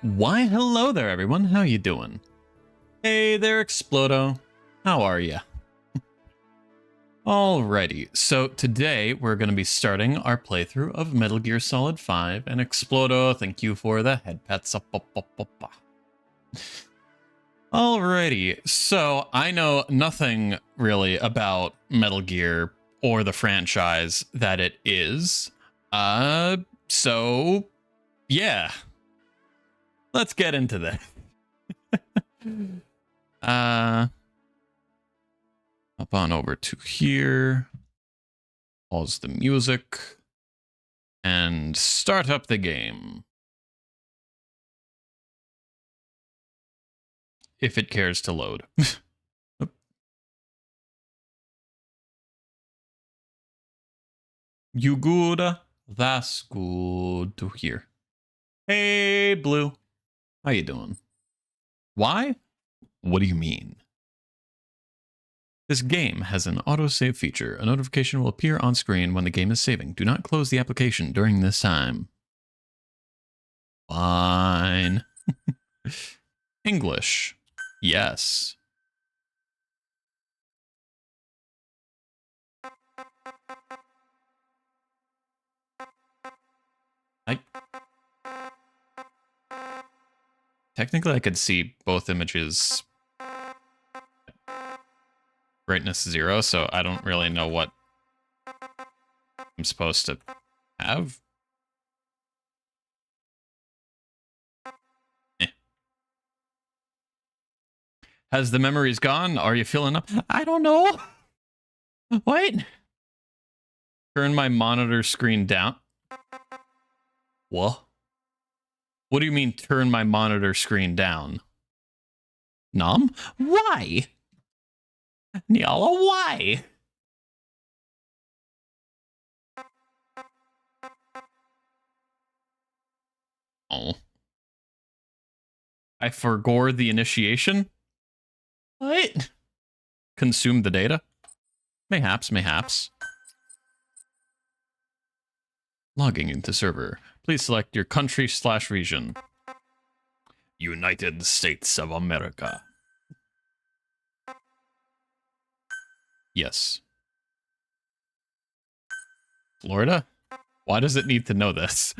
Why, hello there, everyone. How you doing? Hey there, Explodo. How are ya? Alrighty, so today we're going to be starting our playthrough of Metal Gear Solid 5, and Explodo, thank you for the head pats. Alrighty, so I know nothing really about Metal Gear or the franchise that it is. So yeah. Let's get into that. Hop on over to here. Pause the music. And start up the game. If it cares to load. You good? That's good to hear. Hey, Blue. How you doing? Why? What do you mean? This game has an autosave feature. A notification will appear on screen when the game is saving. Do not close the application during this time. Fine. English. Yes. Technically, I could see both images brightness 0, so I don't really know what I'm supposed to have. Has the memories gone? Are you feeling up? I don't know. What? Turn my monitor screen down. What? What do you mean turn my monitor screen down? Nom? Why? Nyala, why? Oh. I forgore the initiation? What? Consume the data? Mayhaps, mayhaps. Logging into server. Please select your country/region. United States of America. Yes. Florida? Why does it need to know this?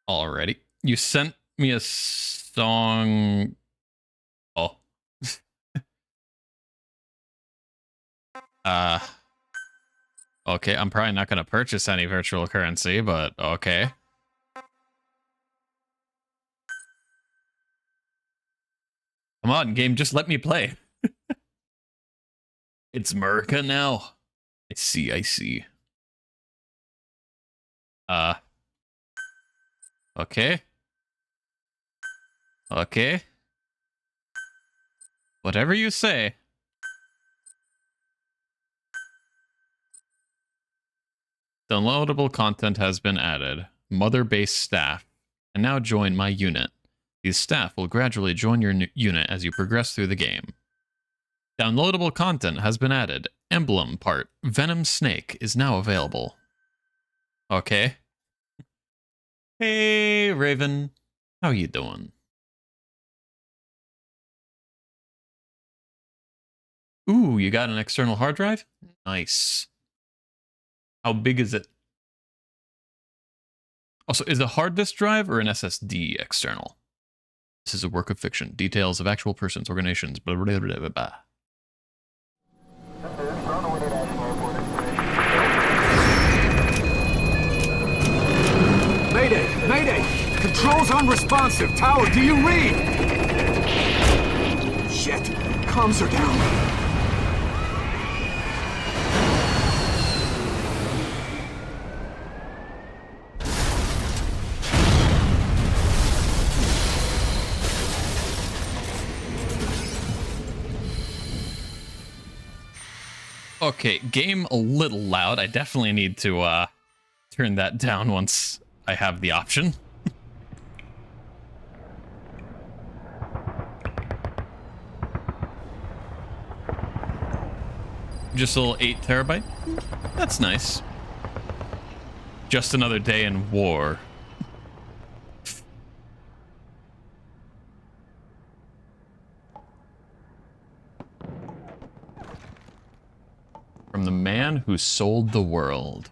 Alrighty. You sent me a song. Oh. Okay, I'm probably not going to purchase any virtual currency, but okay. Come on, game, just let me play. It's America now. I see, I see. Okay. Okay. Whatever you say. Downloadable content has been added. Mother-based staff. And now join my unit. These staff will gradually join your unit as you progress through the game. Downloadable content has been added. Emblem part. Venom Snake is now available. Okay. Hey, Raven. How you doing? Ooh, you got an external hard drive? Nice. How big is it? Also, is a hard disk drive or an SSD external? This is a work of fiction. Details of actual persons, organizations, blah, blah, blah, blah, blah. Mayday! Mayday! Controls unresponsive. Tower, do you read? Shit. Comms are down. Okay, game a little loud. I definitely need to turn that down once I have the option. Just a little 8 terabyte. That's nice. Just another day in war. From the man who sold the world.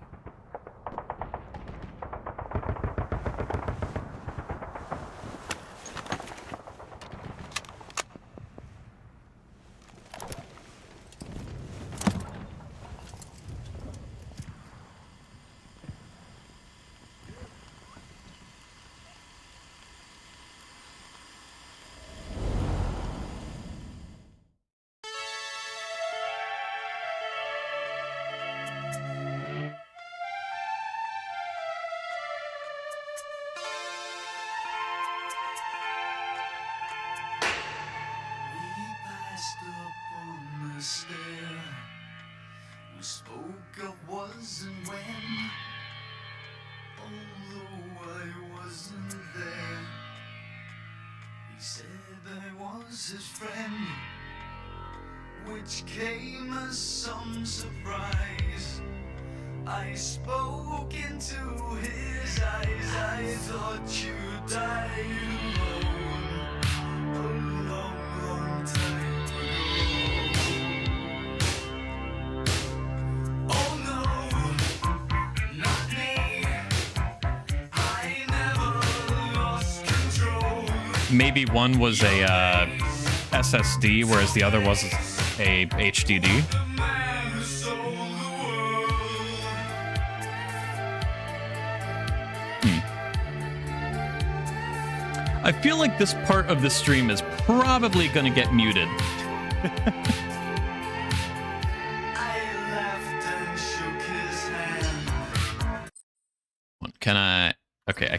Maybe one was a SSD, whereas the other was a HDD. I feel like this part of the stream is probably going to get muted. Can I? Okay.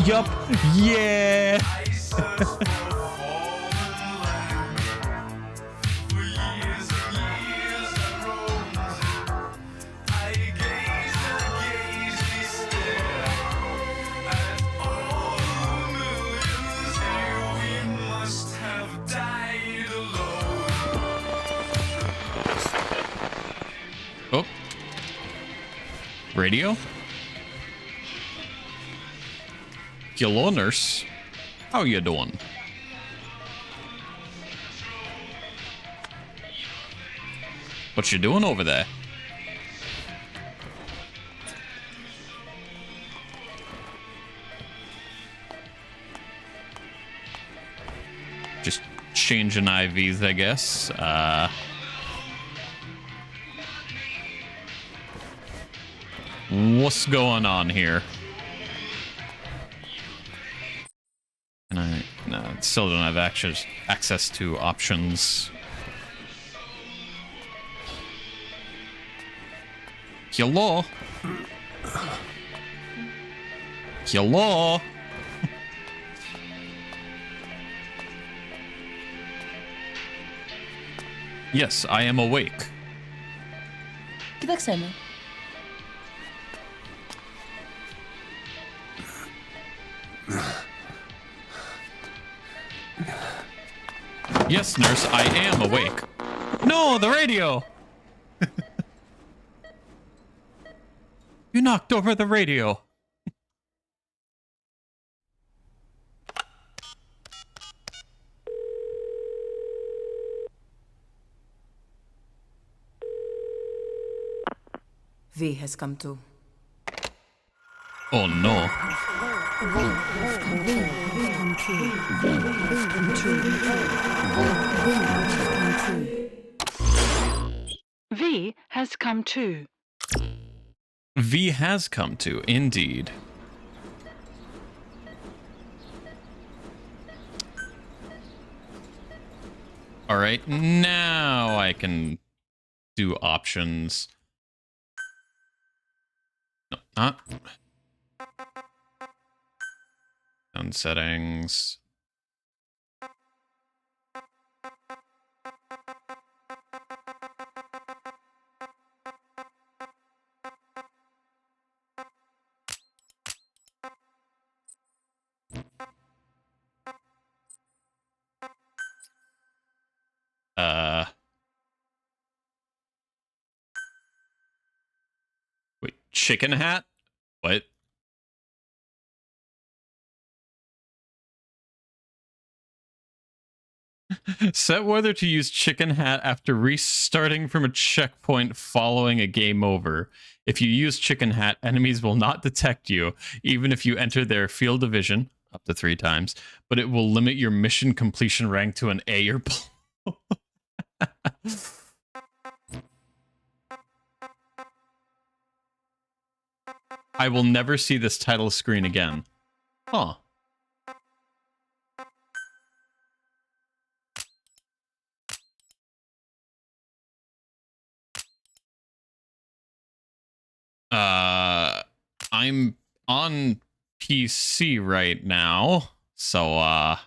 Yup. Yeah. Oh. Radio? Hello, nurse. How you doing? What you doing over there? Just changing IVs, I guess. What's going on here? And I still don't have access to options. Hello? Hello? Yes, I am awake. Que baksana. Yes, nurse, I am awake. No, the radio! You knocked over the radio. V has come to. Oh no. V has come to. V has come to, indeed. All right, now I can do options. No, not. Sound settings. chicken hat? What? Set whether to use chicken hat after restarting from a checkpoint following a game over. If you use chicken hat, enemies will not detect you, even if you enter their field of vision, up to 3 times, but it will limit your mission completion rank to an A or below. I will never see this title screen again. Huh. I'm on PC right now, so I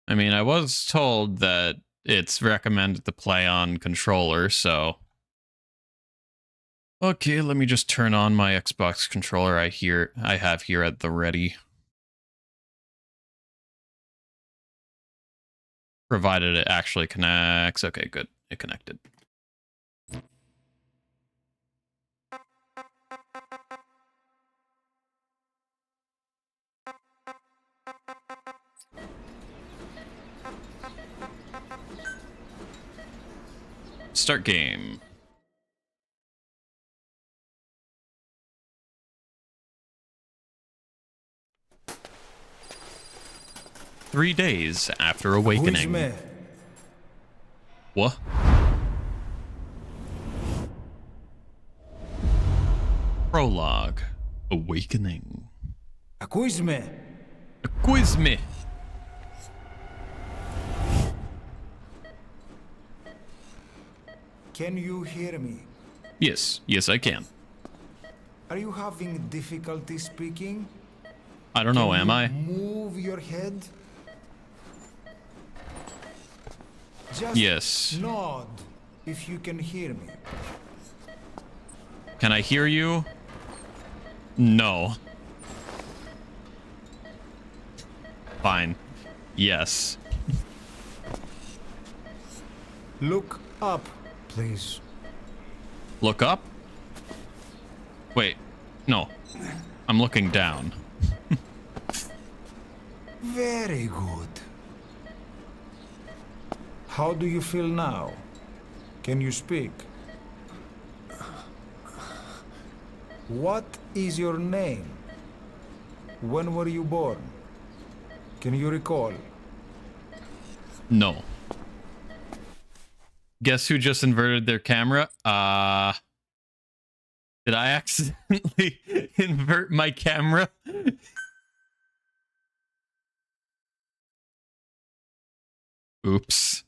mean, I was told that it's recommended to play on controller, so okay, let me just turn on my Xbox controller I have here at the ready. Provided it actually connects. Okay, good. It connected. Start game. Three days after awakening. What? Prologue. Awakening. Accuse me. Accuse me. Can you hear me? Yes, yes I can. Are you having difficulty speaking? I don't know, Can am you I? Move your head. Just Yes. nod if you can hear me. Can I hear you? No. Fine. Yes. Look up, please. Look up? Wait. No. I'm looking down. Very good. How do you feel now? Can you speak? What is your name? When were you born? Can you recall? No. Guess who just inverted their camera? Did I accidentally invert my camera? Oops.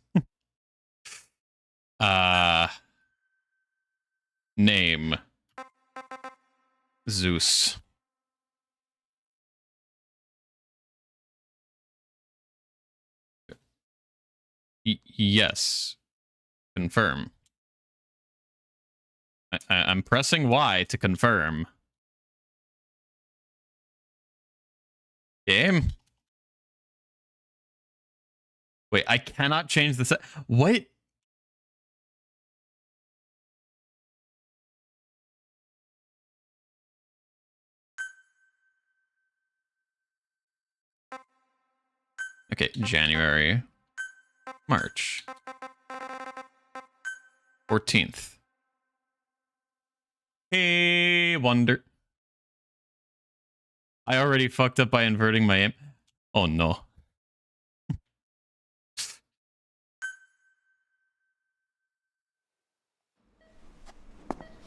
Name. Zeus. Yes. Confirm. I'm pressing Y to confirm. Game. Wait, I cannot change the set. What? Okay, January. March. 14th. Hey, Wonder. I already fucked up by inverting my aim. Oh no.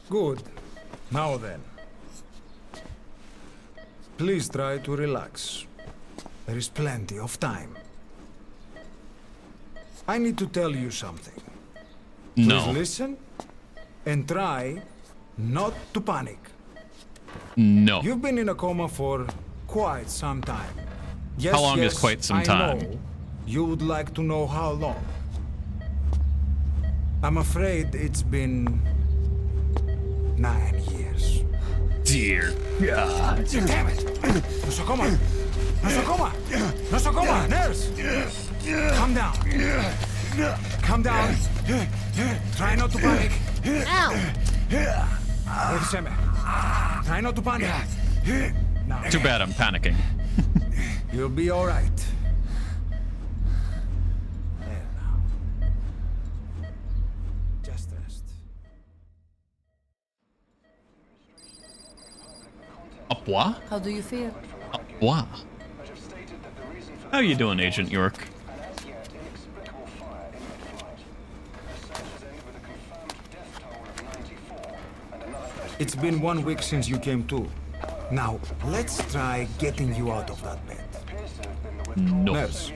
Good. Now then. Please try to relax. There is plenty of time. I need to tell you something. Please No. listen and try not to panic. No. You've been in a coma for quite some time. Yes, How long is yes, quite some I time? know you would like to know how long. I'm afraid it's been 9 years. Dear God. Damn it! So come on. Nosocoma! Nosocoma! Nurse! Calm down. Calm down. Try not to panic. Ow! Εύσeme. Try not to panic. Now, Too bad I'm panicking. you'll be all right. There now. Just rest. What? How do you feel? What? How you doing, Agent York? It's been 1 week since you came to. Now, let's try getting you out of that bed. No. Nurse.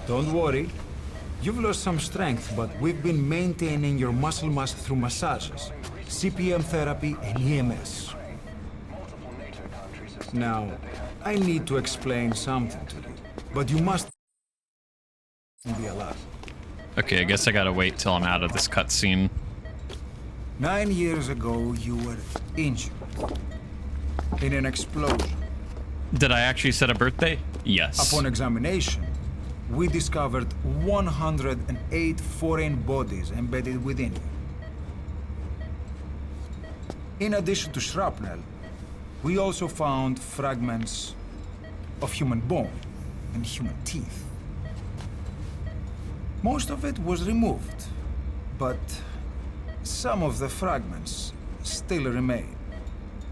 Don't worry. You've lost some strength, but we've been maintaining your muscle mass through massages, CPM therapy, and EMS. Now, I need to explain something to you, but you must be alive. Okay, I guess I gotta wait till I'm out of this cutscene. 9 years ago, you were injured in an explosion. Did I actually set a birthday? Yes. Upon examination, we discovered 108 foreign bodies embedded within you. In addition to shrapnel, we also found fragments of human bone and human teeth. Most of it was removed, but some of the fragments still remain.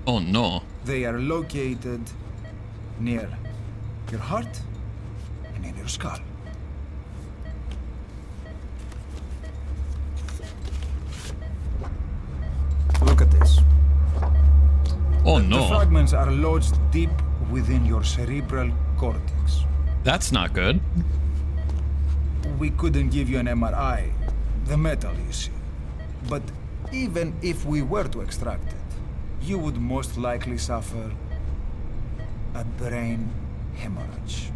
Oh no. They are located near your heart and in your skull. Look at this. Oh The no. fragments are lodged deep within your cerebral cortex. That's not good. We couldn't give you an MRI, the metal, you see. But even if we were to extract it, you would most likely suffer a brain hemorrhage.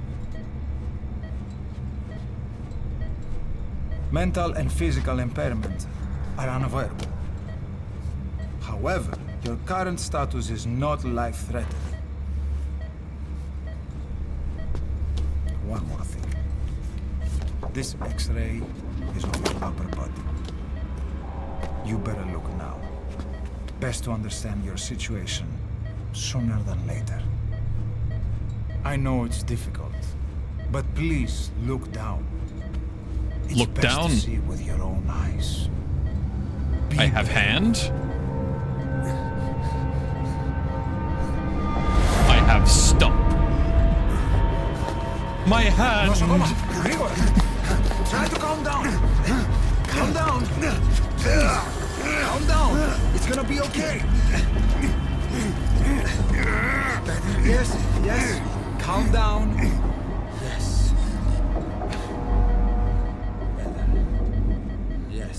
Mental and physical impairment are unavoidable. However, your current status is not life-threatening. One more thing. This X-ray is on your upper body. You better look now. Best to understand your situation sooner than later. I know it's difficult, but please look down. It's Look best down? to see with your own eyes. Be I have brave. hand. I have stump. My hand. Nosocoma, Grigor, try to calm down. Calm down. Please, calm down. It's gonna be okay. Yes, yes. Calm down. Yes. Better. Yes.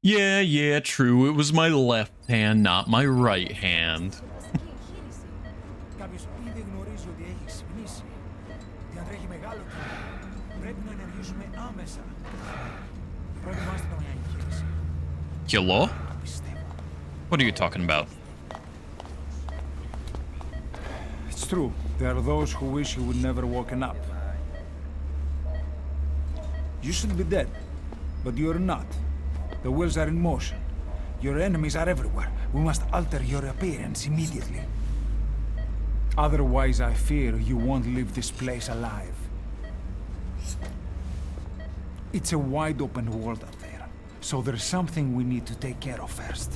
Yeah, true. It was my left hand, not my right hand. Κάποιος ήδη γνωρίζει ότι έχεις πνίση. Διατρέχει μεγάλο κίνδυνο. Πρέπει να ενεργήσουμε άμεσα. Προετοιμάστε τον για εγχείρηση. Kilo? Πιστεύω. What are you talking about? It's true. There are those who wish you would never woken up. You should be dead, but you're not. The wheels are in motion. Your enemies are everywhere. We must alter your appearance immediately. Otherwise, I fear you won't leave this place alive. It's a wide open world up there, so there's something we need to take care of first.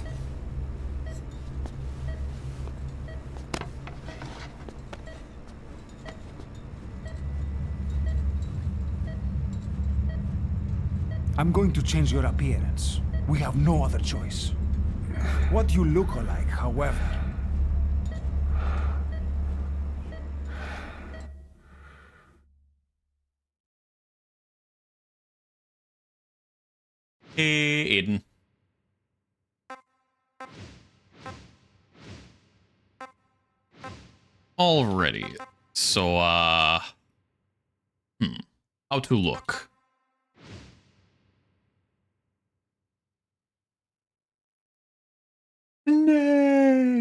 I'm going to change your appearance. We have no other choice. What you look like, however, Hey, Aiden. Alrighty. So, how to look?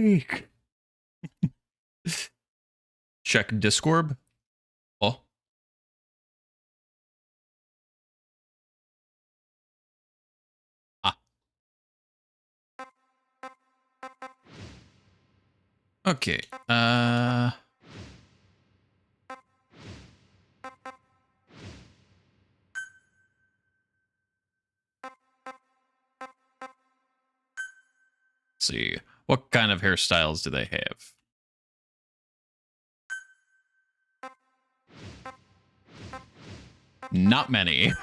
fake. Check Discord. Oh. Ah. Okay. See. What kind of hairstyles do they have? Not many.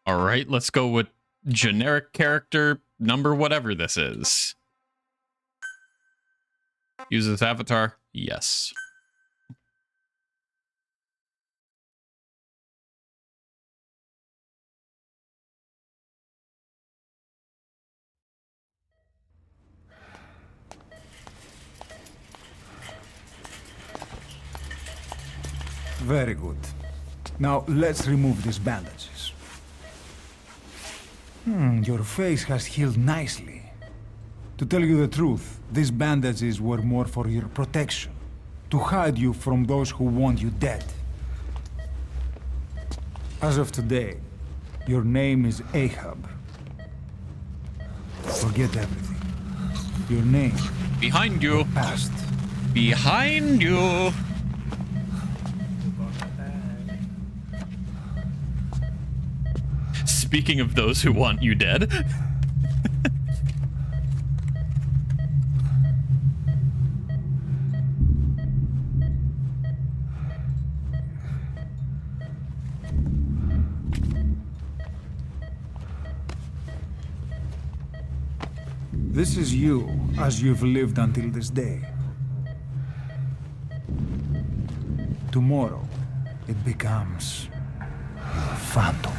All right, let's go with generic character number whatever this is. Use this avatar? Yes. Very good. Now let's remove these bandages. Your face has healed nicely. To tell you the truth, these bandages were more for your protection. To hide you from those who want you dead. As of today, your name is Ahab. Forget everything. Your name, Behind you. past. Behind you. Speaking of those who want you dead. This is you, as you've lived until this day. Tomorrow, it becomes your phantom.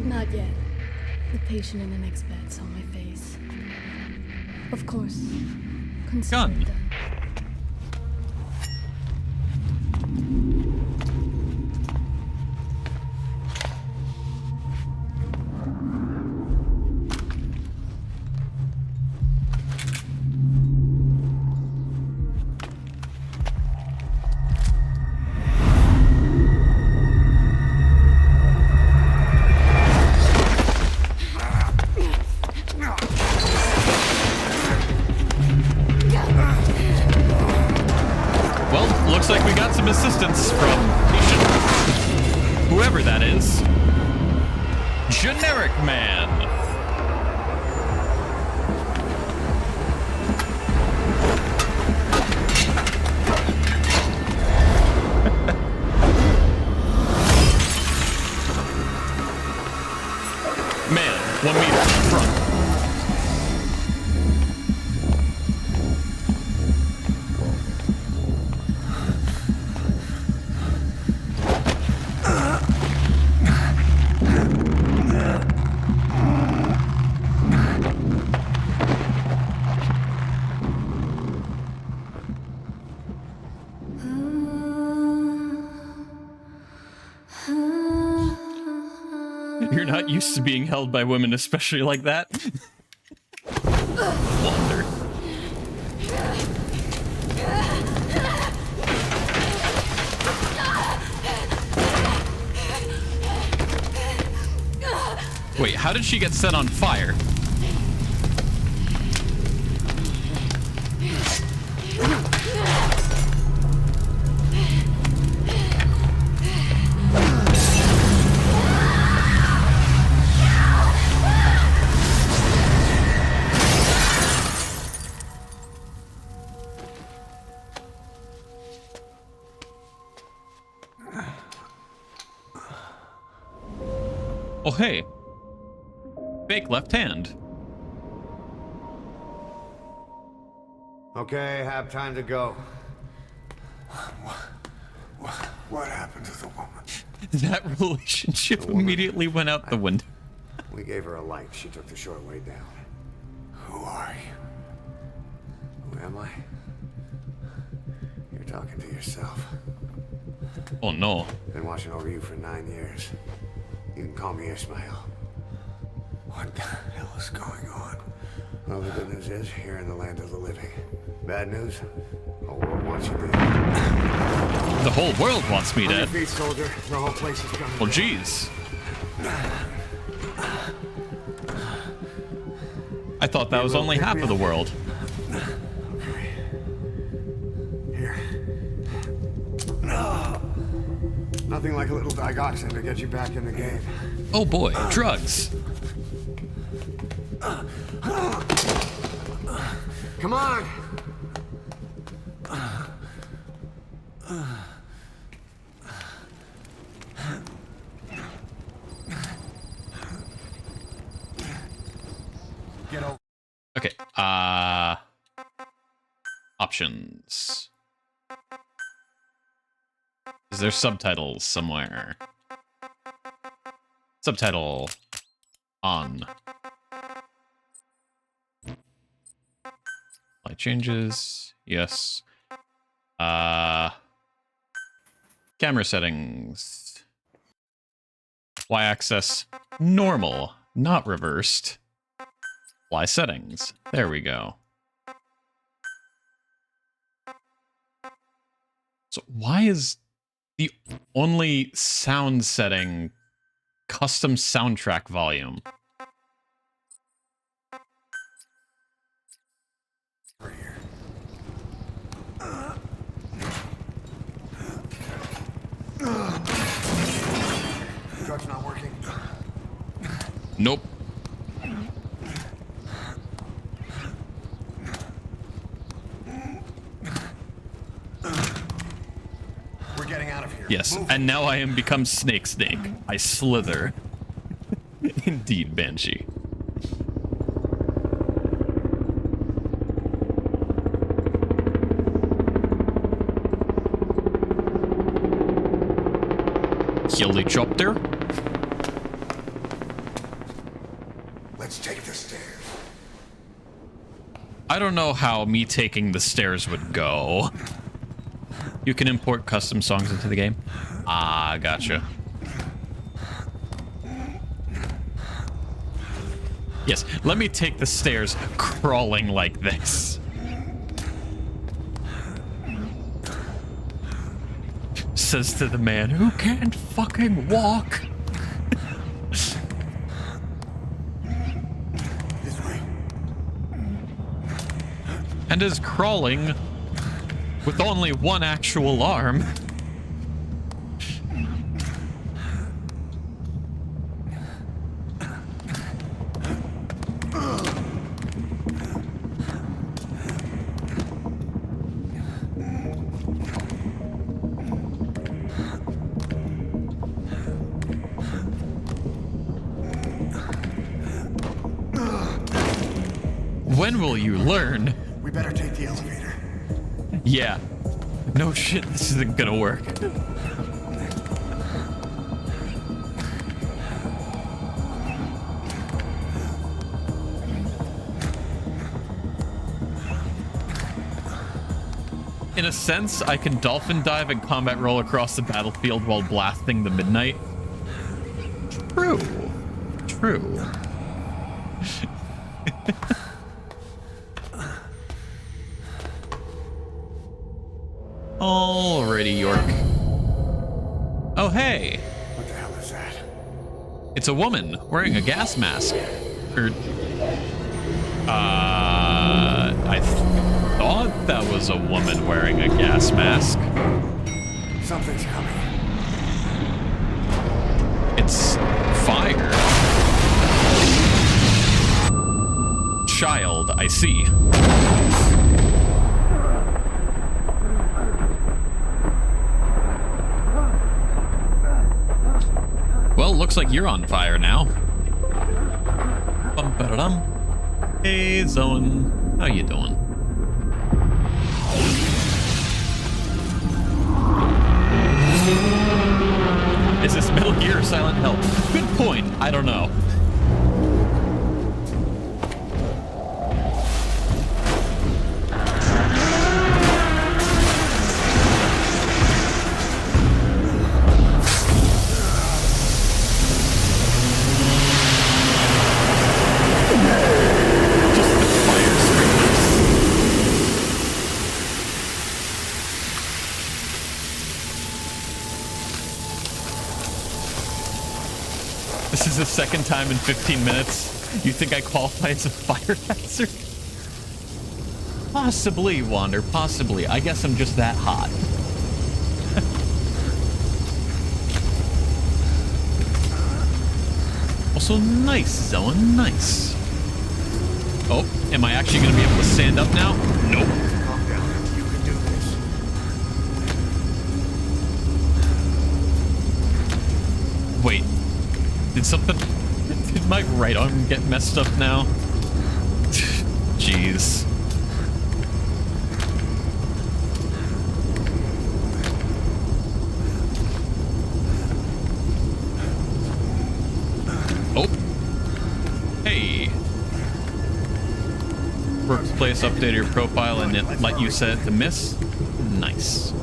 Not yet. The patient in the next bed saw my face. Of course. Consider Gun. it done. Well, looks like we got some assistance from patient. Whoever that is. Generic Man. Man, 1 meter, front. You're not used to being held by women, especially like that. Wonder. Wait, how did she get set on fire? Oh, hey. Fake left hand. Okay, have time to go. What happened to the woman? That relationship immediately went out the window. We gave her a light. She took the short way down. Who are you? Who am I? You're talking to yourself. Oh, no. Been watching over you for 9 years. You can call me Ishmael. What the hell is going on? Well, the good news is, you're in the land of the living. Bad news? The whole world wants you dead. The whole world wants me On your dead. feet, soldier. The whole place is coming. Well, jeez. I thought that was only half of the world. Okay. Here. Nothing like a little digoxin to get you back in the game. Oh boy, drugs. Come on! Get over. Okay, options. Is there subtitles somewhere? Subtitle on. Light changes. Yes. Camera settings. Y-axis normal, not reversed. Y settings. There we go. So why is the only sound setting custom soundtrack volume? Truck's not working. Nope. We're getting out of here. Yes, Move. and now I am become Snake. I slither. Indeed, Banshee. Helicopter? Let's take the stairs. I don't know how me taking the stairs would go. You can import custom songs into the game? Ah, gotcha. Yes, let me take the stairs crawling like this. Says to the man who can't fucking walk. This way. And is crawling with only one actual arm. When will you learn? We better take the elevator. Yeah. No shit, this isn't gonna work. In a sense, I can dolphin dive and combat roll across the battlefield while blasting the midnight. True. True. Alrighty, York. Oh, hey. What the hell is that? It's a woman wearing a gas mask. I thought that was a woman wearing a gas mask. Something's coming. It's fire. Child, I see. Well, looks like you're on fire now. Bum-ba-da-dum. Hey, Zoan. How you doing? Is this Metal Gear or Silent Hill? Good point. I don't know. This is the second time in 15 minutes. You think I qualify as a fire hazard? Possibly, Wander, possibly. I guess I'm just that hot. Also, nice, Zoan, nice. Oh, am I actually going to be able to stand up now? Nope. Calm down. You can do this. Wait. Did something... Did my right arm get messed up now? Jeez. Oh. Hey. Workplace updated your profile and it let you set it to miss? Nice.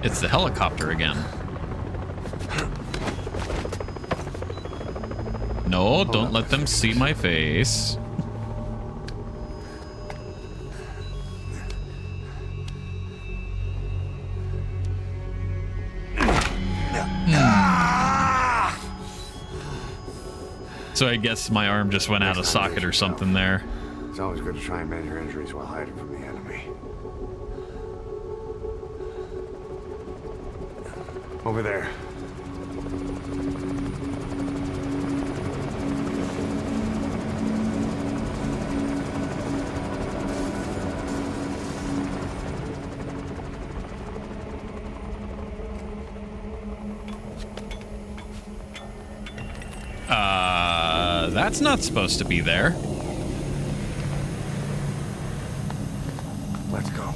It's the helicopter again. No, don't let them see my face. So I guess my arm just went out of socket or something there. It's always good to try and mend your injuries while hiding from the enemy. Over there. That's not supposed to be there. Let's go.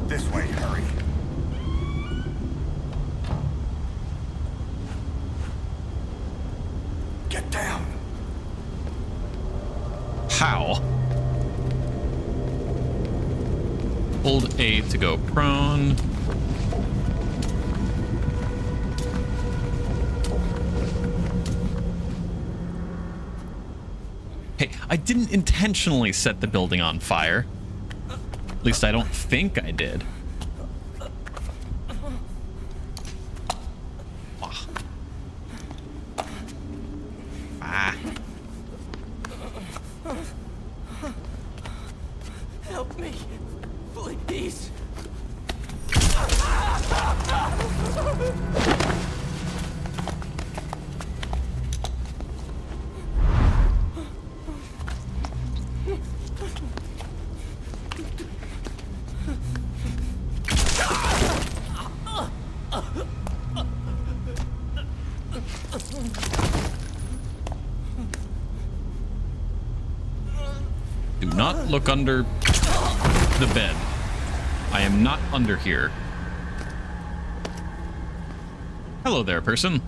This way, hurry. Get down. How? Hold A to go prone. Hey, I didn't intentionally set the building on fire. At least I don't think I did. Ah. Ah. Help me, please. Do not look under the bed. I am not under here. Hello there, person.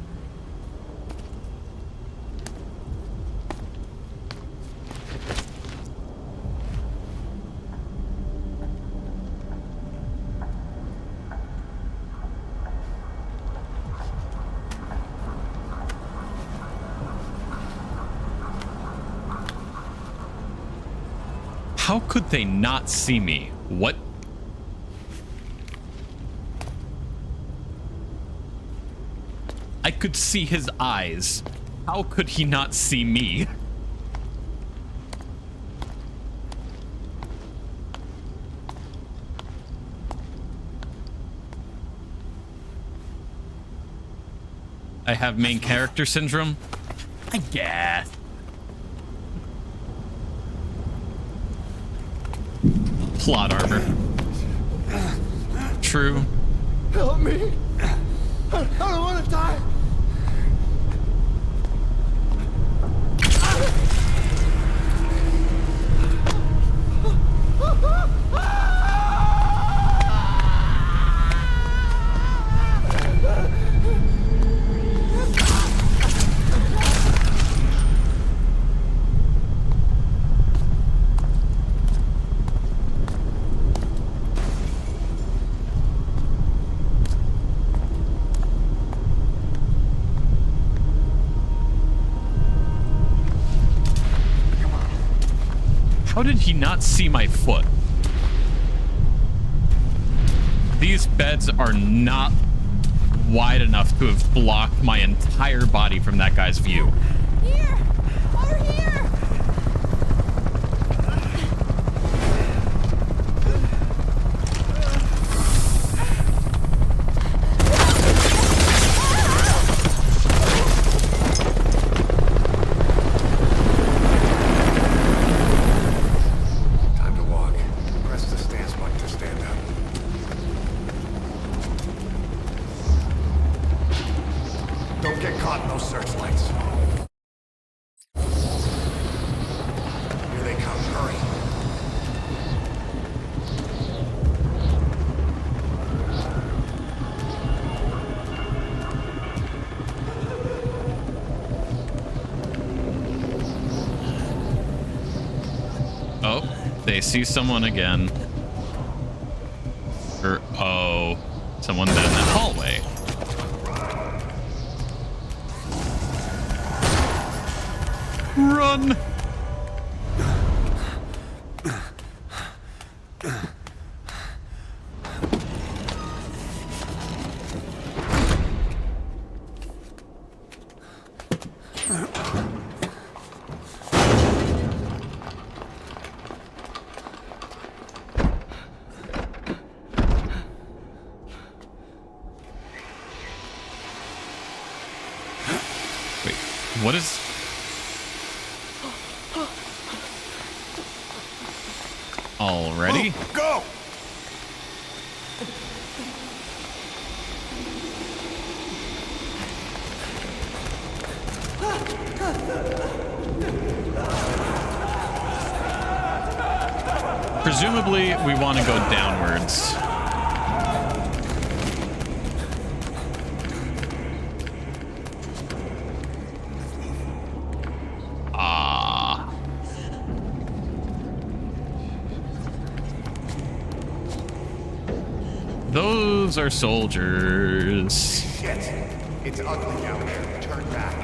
How could they not see me? What? I could see his eyes. How could he not see me? I have main character syndrome? I guess. Plot armor. True. Help me! I don't want to die! How did he not see my foot? These beds are not wide enough to have blocked my entire body from that guy's view. Here! Over here! Time to walk. Press the stance button to stand up. Don't get caught in those searchlights. Here they come. Hurry. Oh, they see someone again. Or, oh, someone down that hallway. Run! Wait, what is... Already? Go! Presumably, we want to go downwards. Ah. Those are soldiers. Shit! It's ugly down there. Turn back.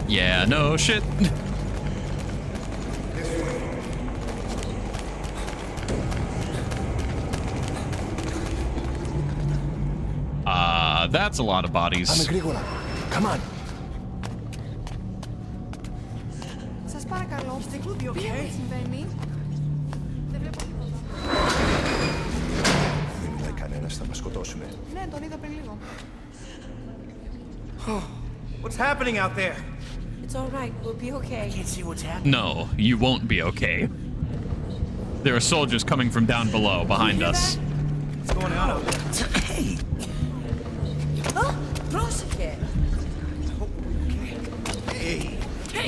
Yeah, no shit. That's a lot of bodies. Come on. Σας παρακαλώ, τι συμβαίνει? Δεν βλέπω τίποτα. Δεν μιλάει κανένας, θα μας σκοτώσουνε. Ναι, τον είδα πριν λίγο. What's happening out there? It's all right. We'll be okay. Can't see what's happening. No, you won't be okay. There are soldiers coming from down below behind us. What's going on out there? Hey! Oh, πρόσεχε!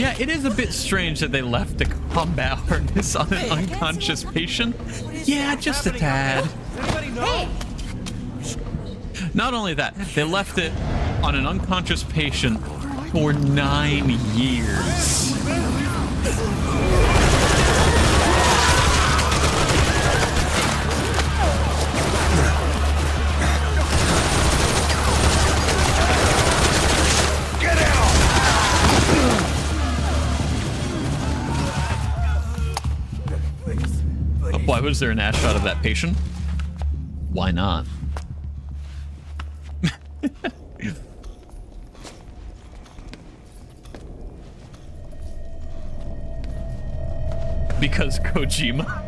Yeah, it is a bit strange that they left the combat harness on an unconscious patient. Yeah, just a tad. Does anybody know? Not only that, they left it on an unconscious patient for 9 years. Why was there an ass shot of that patient? Why not? Because Kojima.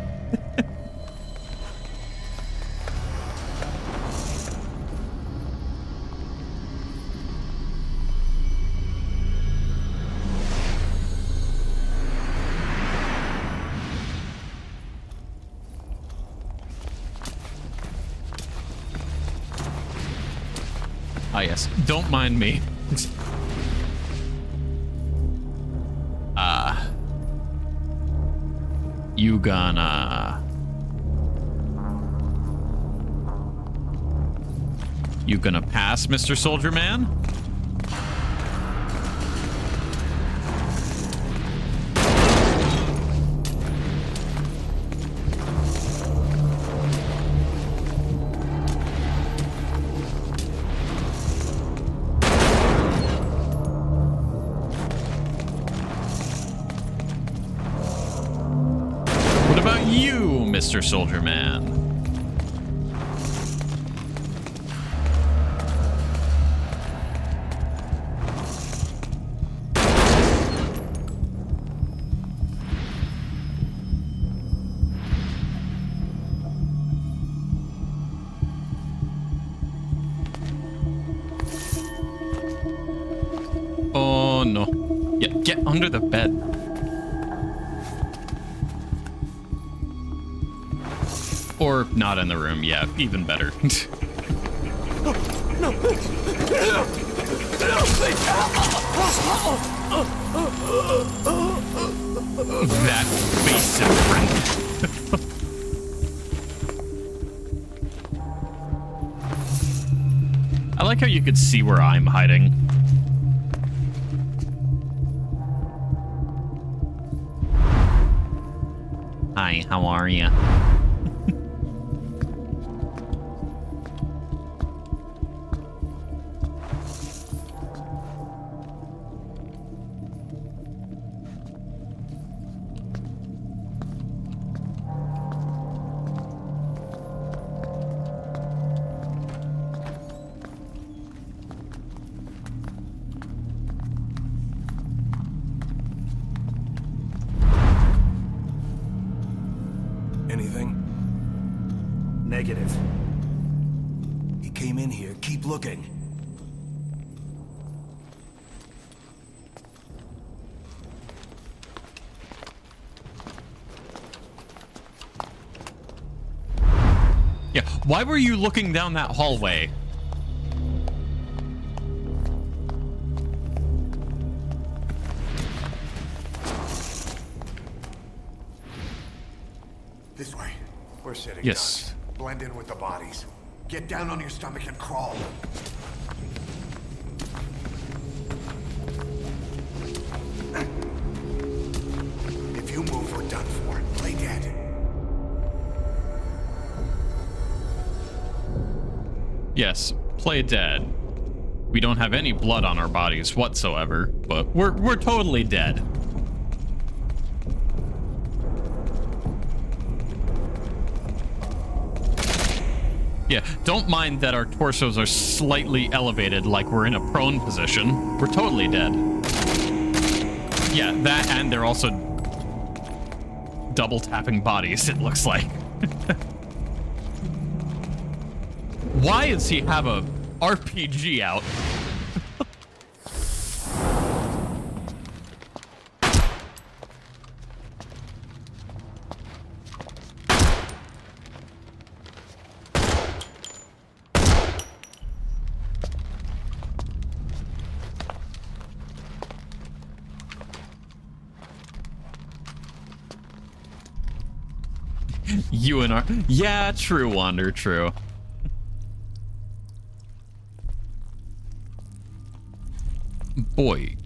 Ah, yes. Don't mind me. You gonna... You gonna pass, Mr. Soldier Man? What about you, Mr. Soldier Man? Oh no. Yeah, get under the bed. Or not in the room, yeah, even better. That face friend. I like how you could see where I'm hiding. Hi, how are you? Anything? Negative. He came in here. Keep looking. Yeah, why were you looking down that hallway? This way. We're sitting Yes. ducks. Blend in with the bodies. Get down on your stomach and crawl. If you move, we're done for. Play dead. Yes, play dead. We don't have any blood on our bodies whatsoever, but we're totally dead. Yeah, don't mind that our torsos are slightly elevated like we're in a prone position. We're totally dead. Yeah, that, and they're also double tapping bodies, it looks like. Why does he have a RPG out? You and our... Yeah, true, Wander, true. Boy.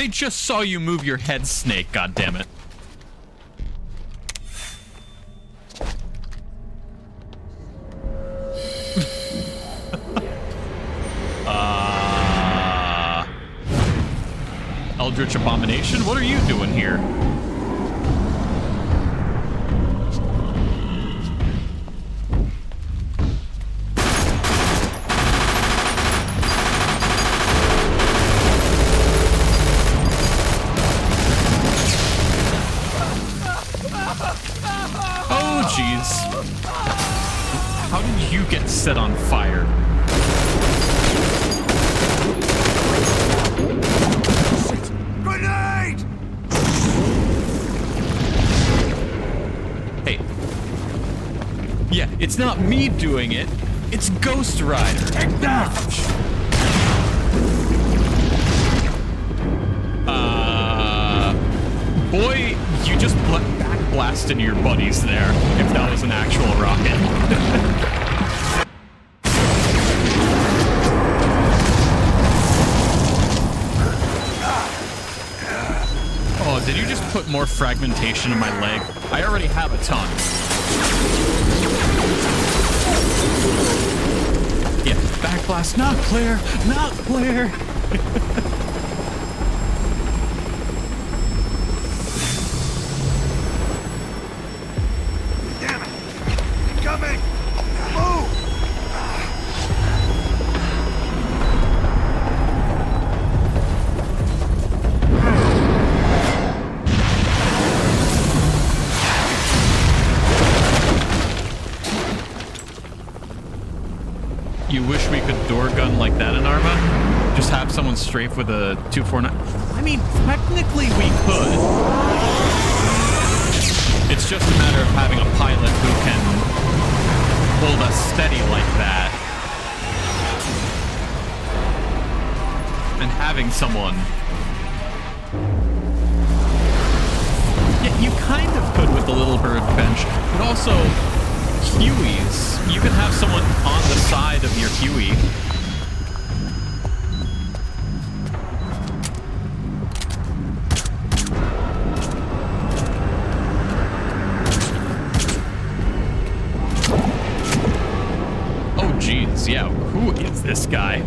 They just saw you move your head, Snake, goddammit. Eldritch Abomination, what are you doing here? Oh, jeez. How did you get set on fire? Grenade! Hey. Yeah, it's not me doing it. It's Ghost Rider. Acknowledge. Boy, you just backblasted your buddies there, if that was an actual rocket. Oh, did you just put more fragmentation in my leg? I already have a ton. Yeah, backblast, not clear, not clear. Coming! Move! You wish we could door gun like that in Arma? Just have someone strafe with a 249? I mean, technically we could. It's just a matter of having a pilot who can hold us steady like that. And having someone... Yeah, you kind of could with the Little Bird bench, but also Hueys. You could have someone on the side of your Huey. Jeez, yeah, who is this guy?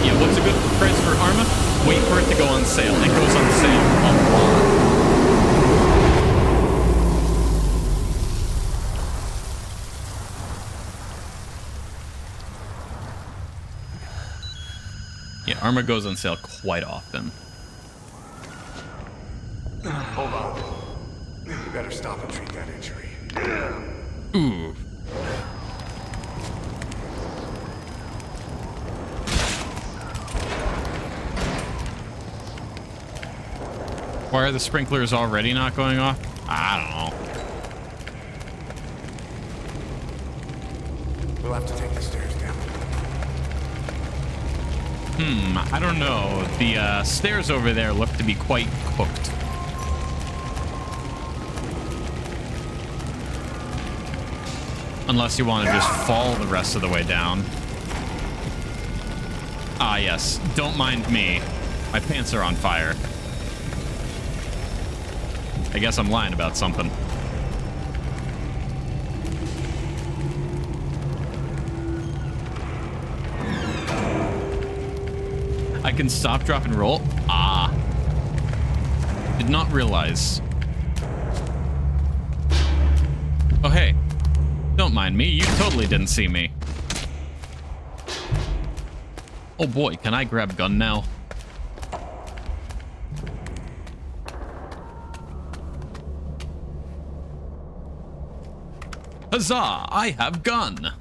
Yeah, what's a good price for Arma? Wait for it to go on sale. It goes on sale a lot. Yeah, Arma goes on sale quite often. Hold on. You better stop and treat that injury. Ooh. Why are the sprinklers already not going off? I don't know. We'll have to take the stairs down. I don't know. The stairs over there look to be quite cooked. Unless you want to just fall the rest of the way down. Ah, yes. Don't mind me. My pants are on fire. I guess I'm lying about something. I can stop, drop, and roll? Ah. Did not realize. Oh, hey. Don't mind me. You totally didn't see me. Oh, boy. Can I grab gun now? Huzzah! I have gun!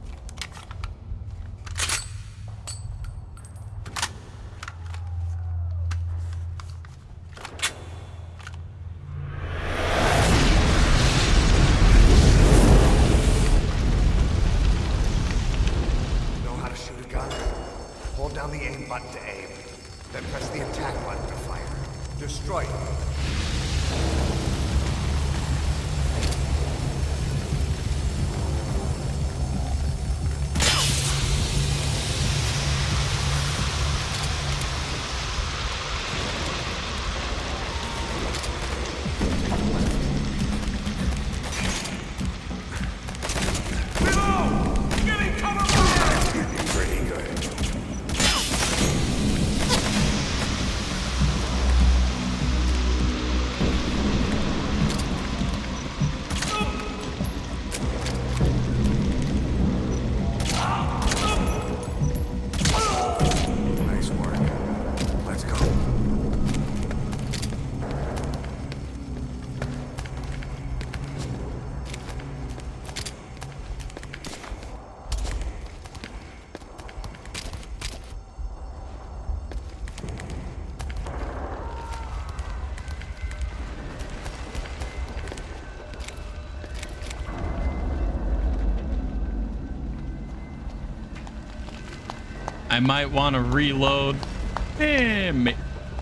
I might want to reload.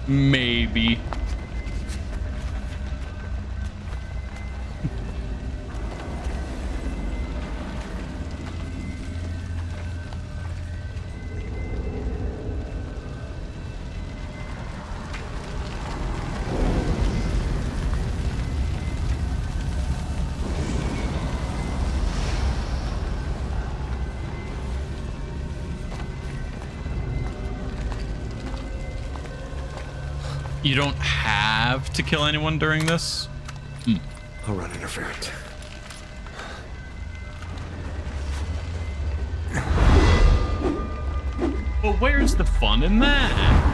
Maybe. You don't have to kill anyone during this. I'll run interference. But where's the fun in that?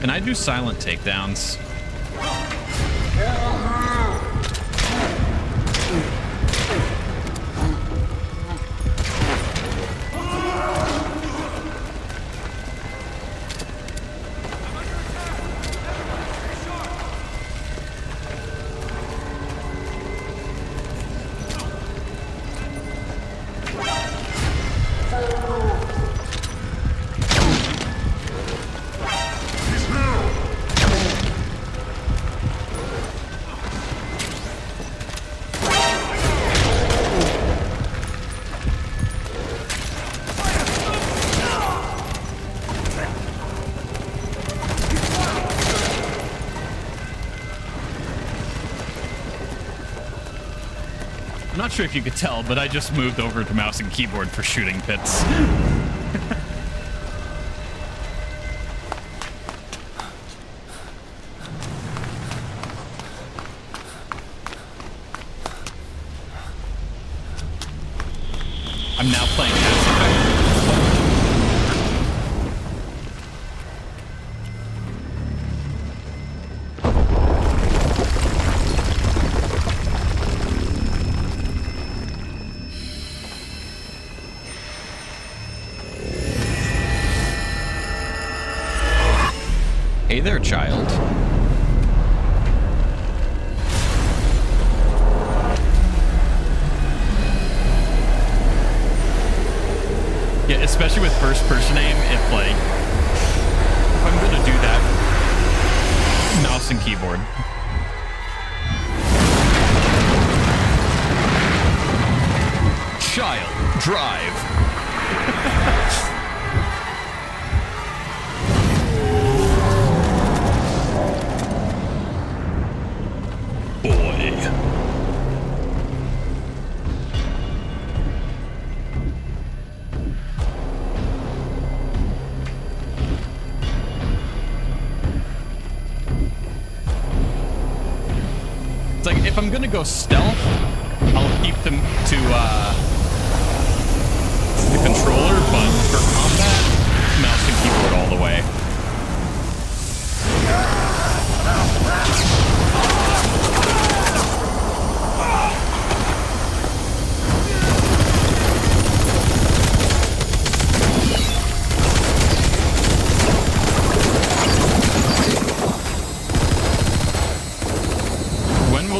Can I do silent takedowns? I'm not sure if you could tell, but I just moved over to mouse and keyboard for shooting pits. I'm now playing Mass Effect. Hey there, child. Yeah, especially with first-person aim, if like, if I'm gonna do that, mouse and keyboard. Child, drive. It's like, if I'm gonna go stealth, I'll keep them to the controller, but for combat, mouse and keyboard all the way.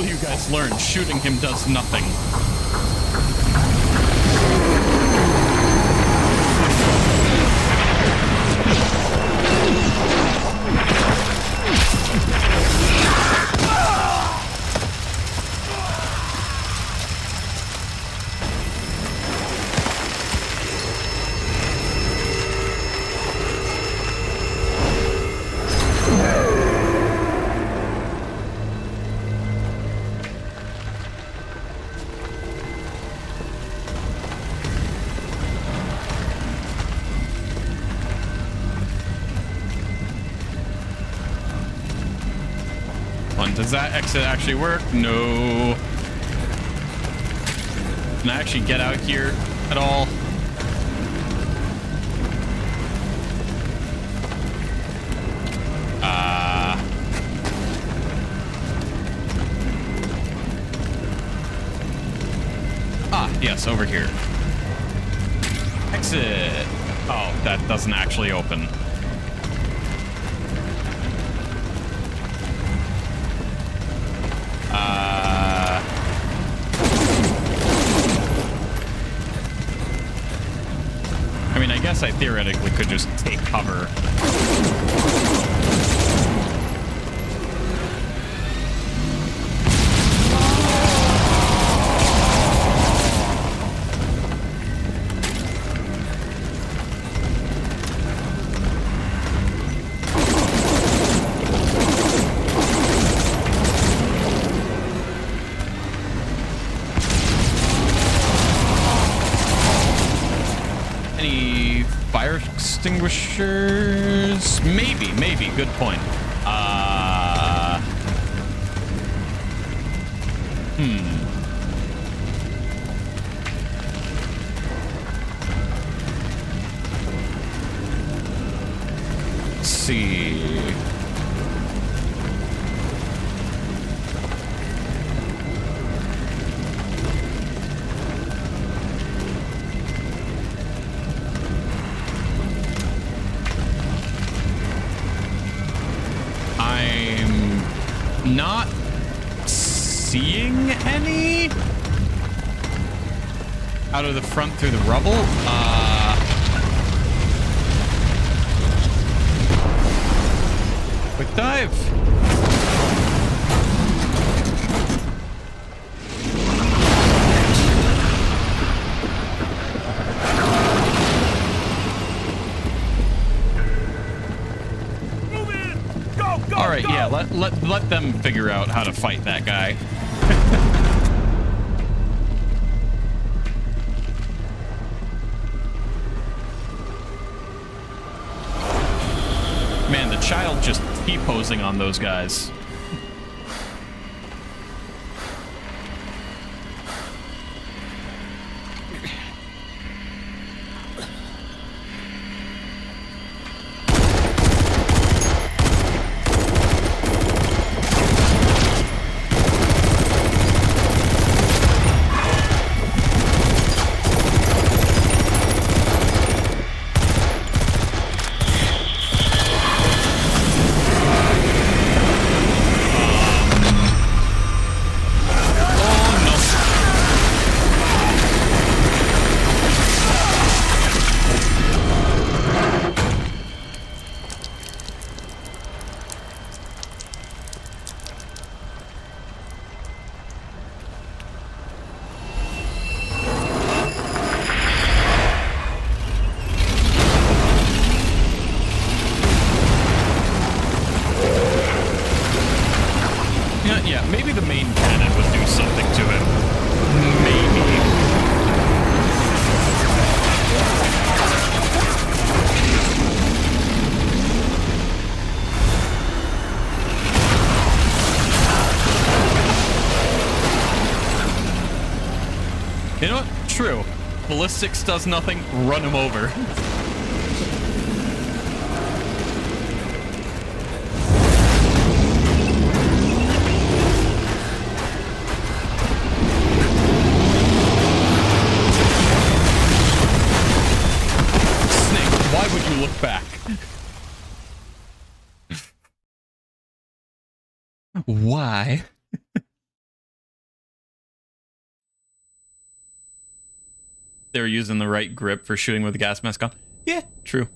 You guys learn shooting him does nothing. Does that exit actually work? No. Can I actually get out here at all? yes, over here. Exit. Oh, that doesn't actually open. I mean, I guess I theoretically could just take cover. Extinguishers? Maybe. Good point. Let's see. Not seeing any out of the front through the rubble. Quick dive. All right, yeah, let them figure out how to fight that guy. Man, the child just T-posing on those guys. Yeah, maybe the main cannon would do something to him. Maybe. You know what? True. Ballistics does nothing, run him over. Why would you look back? Why? They were using the right grip for shooting with the gas mask on. Yeah, true.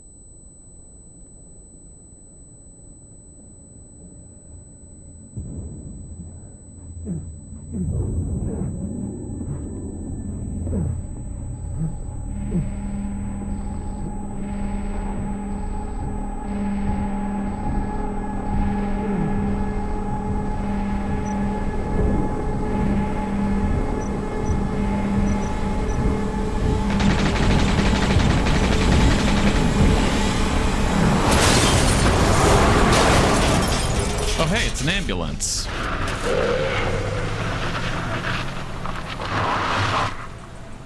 Oh, hey, it's an ambulance.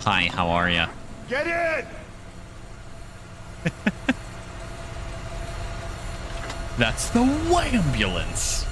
Hi, how are ya? Get in! That's the ambulance.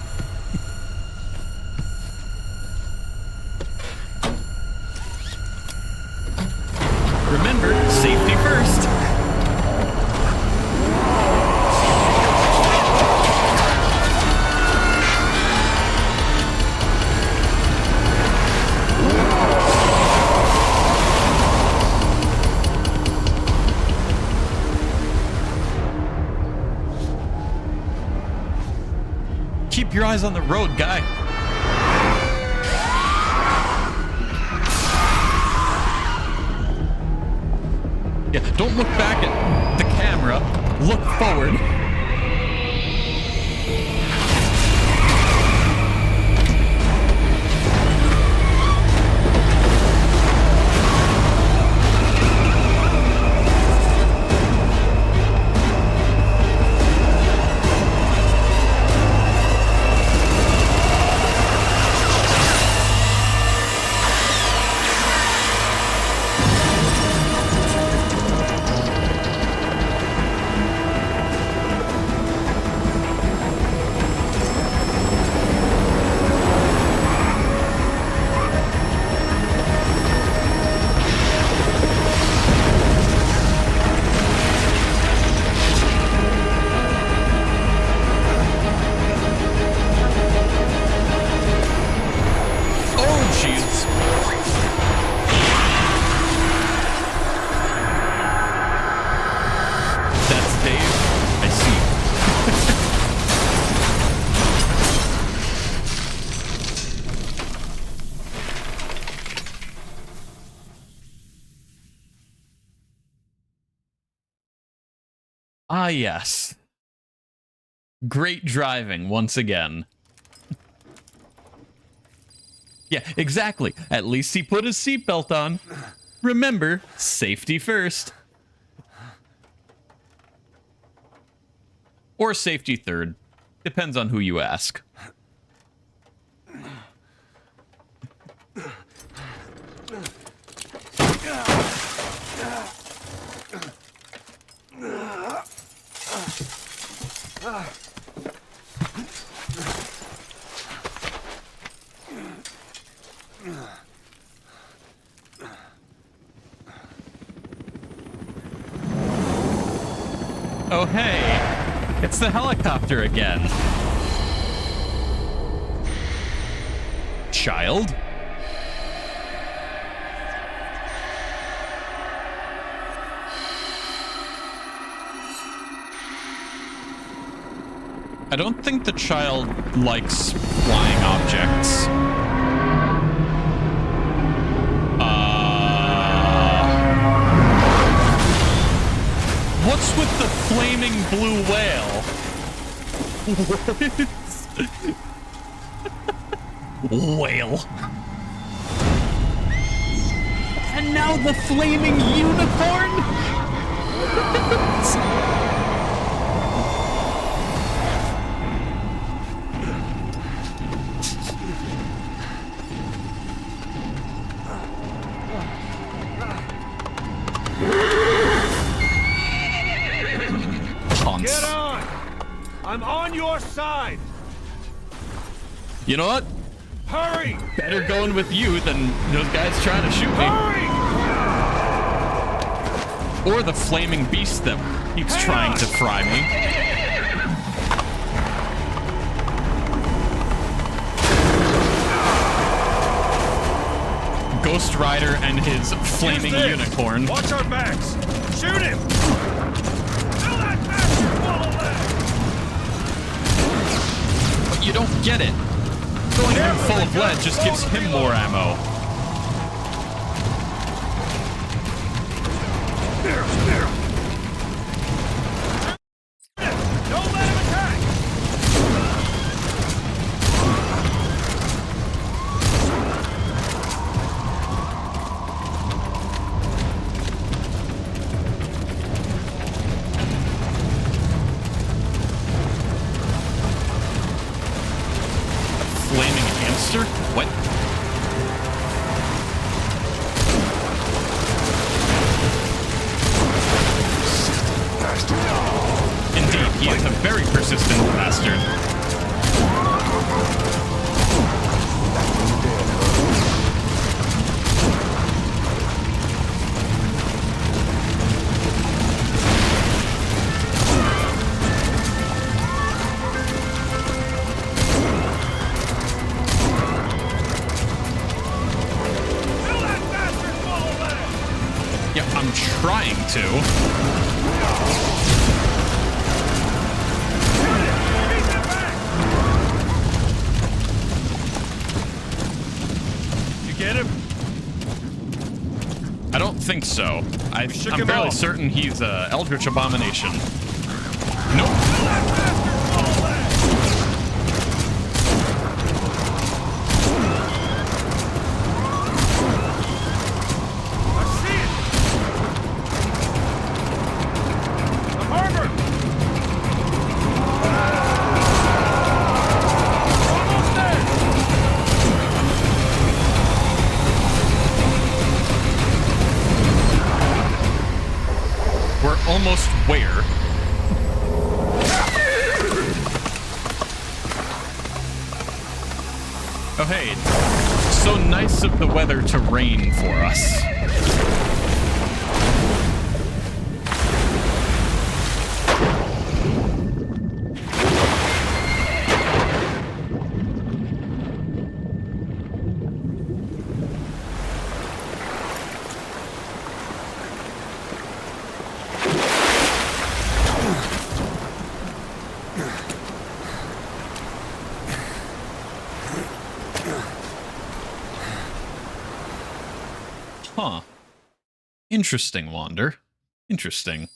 eyes on the road, guy. Yeah, don't look back at the camera. Look forward. Ah, yes. Great driving once again. Yeah, exactly. At least he put his seatbelt on. Remember, safety first. Or safety third. Depends on who you ask. Oh, hey, it's the helicopter again. Child? I don't think the child likes flying objects. What's with the flaming blue whale? What? Whale. And now the flaming unicorn? Get on! I'm on your side! You know what? Hurry! Better going with you than those guys trying to shoot me. Hurry! Or the flaming beast that keeps trying to fry me. Ghost Rider and his flaming unicorn. Watch our backs! Shoot him! Fill that bastard full of lead! But you don't get it. Filling him full of lead just gives him more ammo. Don't let him attack! Flaming hamster? What? Indeed, he is a very persistent bastard. Fill that bastard full of lead! Yeah, I'm trying to. Beat him back! I don't think so. I'm him fairly off. certain he's a Eldritch Abomination. Nope. I see it! The harbor! Almost there! We're almost where? Oh, hey. So nice of the weather to rain for us. Huh. Interesting, Wander. Interesting.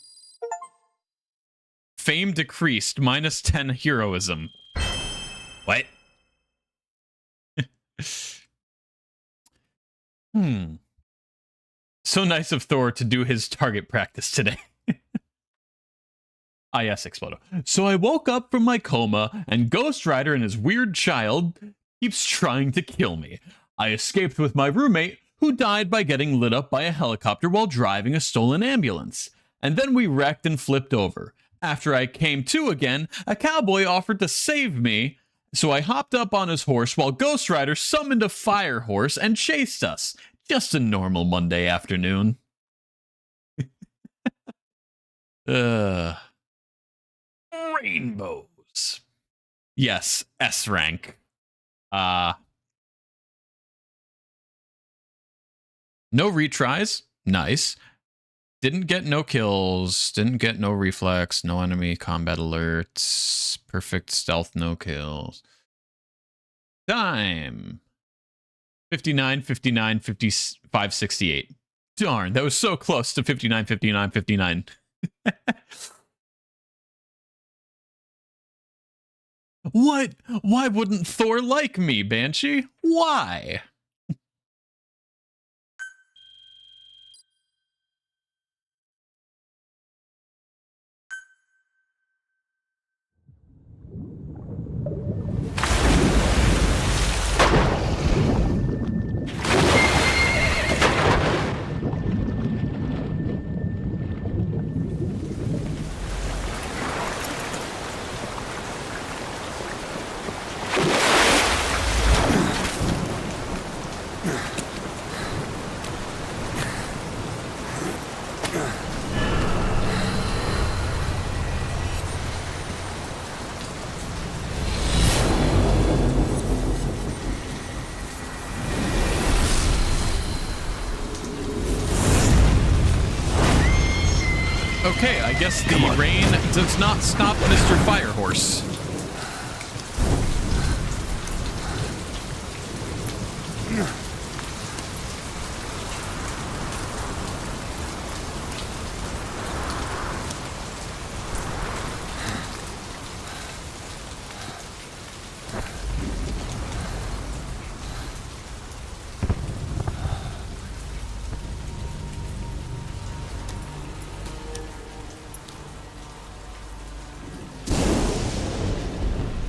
Fame decreased, minus 10 heroism. What? So nice of Thor to do his target practice today. Ah, yes, Explodo. So I woke up from my coma, and Ghost Rider and his weird child keeps trying to kill me. I escaped with my roommate, who died by getting lit up by a helicopter while driving a stolen ambulance. And then we wrecked and flipped over. After I came to again, a cowboy offered to save me, so I hopped up on his horse while Ghost Rider summoned a fire horse and chased us. Just a normal Monday afternoon. Rainbows. Yes, S rank. No retries. Nice. Didn't get no kills. Didn't get no reflex. No enemy combat alerts. Perfect stealth, no kills. Time. 59, 59, 55, 68. Darn, that was so close to 59, 59, 59. What? Why wouldn't Thor like me, Banshee? Why? Okay, I guess the rain does not stop Mr. Firehorse.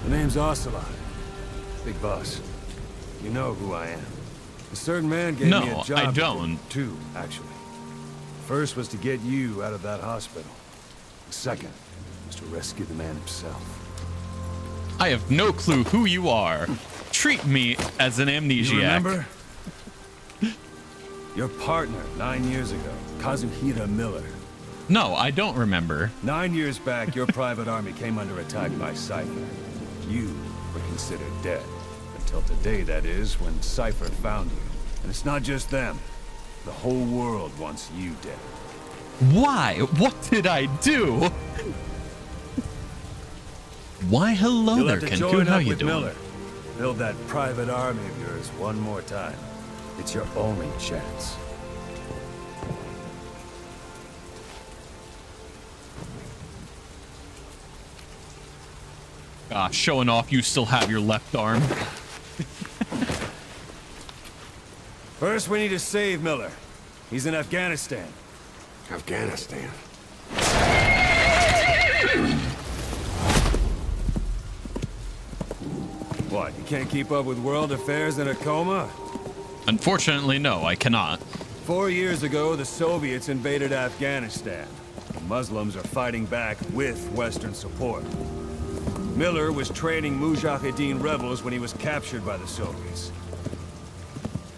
The name's Ocelot. Big boss. You know who I am. A certain man gave me a No, job. I to do. don't. Two, actually. First was to get you out of that hospital. The second was to rescue the man himself. I have no clue who you are. Treat me as an amnesiac. You remember? Your partner 9 years ago, Kazuhira Miller. No, I don't remember. 9 years back, your private army came under attack by Cypher. You were considered dead. Until today, that is, when Cypher found you. And it's not just them. The whole world wants you dead. Why? What did I do? Why, hello You'll there, have to Kenku. join How up you with doing? Miller. Build that private army of yours one more time. It's your only chance. Showing off you still have your left arm. First, we need to save Miller. He's in Afghanistan. Afghanistan. What, you can't keep up with world affairs in a coma? Unfortunately, no, I cannot. 4 years ago, the Soviets invaded Afghanistan. The Muslims are fighting back with Western support. Miller was training Mujahideen rebels when he was captured by the Soviets.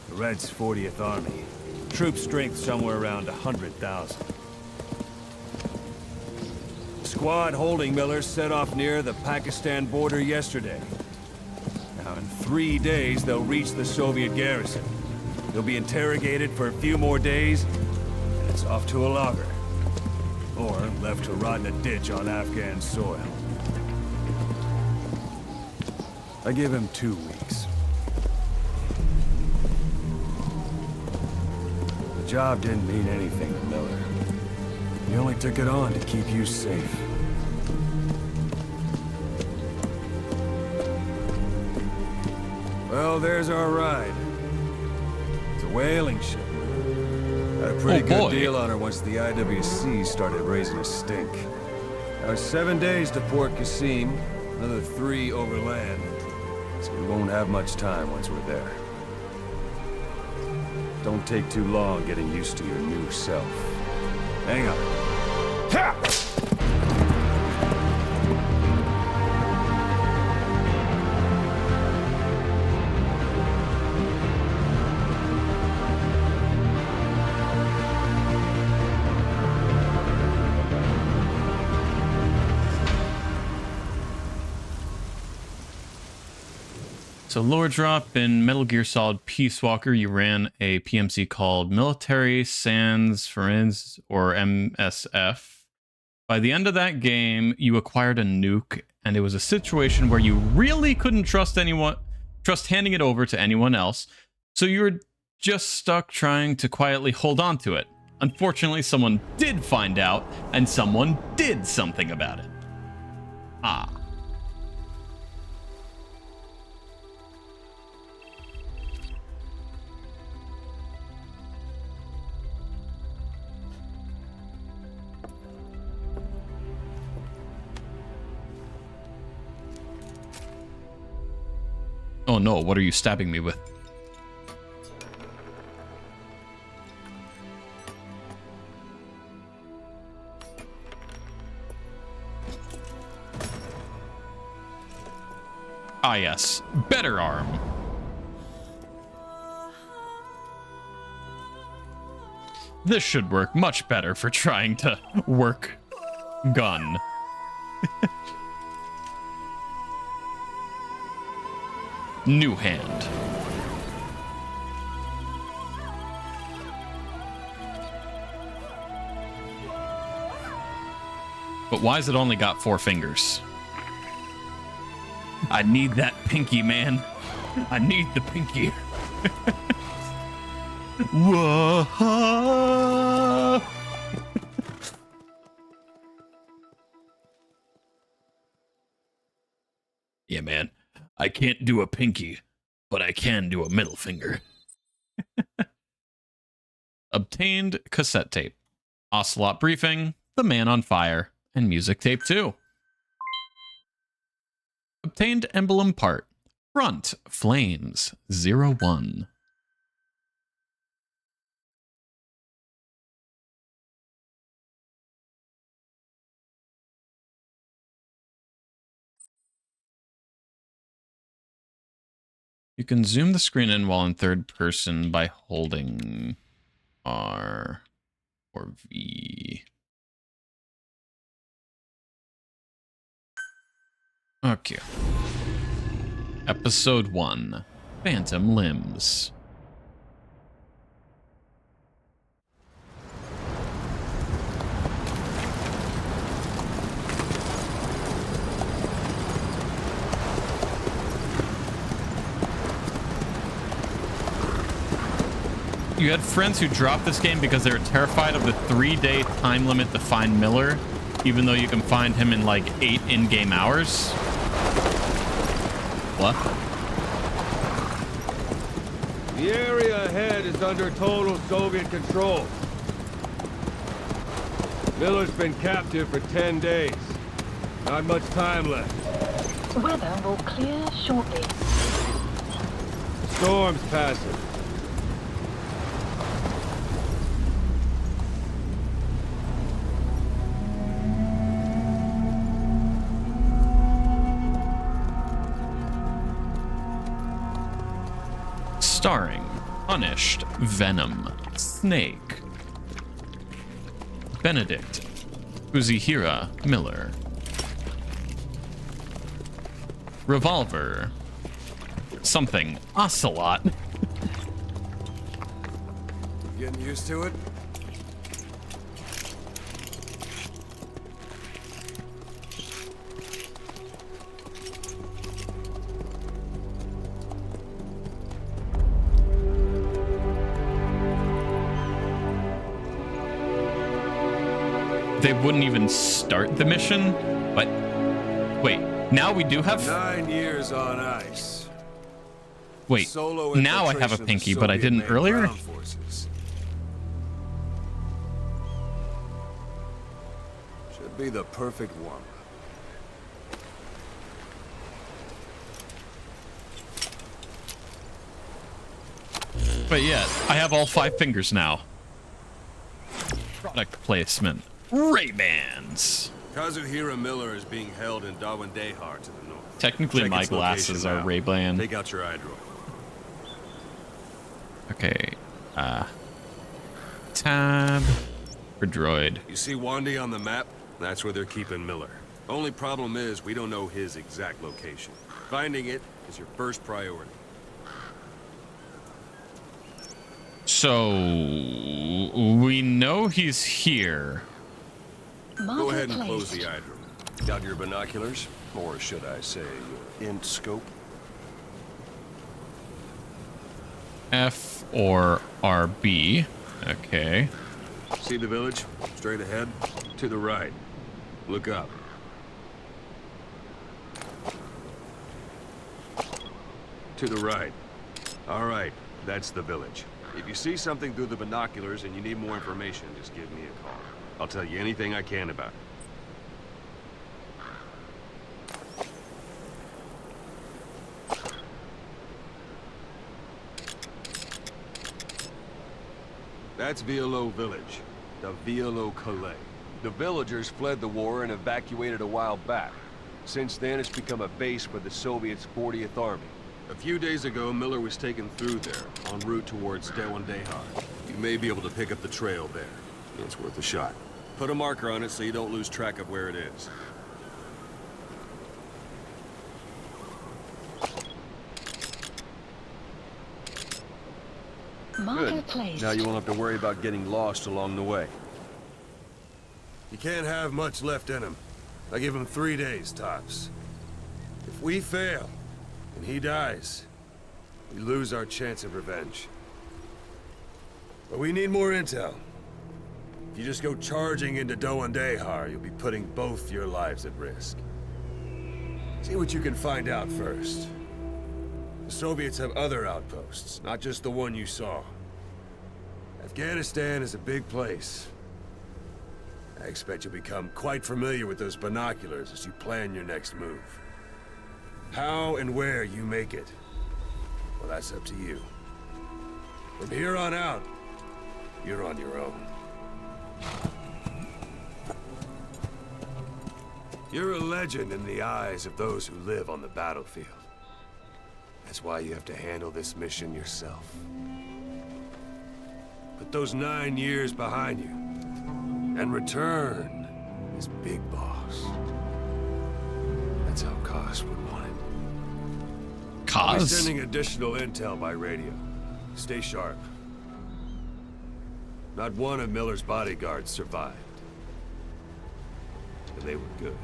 The Reds' 40th Army. Troop strength somewhere around 100,000. The squad holding Miller set off near the Pakistan border yesterday. Now, in 3 days, they'll reach the Soviet garrison. They'll be interrogated for a few more days, and it's off to a logger. Or left to rot in a ditch on Afghan soil. I give him 2 weeks. The job didn't mean anything to Miller. He only took it on to keep you safe. Well, there's our ride. It's a whaling ship. Had a pretty good deal on her once the IWC started raising a stink. Now it's 7 days to Port Qasim, another 3 overland. So we won't have much time once we're there. Don't take too long getting used to your new self. Hang on. Ha! So lower drop in Metal Gear Solid Peace Walker, you ran a PMC called Military Sans Forenz, or MSF. By the end of that game, you acquired a nuke, and it was a situation where you really couldn't trust handing it over to anyone else. So you were just stuck trying to quietly hold on to it. Unfortunately, someone did find out, and someone did something about it. Ah. Oh no, what are you stabbing me with? Ah yes, better arm. This should work much better for trying to work gun. New hand. But why has it only got 4 fingers? I need that pinky, man. I need the pinky. Whoa. Yeah, man. I can't do a pinky, but I can do a middle finger. Obtained cassette tape. Ocelot briefing, The Man on Fire, and music tape 2. Obtained emblem part. Front Flames 01. You can zoom the screen in while in third person by holding R or V. Okay. Episode 1. Phantom Limbs. You had friends who dropped this game because they were terrified of the 3-day time limit to find Miller, even though you can find him in like 8 in-game hours. What? The area ahead is under total Soviet control. Miller's been captive for 10 days. Not much time left. Weather will clear shortly. Storm's passing. Starring Punished, Venom, Snake, Benedict, Uzihira Miller, Revolver, something, Ocelot. Getting used to it? They wouldn't even start the mission, but wait, now we do have. 9 years on ice. Wait, Solo now I have a infiltration of the pinky, but I didn't Soviet-made earlier? ground forces. Should be the perfect one. But yeah, I have all 5 fingers now. Product placement. Ray-Bans. Kazuhira Miller is being held in Dawandehar to the north. Technically, Check my its glasses location are now. Ray-Ban. Take out your eye droid. Okay, tab for droid. You see Wandy on the map? That's where they're keeping Miller. Only problem is we don't know his exact location. Finding it is your first priority. So we know he's here. Go ahead and close the eye droid. Got your binoculars? Or should I say your int scope? F or RB. Okay. See the village? Straight ahead? To the right. Look up. To the right. All right, that's the village. If you see something through the binoculars and you need more information, just give me a call. I'll tell you anything I can about it. That's Violo Village, the Violo Calais. The villagers fled the war and evacuated a while back. Since then, it's become a base for the Soviets' 40th Army. A few days ago, Miller was taken through there, en route towards Dawandehar. You may be able to pick up the trail there. It's worth a shot. Put a marker on it so you don't lose track of where it is. Good. Now you won't have to worry about getting lost along the way. You can't have much left in him. I give him 3 days, tops. If we fail, and he dies, we lose our chance of revenge. But we need more intel. If you just go charging into Dawandehar, you'll be putting both your lives at risk. See what you can find out first. The Soviets have other outposts, not just the one you saw. Afghanistan is a big place. I expect you'll become quite familiar with those binoculars as you plan your next move. How and where you make it, well, that's up to you. From here on out, you're on your own. You're a legend in the eyes of those who live on the battlefield. That's why you have to handle this mission yourself. Put those 9 years behind you, and return as Big Boss. That's how Kaz would want it. I'll be Kaz? sending additional intel by radio. Stay sharp. Not one of Miller's bodyguards survived. And they were good.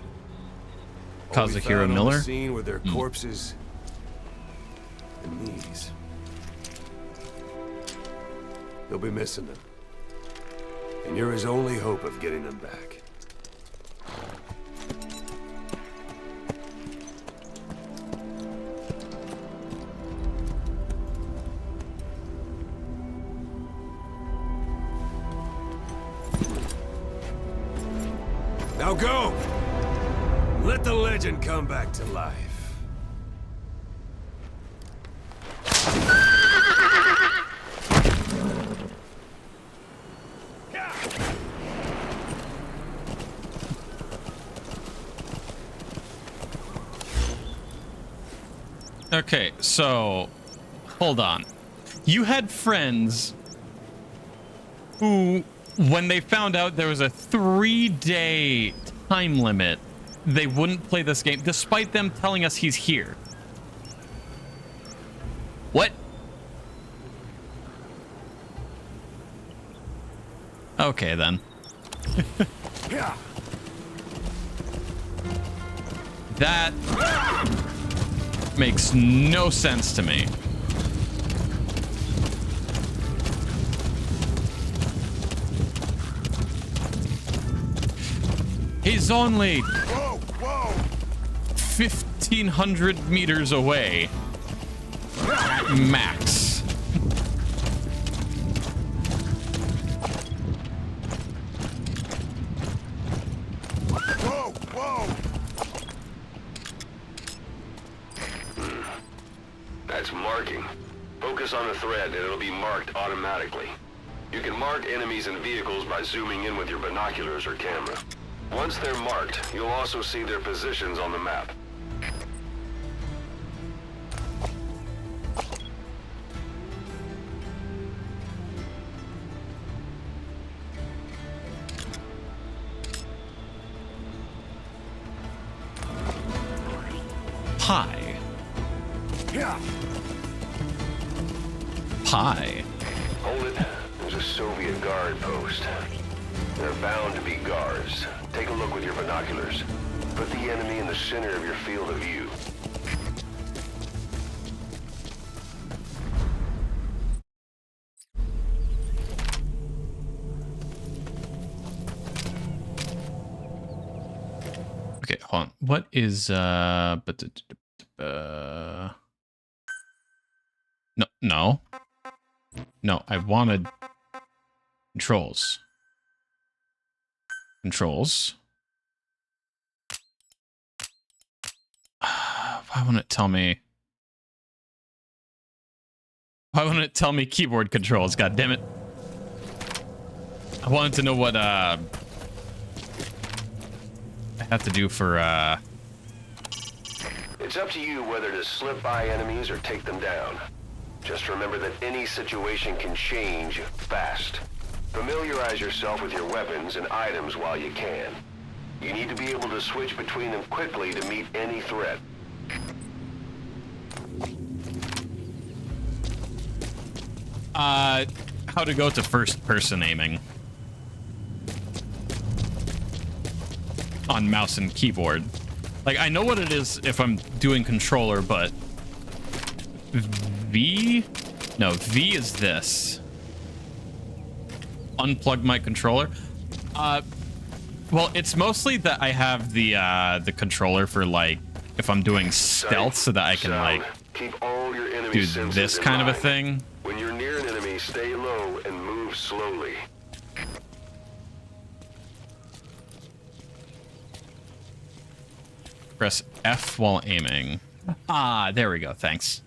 All we Kazuhira found on Miller? the scene were their corpses and knees. They'll be missing them. And you're his only hope of getting them back. Now go! Let the legend come back to life. Okay, so hold on. You had friends who, when they found out there was a 3-day time limit, they wouldn't play this game, despite them telling us he's here. What? Okay, then. That makes no sense to me. He's only 1,500 meters away. Max. That's marking. Focus on a thread and it'll be marked automatically. You can mark enemies and vehicles by zooming in with your binoculars or camera. Once they're marked, you'll also see their positions on the map. Pie. Pie. Hold it. There's a Soviet guard post. They're bound to be guards. Take a look with your binoculars. Put the enemy in the center of your field of view. Okay, hold on. What is no, no. No, I wanted controls. Controls. Why won't it tell me? Why won't it tell me keyboard controls? God damn it. I wanted to know what I have to do for It's up to you whether to slip by enemies or take them down. Just remember that any situation can change fast. Familiarize yourself with your weapons and items while you can. You need to be able to switch between them quickly to meet any threat. How to go to first person aiming on mouse and keyboard. Like, I know what it is if I'm doing controller, but V? No, V is this. Unplug my controller. Well, it's mostly that I have the controller for, like, if I'm doing stealth, so that I can like keep all your enemy do senses this in kind of a mind. thing. When you're near an enemy, stay low and move slowly. Press F while aiming. Ah, there we go. Thanks.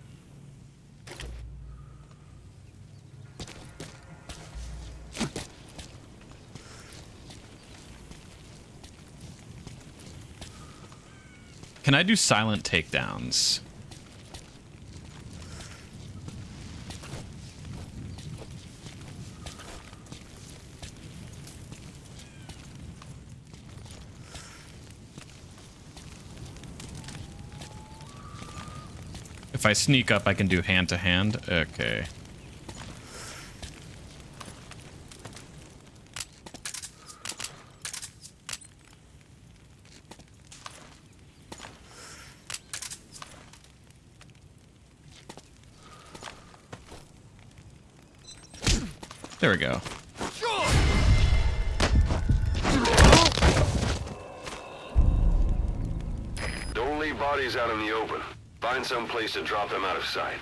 Can I do silent takedowns? If I sneak up, I can do hand to hand. Okay. There we go. Don't leave bodies out in the open. Find some place to drop them out of sight.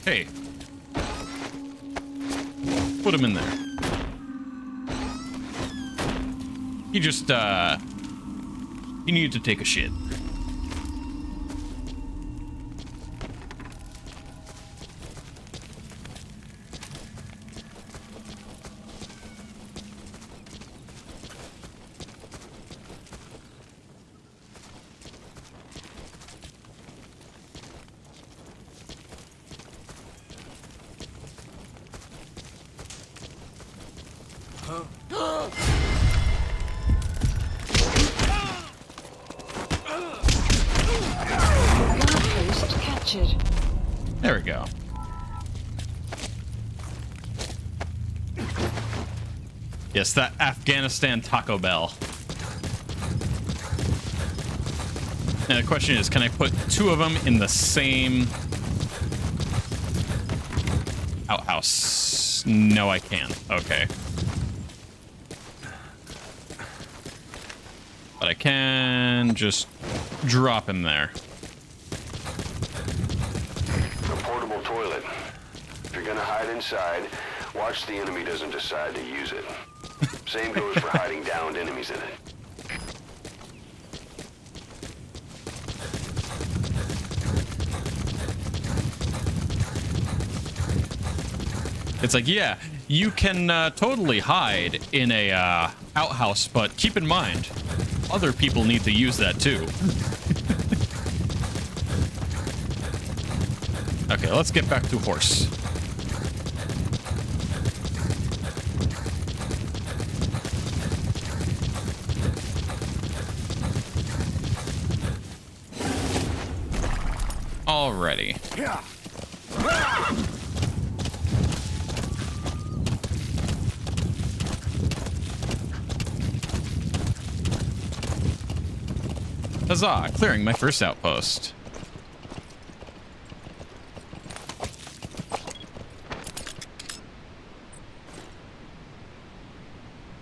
Hey. Put him in there. He just, he needed to take a shit. Outpost captured. There we go. Yes, that Afghanistan Taco Bell. Now the question is, can I put two of them in the same outhouse? No, I can't. Okay. But I can just drop him there. A portable toilet. If you're gonna hide inside, watch the enemy doesn't decide to use it. Same goes for hiding downed enemies in it. It's like, yeah, you can totally hide in a outhouse, but keep in mind, other people need to use that too. Okay, let's get back to horse. Alrighty. Huzzah, clearing my first outpost.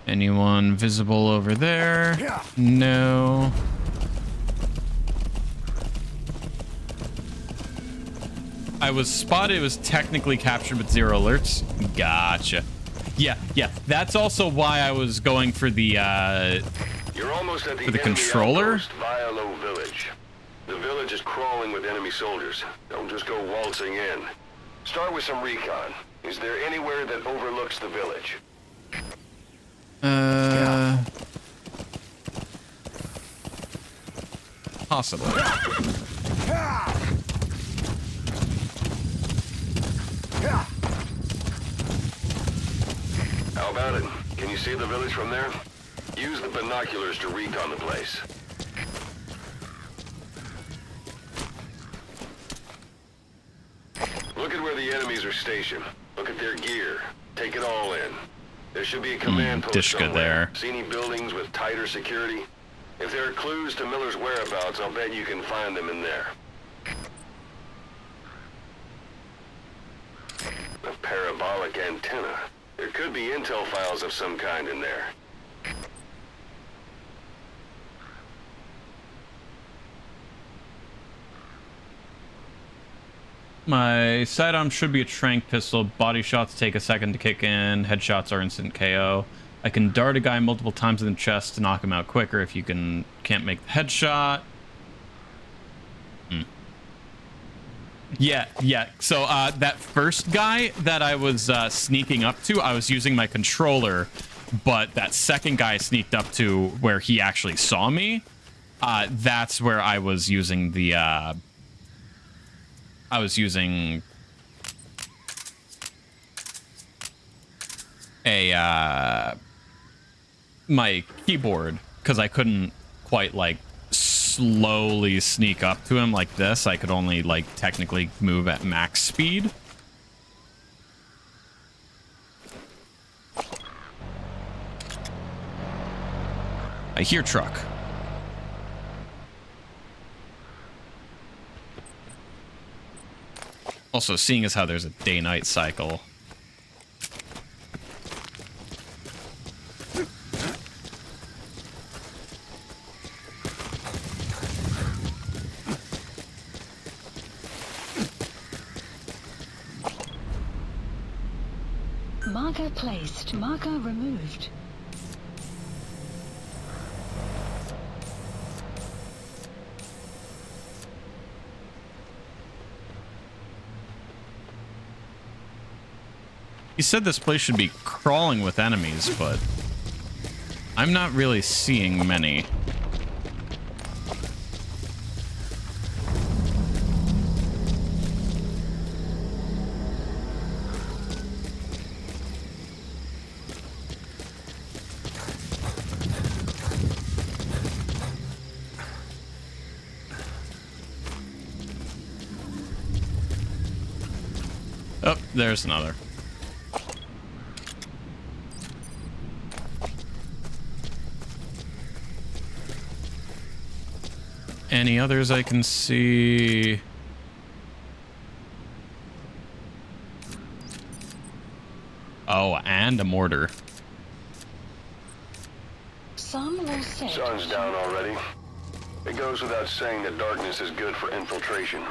Anyone visible over there? No. I was spotted. It was technically captured with 0 alerts. Gotcha. Yeah. That's also why I was going for the You're almost at the for the enemy controller. outpost, Vialo Village. The village is crawling with enemy soldiers. Don't just go waltzing in. Start with some recon. Is there anywhere that overlooks the village? Possibly. How about it? Can you see the village from there? Use the binoculars to recon the place. Look at where the enemies are stationed. Look at their gear. Take it all in. There should be a command post Dishka somewhere. there. See any buildings with tighter security? If there are clues to Miller's whereabouts, I'll bet you can find them in there. A parabolic antenna. There could be intel files of some kind in there. My sidearm should be a tranq pistol. Body shots take a second to kick in. Headshots are instant KO. I can dart a guy multiple times in the chest to knock him out quicker if you can't make the headshot. Yeah. So that first guy that I was sneaking up to, I was using my controller, but that second guy I sneaked up to where he actually saw me, that's where I was using the my keyboard, because I couldn't quite like slowly sneak up to him like this. I could only like technically move at max speed. I hear truck. Also, seeing as how there's a day-night cycle. Marker placed. Marker removed. He said this place should be crawling with enemies, but I'm not really seeing many. Oh, there's another. Any others I can see? Oh, and a mortar. Some will say. Sun's down already. It goes without saying that darkness is good for infiltration.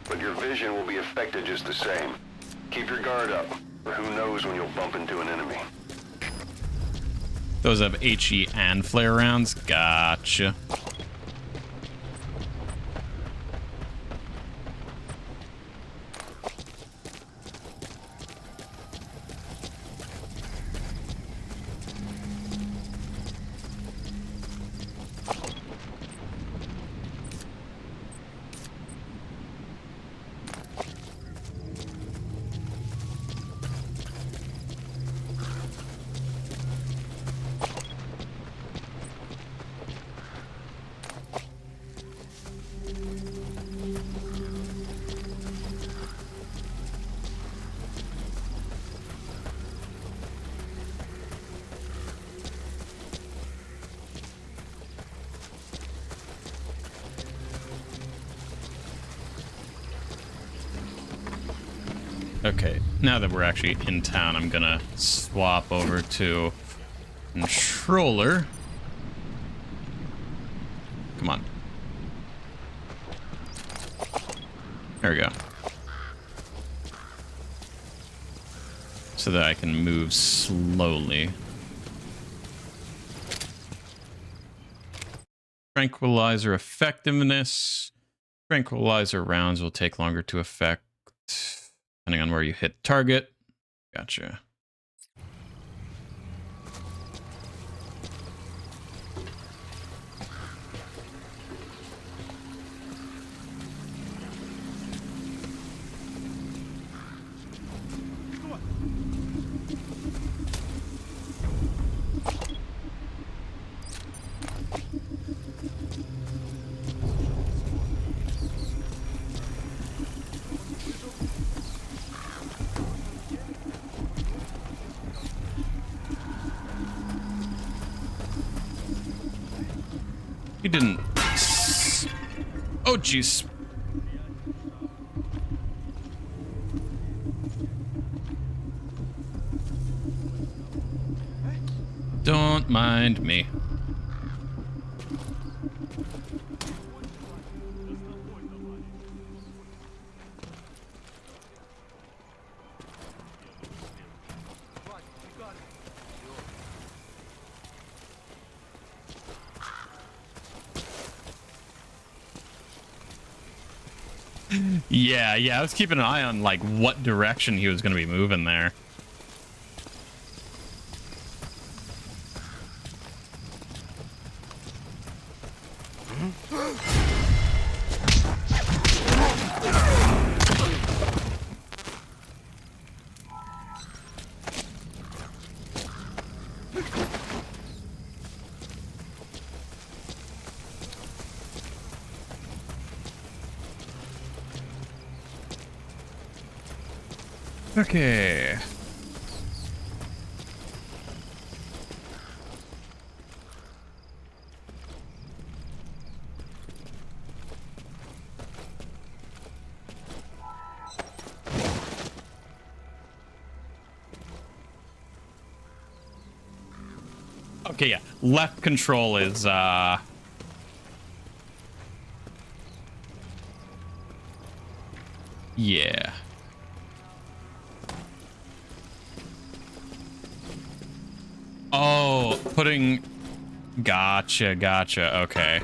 But your vision will be affected just the same. Keep your guard up, or who knows when you'll bump into an enemy. Those have HE and flare rounds? Gotcha. Okay, now that we're actually in town, I'm gonna swap over to controller. Come on. There we go. So that I can move slowly. Tranquilizer effectiveness. Tranquilizer rounds will take longer to affect, depending on where you hit target. Gotcha. He didn't. Oh, jeez. Don't mind me. Yeah, I was keeping an eye on, like, what direction he was going to be moving there. Okay. Okay, yeah. Left control is yeah. Oh, putting... Gotcha, gotcha. Okay.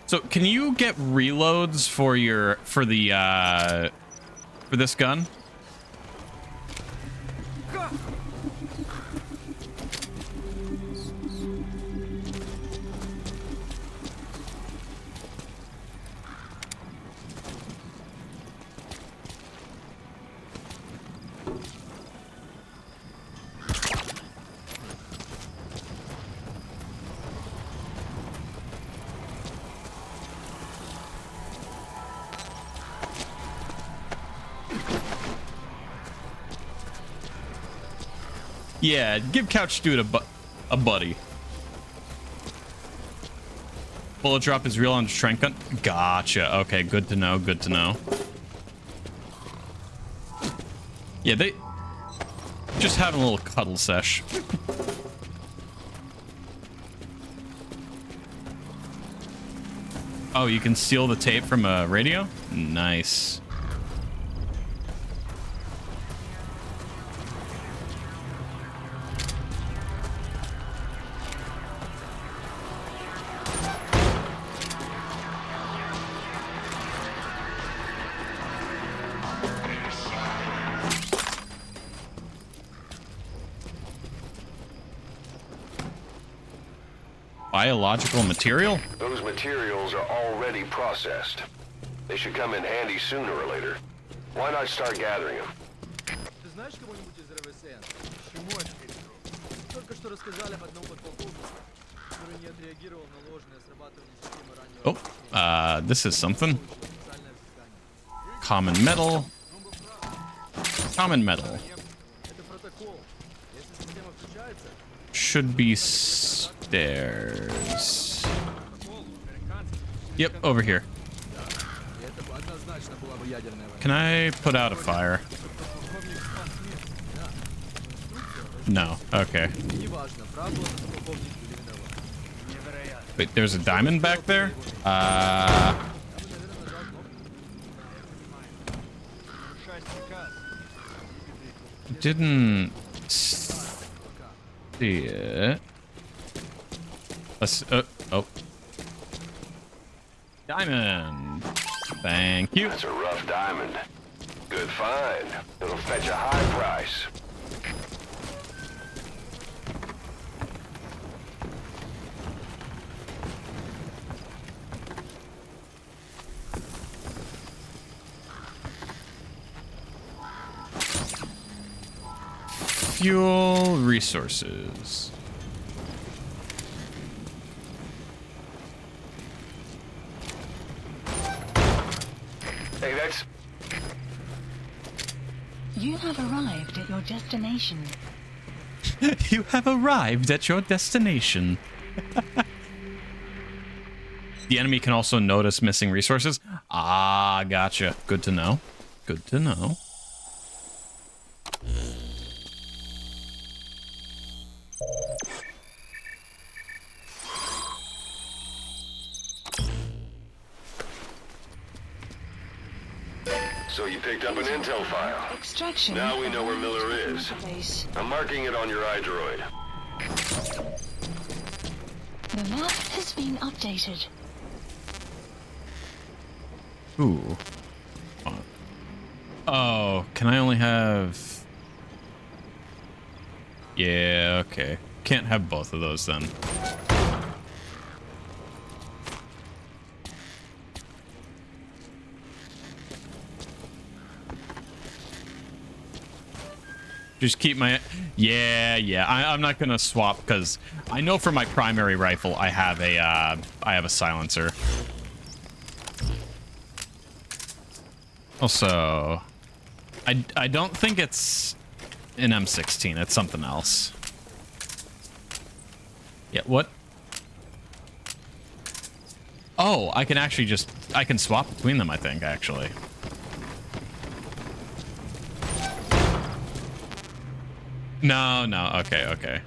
So can you get reloads for your for this gun? Yeah, give Couch Dude a buddy. Bullet drop is real on strength gun. Gotcha. Okay, good to know. Good to know. Yeah, they just having a little cuddle sesh. Oh, you can steal the tape from a radio? Nice. Biological material? Those materials are already processed. They should come in handy sooner or later. Why not start gathering them? Ты знаешь кого-нибудь из РВСН? Только что рассказали об одном подполковнике, который не отреагировал на ложное срабатывание системы раннего... Oh, this is something. Common metal. Common metal. Это протокол. Если система включается... Should be stairs. Yep, over here. Can I put out a fire? No. Okay. Wait, there's a diamond back there? Didn't see it. Oh. Diamond. Thank you. That's a rough diamond. Good find. It'll fetch a high price. Fuel resources. Hey, that's... You have arrived at your destination. You have arrived at your destination. The enemy can also notice missing resources. Ah, gotcha. Good to know. Good to know. So you picked up an intel file. Extraction. Now we know where Miller is. Place. I'm marking it on your iDroid. The map has been updated. Ooh. Oh, can I only have... Yeah, okay. Can't have both of those then. Just keep my... Yeah. I'm not gonna swap because I know for my primary rifle I have a silencer. Also, I don't think it's an M16. It's something else. Yeah. What? Oh, I can actually just... I can swap between them, I think, actually. No, no. Okay, okay.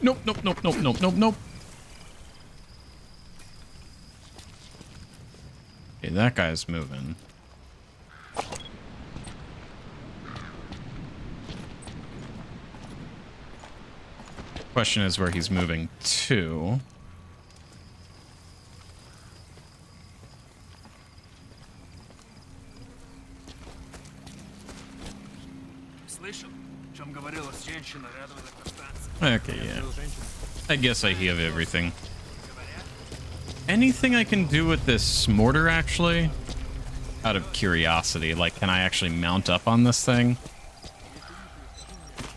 Nope, nope, nope, nope, nope, nope, nope. Okay, that guy's moving. Question is where he's moving to. Okay, yeah. I guess I have everything. Anything I can do with this mortar, actually? Out of curiosity, like, can I actually mount up on this thing?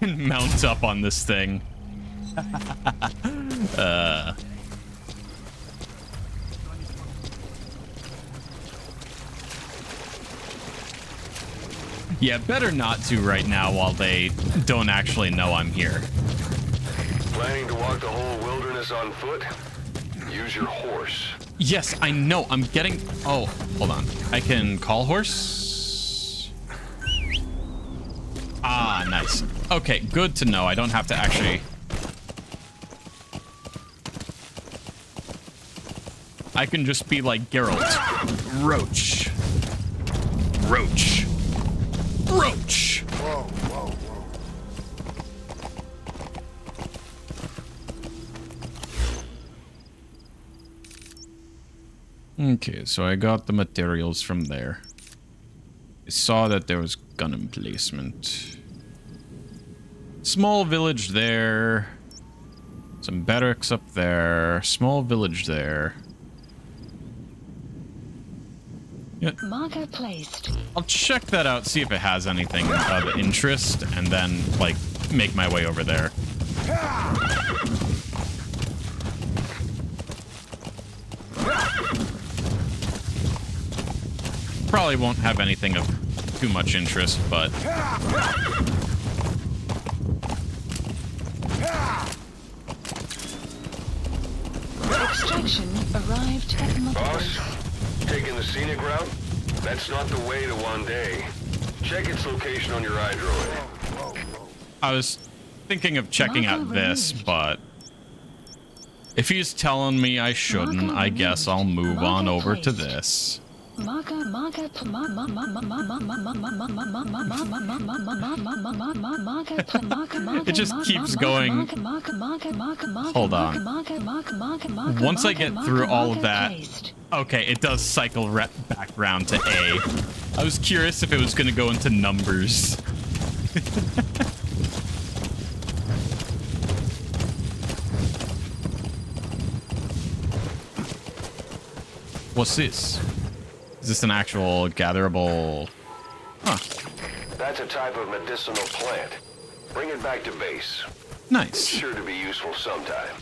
Mount up on this thing. Yeah, better not to right now while they don't actually know I'm here. Planning to walk the whole wilderness on foot? Use your horse. Yes, I know. I'm getting... Oh, hold on. I can call horse? Ah, nice. Okay, good to know. I don't have to actually... I can just be like Geralt. Roach. Roach. Roach. Whoa, whoa, whoa. Okay, so I got the materials from there. I saw that there was gun emplacement. Small village there. Some barracks up there. Small village there. Yeah. Marker placed. I'll check that out, see if it has anything of interest, and then, like, make my way over there. Probably won't have anything of too much interest, but... Extraction arrived at Mother Boss, Base. taking the scenic route? That's not the way to Wande. Check its location on your iDroid. I was thinking of checking out this, but... if he's telling me I shouldn't, I guess I'll move on over to this. It just keeps going. Hold on. Once I get through all of that... okay, it does cycle back round to A. I was curious if it was going to go into numbers. What's this? Is this an actual gatherable? Huh. That's a type of medicinal plant. Bring it back to base. Nice. Sure to be useful sometime.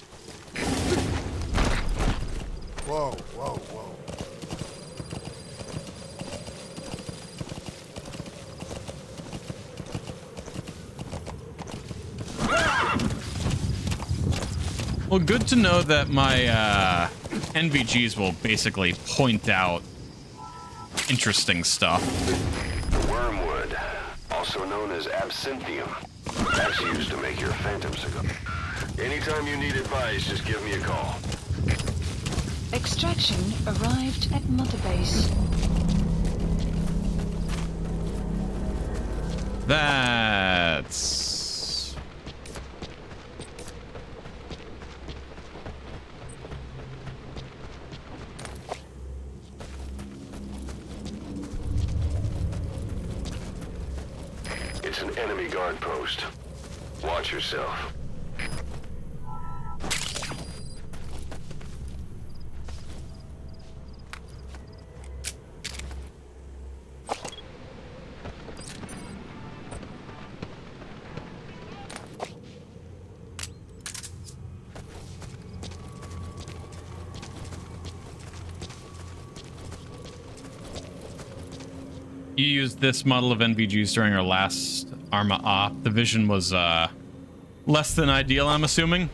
Whoa, whoa, whoa. Well, good to know that my NVGs will basically point out interesting stuff. Wormwood, also known as absinthium. That's used to make your phantom cigar. Anytime you need advice, just give me a call. Extraction arrived at Mother Base. That's... It's an enemy guard post. Watch yourself. You used this model of NVGs during our last Arma op. The vision was less than ideal, I'm assuming.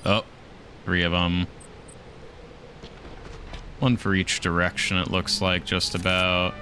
Oh, 3 of them. One for each direction, it looks like, just about.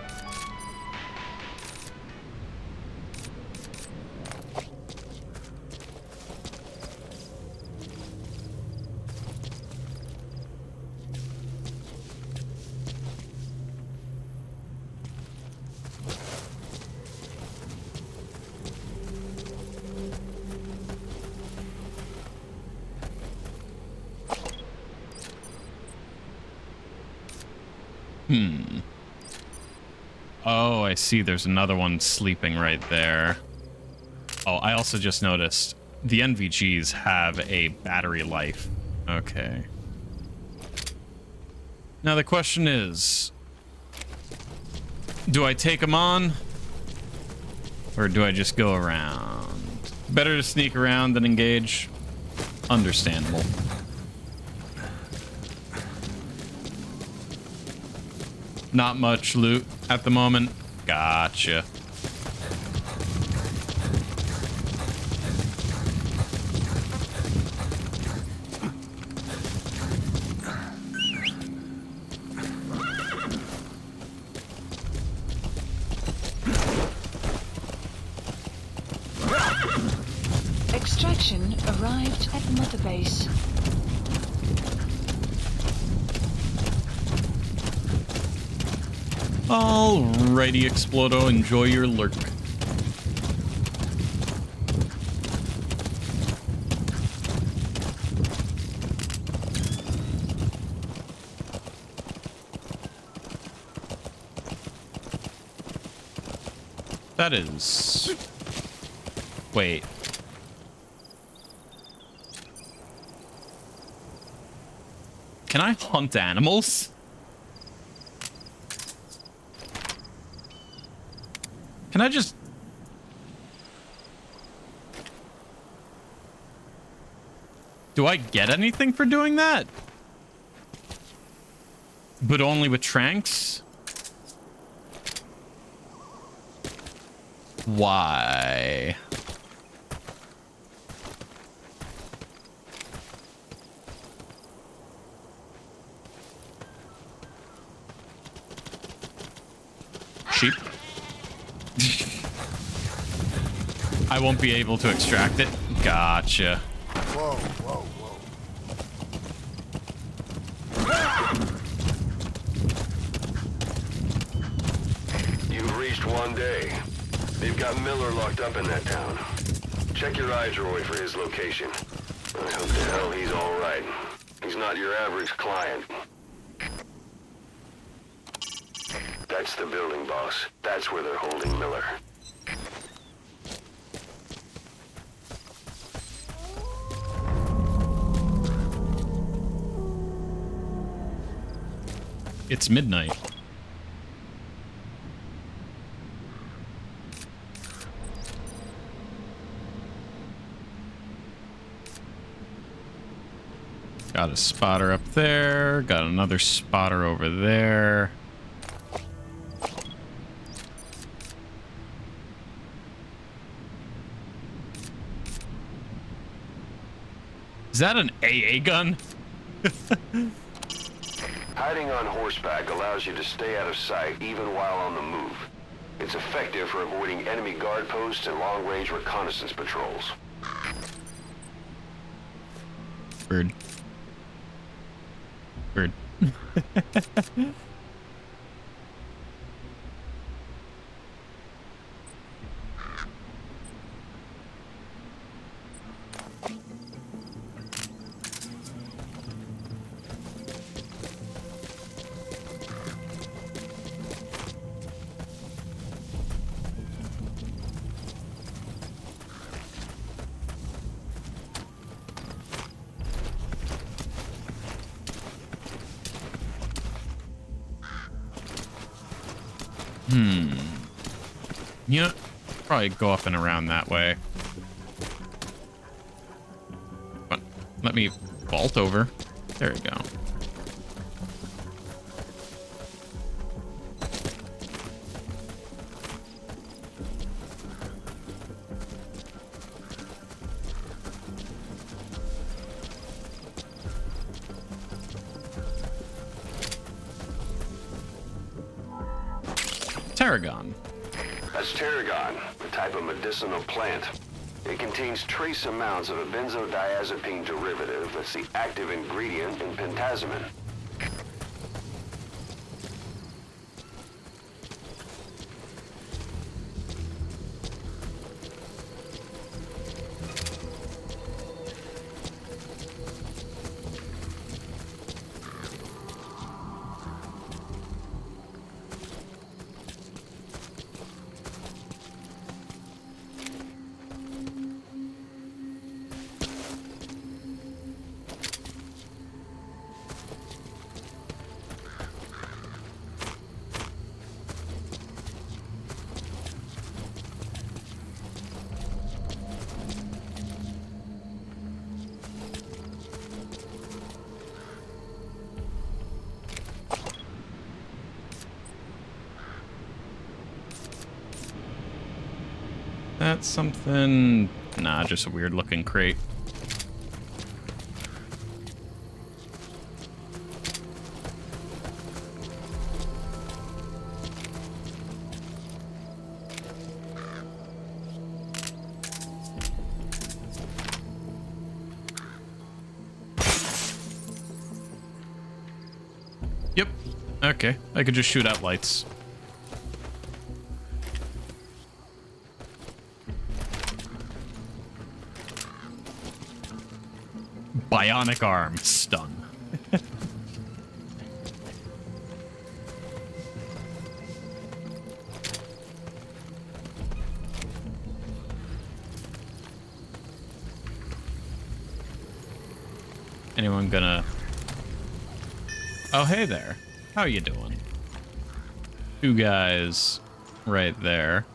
Oh, I see. There's another one sleeping right there. Oh, I also just noticed the NVGs have a battery life. Okay. Now the question is, do I take them on? Or do I just go around? Better to sneak around than engage. Understandable. Not much loot at the moment. Gotcha. Extraction arrived at Mother Base. Alrighty, Explodo, enjoy your lurk. That is... Wait. Can I hunt animals? Can I just... Do I get anything for doing that? But only with Tranks? Why? Sheep? I won't be able to extract it. Gotcha. Whoa, whoa, whoa. You've reached one day. They've got Miller locked up in that town. Check your iDroid for his location. I hope to hell he's all right. He's not your average client. That's the building, boss. That's where they're holding Miller. It's midnight. Got a spotter up there. Got another spotter over there. Is that an AA gun? Hiding on horseback allows you to stay out of sight even while on the move. It's effective for avoiding enemy guard posts and long-range reconnaissance patrols. Bird. Bird. Yeah, probably go up and around that way. Let me vault over. There we go. Tarragon. That's tarragon, a type of medicinal plant. It contains trace amounts of a benzodiazepine derivative that's the active ingredient in pentazemin. That's something... Nah, just a weird looking crate. Yep. Okay, I could just shoot out lights. Bionic arm. Stun. Anyone gonna... Oh, hey there. How you doing? Two guys right there.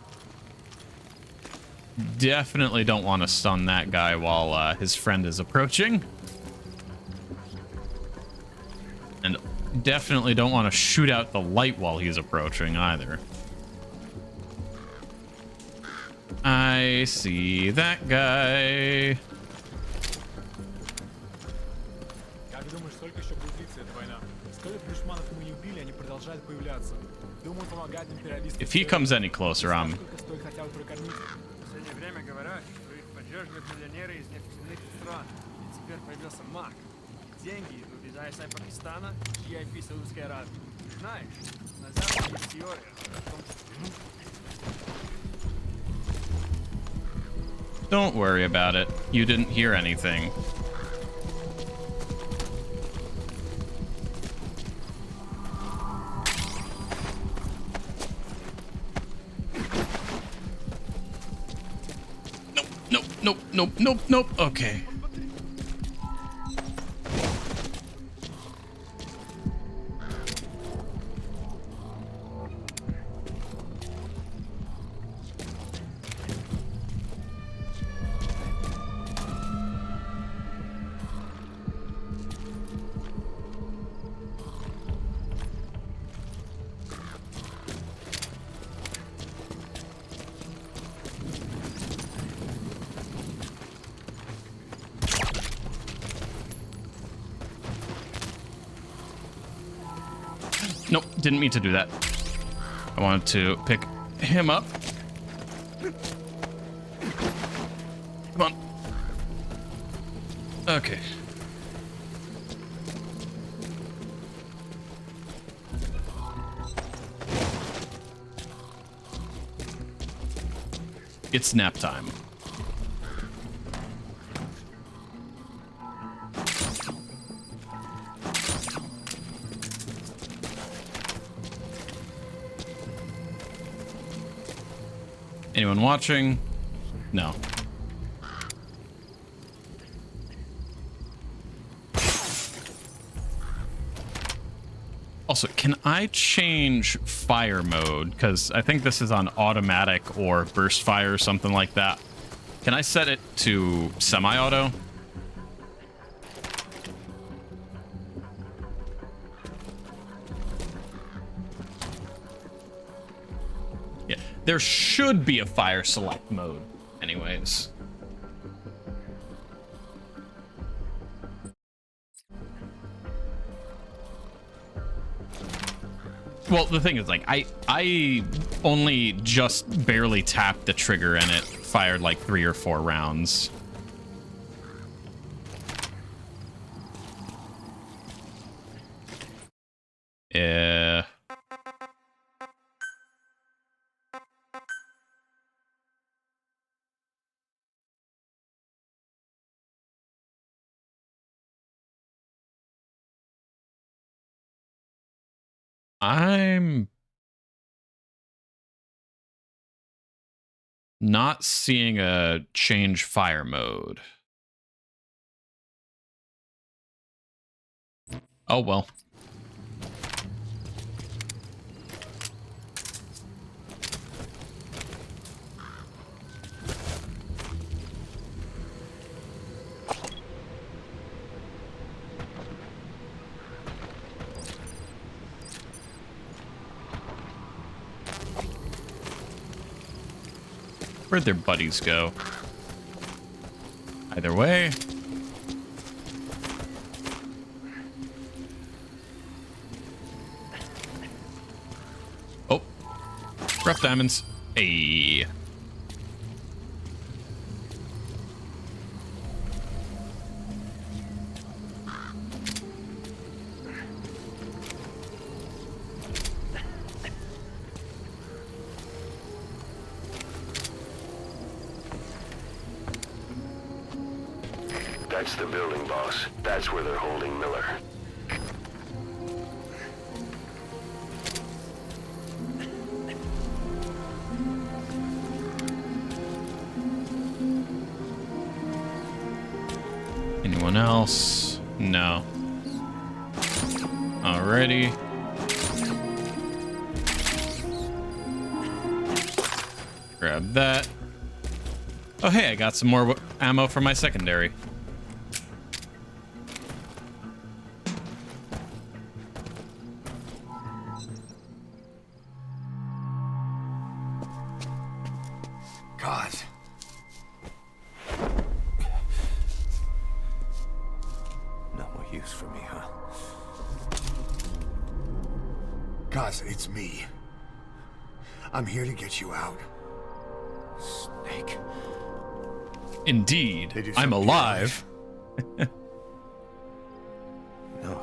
Definitely don't want to stun that guy while his friend is approaching. And definitely don't want to shoot out the light while he's approaching either. I see that guy. Как думаешь, сколько еще будет длиться эта война? Столько душманов мы не убили, они продолжают появляться. Думаю, помогать империалистам. If he comes any closer, I'm... Сколько стоит хотя бы прокормить? В последнее время говорят, что их поддерживают миллионеры из нефтяных стран. И теперь появился маг. Деньги идут из ISI Пакистана и IP Саудовской Аравии. Знаешь, на Западе есть теория о том, Don't worry about it. You didn't hear anything. Nope. Okay. Nope, didn't mean to do that. I wanted to pick him up. Come on. Okay. It's nap time. Anyone watching? No. Also, can I change fire mode? Because I think this is on automatic or burst fire or something like that. Can I set it to semi-auto? There should be a fire select mode, anyways. Well, the thing is, like, I only just barely tapped the trigger and it fired like 3 or 4 rounds. Yeah. I'm not seeing a change fire mode. Oh, well. Where'd their buddies go? Either way. Oh. Rough diamonds. Hey. That's the building, boss. That's where they're holding Miller. Anyone else? No. Alrighty. Grab that. Oh, hey, I got some more ammo for my secondary. God. No more use for me, huh? Guys, it's me. I'm here to get you out. Snake. Indeed, They do I'm something alive. No,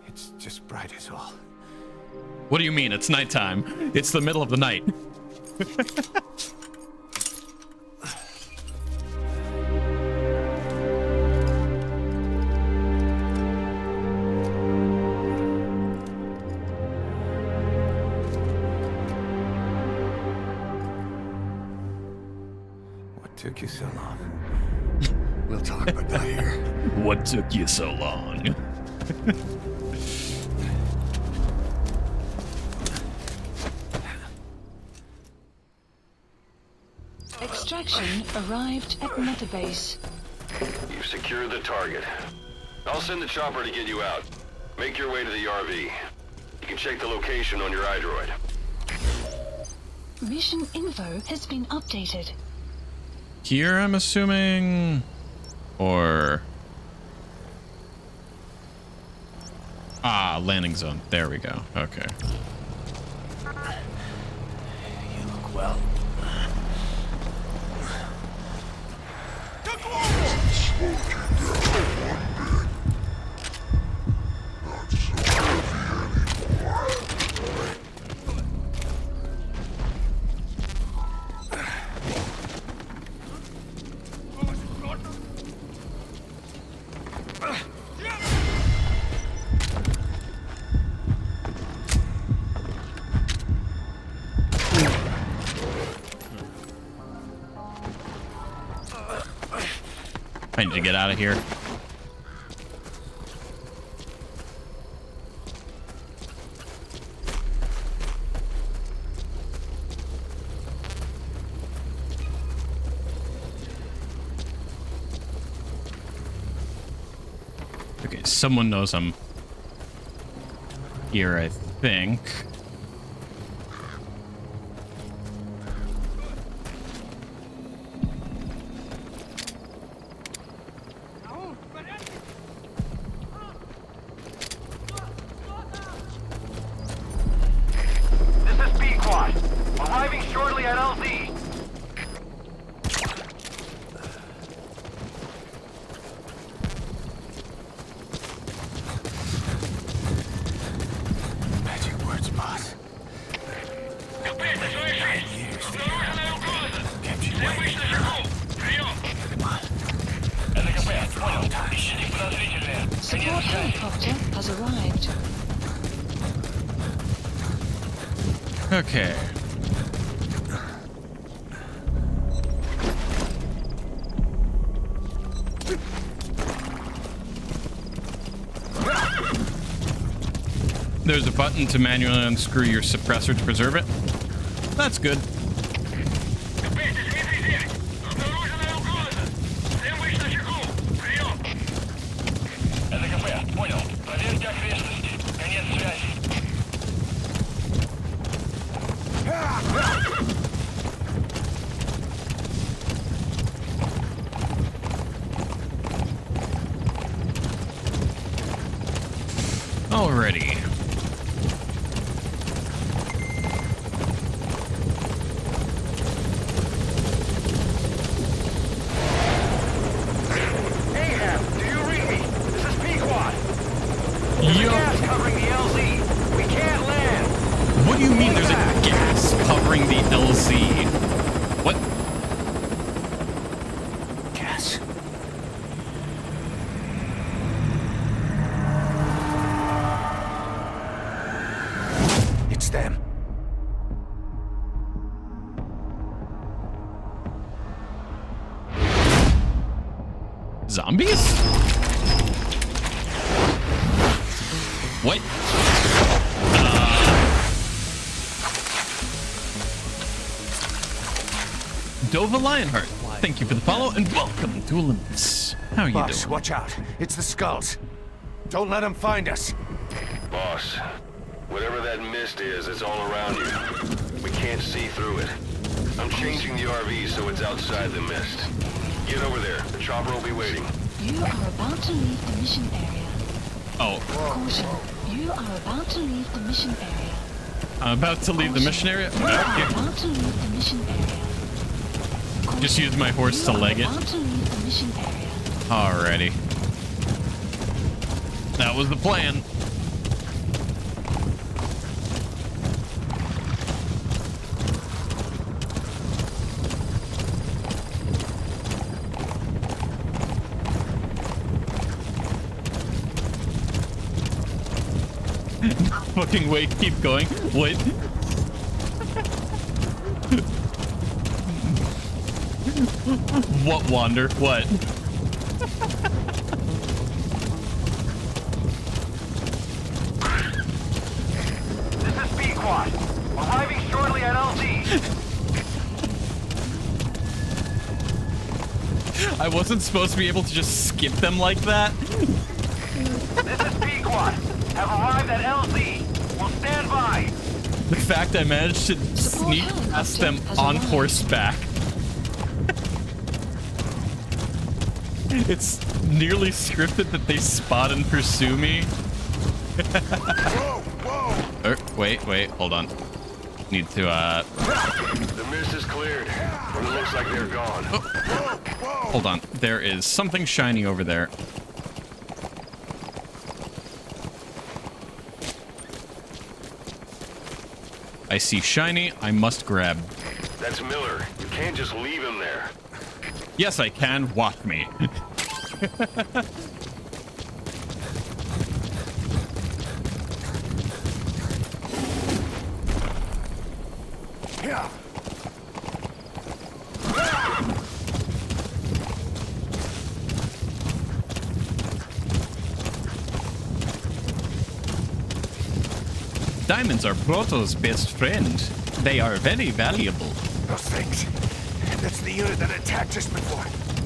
it's just bright as all. What do you mean? It's nighttime. It's the middle of the night. What took you so long? We'll talk, but not here. What took you so long? Extraction arrived at Metabase. You've secured the target. I'll send the chopper to get you out. Make your way to the RV. You can check the location on your iDroid. Mission info has been updated. Here, I'm assuming, or landing zone. There we go. Okay. You look well. I need to get out of here. Okay, someone knows I'm here, I think. shortly at LZ. Magic words, boss. Kept you waiting. Come on. Support helicopter has arrived. Okay. There's a button to manually unscrew your suppressor to preserve it. That's good. Alrighty. Ahab, do you read me? This is Pequod. Yo. Gas covering the LZ. We can't land. What do you mean there's a gas covering the LZ? What? Gas. It's them. Zombies? What? Dova Lionheart, thank you for the follow and welcome to Olympus. How are you Boss, doing? watch out. It's the skulls. Don't let them find us. Boss, whatever that mist is, it's all around you. We can't see through it. I'm changing the RV so it's outside the mist. Get over there. The chopper will be waiting. You are about to leave the mission area. Oh, Caution. You are about to leave the mission area. I'm about to leave the mission area. You are Okay. about to leave the mission area. Just use my horse to leg it. About to leave the mission area. Alrighty. That was the plan. Fucking wait, keep going. Wait. What, Wander? What? This is Pequod. Arriving shortly at LZ. I wasn't supposed to be able to just skip them like that. This is Pequod. Have arrived at LZ. We'll stand by. The fact I managed to sneak past them on horseback. It's nearly scripted that they spot and pursue me. Wait, hold on. Need to, The mist is cleared. It looks like they're gone. hold on. There is something shiny over there. I see shiny. I must grab. That's Miller. You can't just leave him there. Yes, I can. Watch me. Yeah. Diamonds are Proto's best friend. They are very valuable. Those things. That's the unit that attacked us before.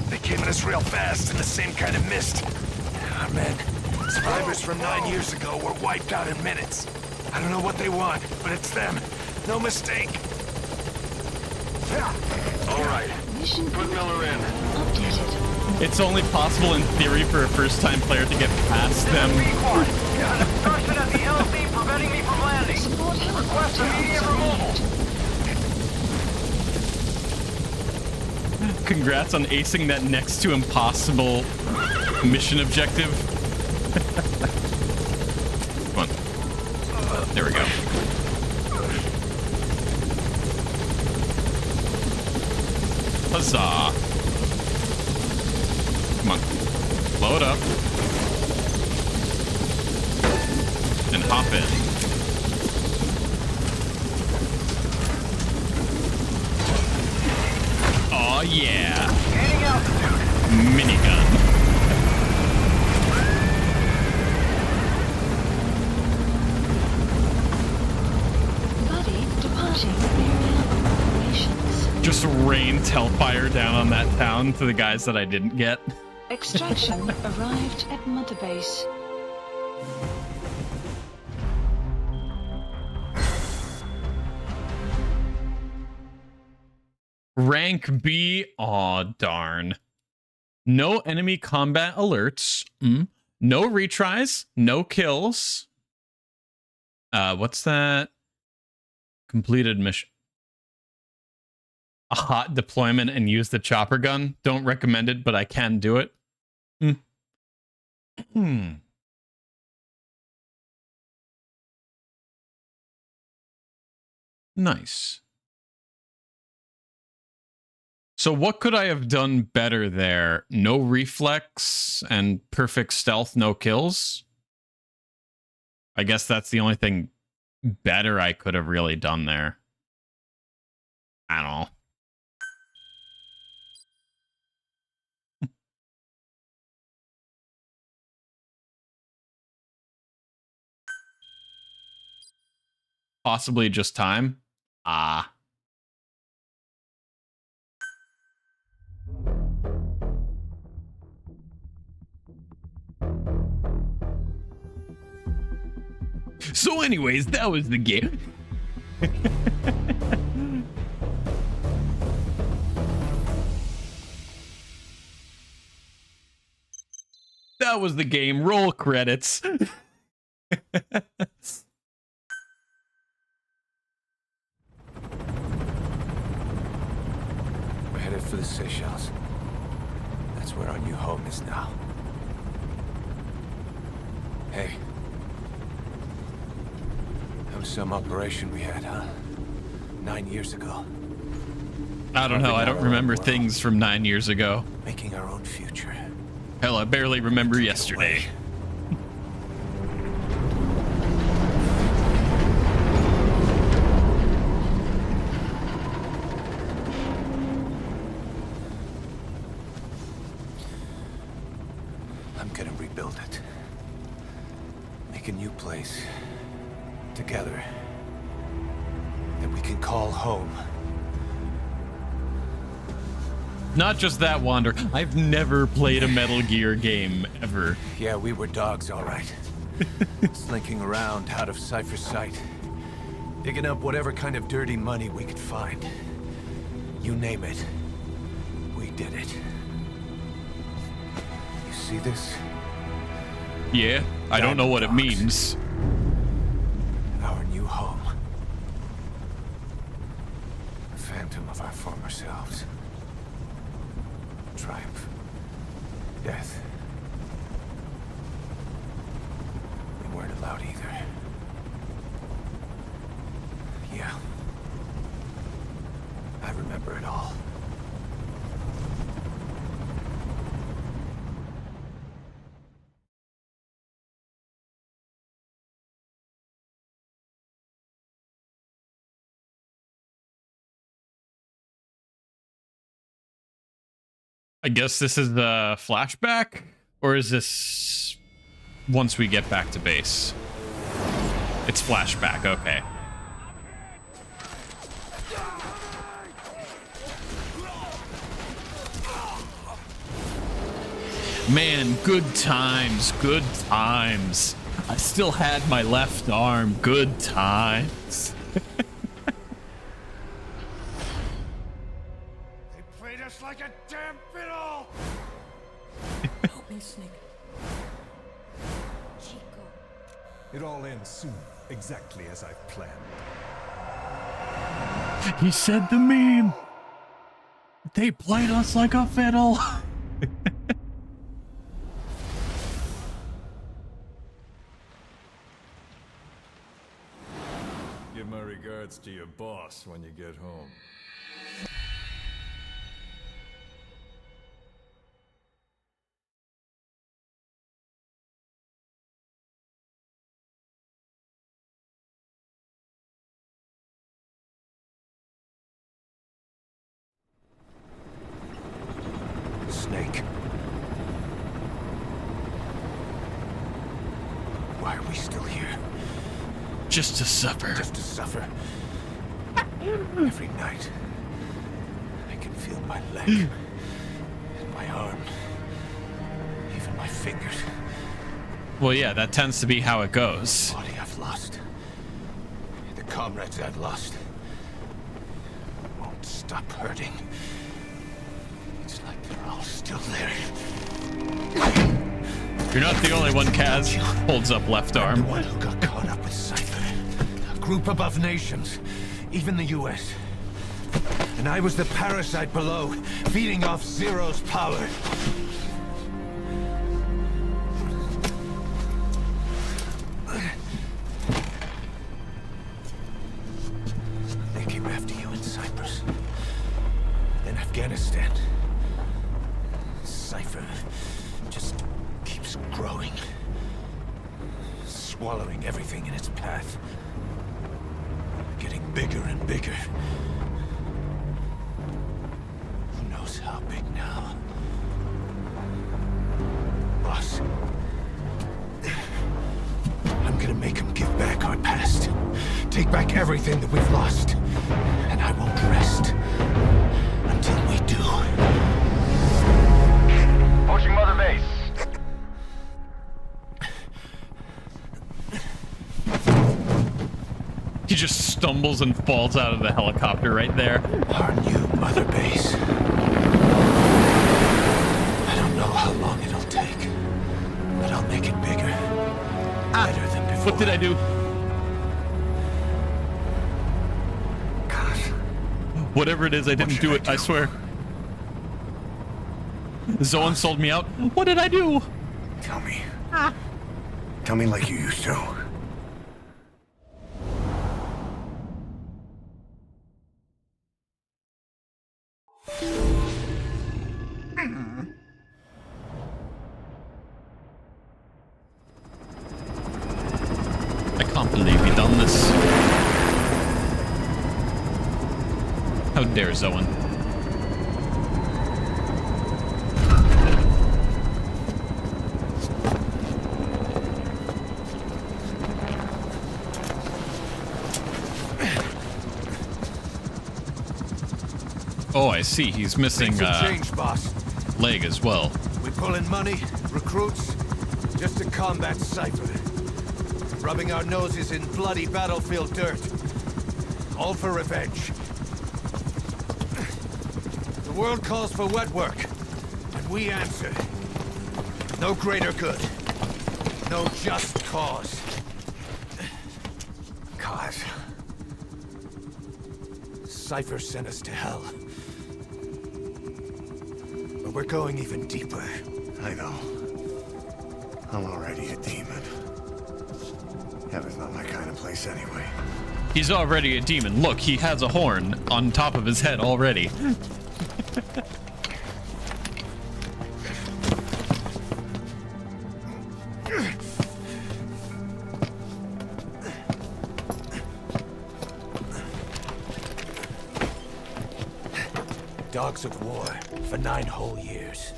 They came at us real fast in the same kind of mist. Oh, man. Survivors from 9 years ago were wiped out in minutes. I don't know what they want, but it's them. No mistake. All right. Mission Put Miller in. updated. It's only possible in theory for a first-time player to get past them. Pequod. Got an obstruction at the LZ preventing me from landing. Support Request helicopter immediate has removal. arrived. Congrats on acing that next to impossible mission objective. Come on. There we go. Huzzah. Come on. Blow it up. And hop in. Oh yeah. Minigun. Buddy, departing area operations. Just rain hellfire down on that town to the guys that I didn't get. Extraction arrived at Mother Base. Rank B. Aw, darn. No enemy combat alerts. No retries. No kills. What's that? Completed mission. A hot deployment and use the chopper gun. Don't recommend it, but I can do it. Nice. So what could I have done better there? No reflex and perfect stealth, no kills? I guess that's the only thing better I could have really done there. I don't know. Possibly just time. Ah. So anyways, that was the game. That was the game. Roll credits. We're headed for the Seychelles. That's where our new home is now. Hey. That was some operation we had, huh? 9 years ago. I don't know. I don't remember things from 9 years ago. Making our own future. Hell, I barely remember yesterday. I'm gonna rebuild it. Make a new place. Together. That we can call home. Not just that, Wander. I've never played a Metal Gear game, ever. Yeah, we were dogs, all right. Slinking around out of Cypher's sight. Digging up whatever kind of dirty money we could find. You name it. We did it. You see this? Yeah, I don't know what it means. Our new home. A phantom of our former selves. Triumph. Death. We weren't allowed either. Yeah. I remember it all. I guess this is the flashback? Or is this once we get back to base? It's flashback, okay. Man, good times, good times. I still had my left arm, good times. They played us like a damn fiddle! Help me, Snake. Chico. It all ends soon, exactly as I've planned. He said the meme. They played us like a fiddle. Give my regards to your boss when you get home. Snake. Why are we still here? Just to suffer. Just to suffer. Every night, I can feel my leg, and my arm, even my fingers. Well, yeah, that tends to be how it goes. The body I've lost. The comrades I've lost. Won't stop hurting. It's like they're all still there. You're not the only one, Kaz. Holds up left arm. The one who got caught up with Cypher. A group above nations. Even the US. And I was the parasite below, feeding off Zero's power. They came after you in Cyprus. Then Afghanistan. Cypher just keeps growing. Swallowing everything in its path. Getting bigger and bigger. Who knows how big now? Boss. I'm gonna make him give back our past. Take back everything that we've lost. And I won't rest until we do. Approaching Mother Base. He just stumbles and falls out of the helicopter right there. Our new Mother Base. I don't know how long it'll take, but I'll make it bigger. Better than before. What did I do? Gosh. Whatever it is, I didn't do it, I swear. Zoan sold me out. What did I do? Tell me. Tell me like you used to. I can't believe he done this. How dare Zoan? Oh, I see. He's missing Change, boss. leg as well. We pull in money, recruits, just to combat Cypher. Rubbing our noses in bloody battlefield dirt. All for revenge. The world calls for wet work, and we answer. No greater good. No just cause. Cause. Cypher sent us to hell. But we're going even deeper. I know. I'm already a demon. Heaven's not my kind of place anyway. He's already a demon. Look, he has a horn on top of his head already. Dogs of war for 9 whole years.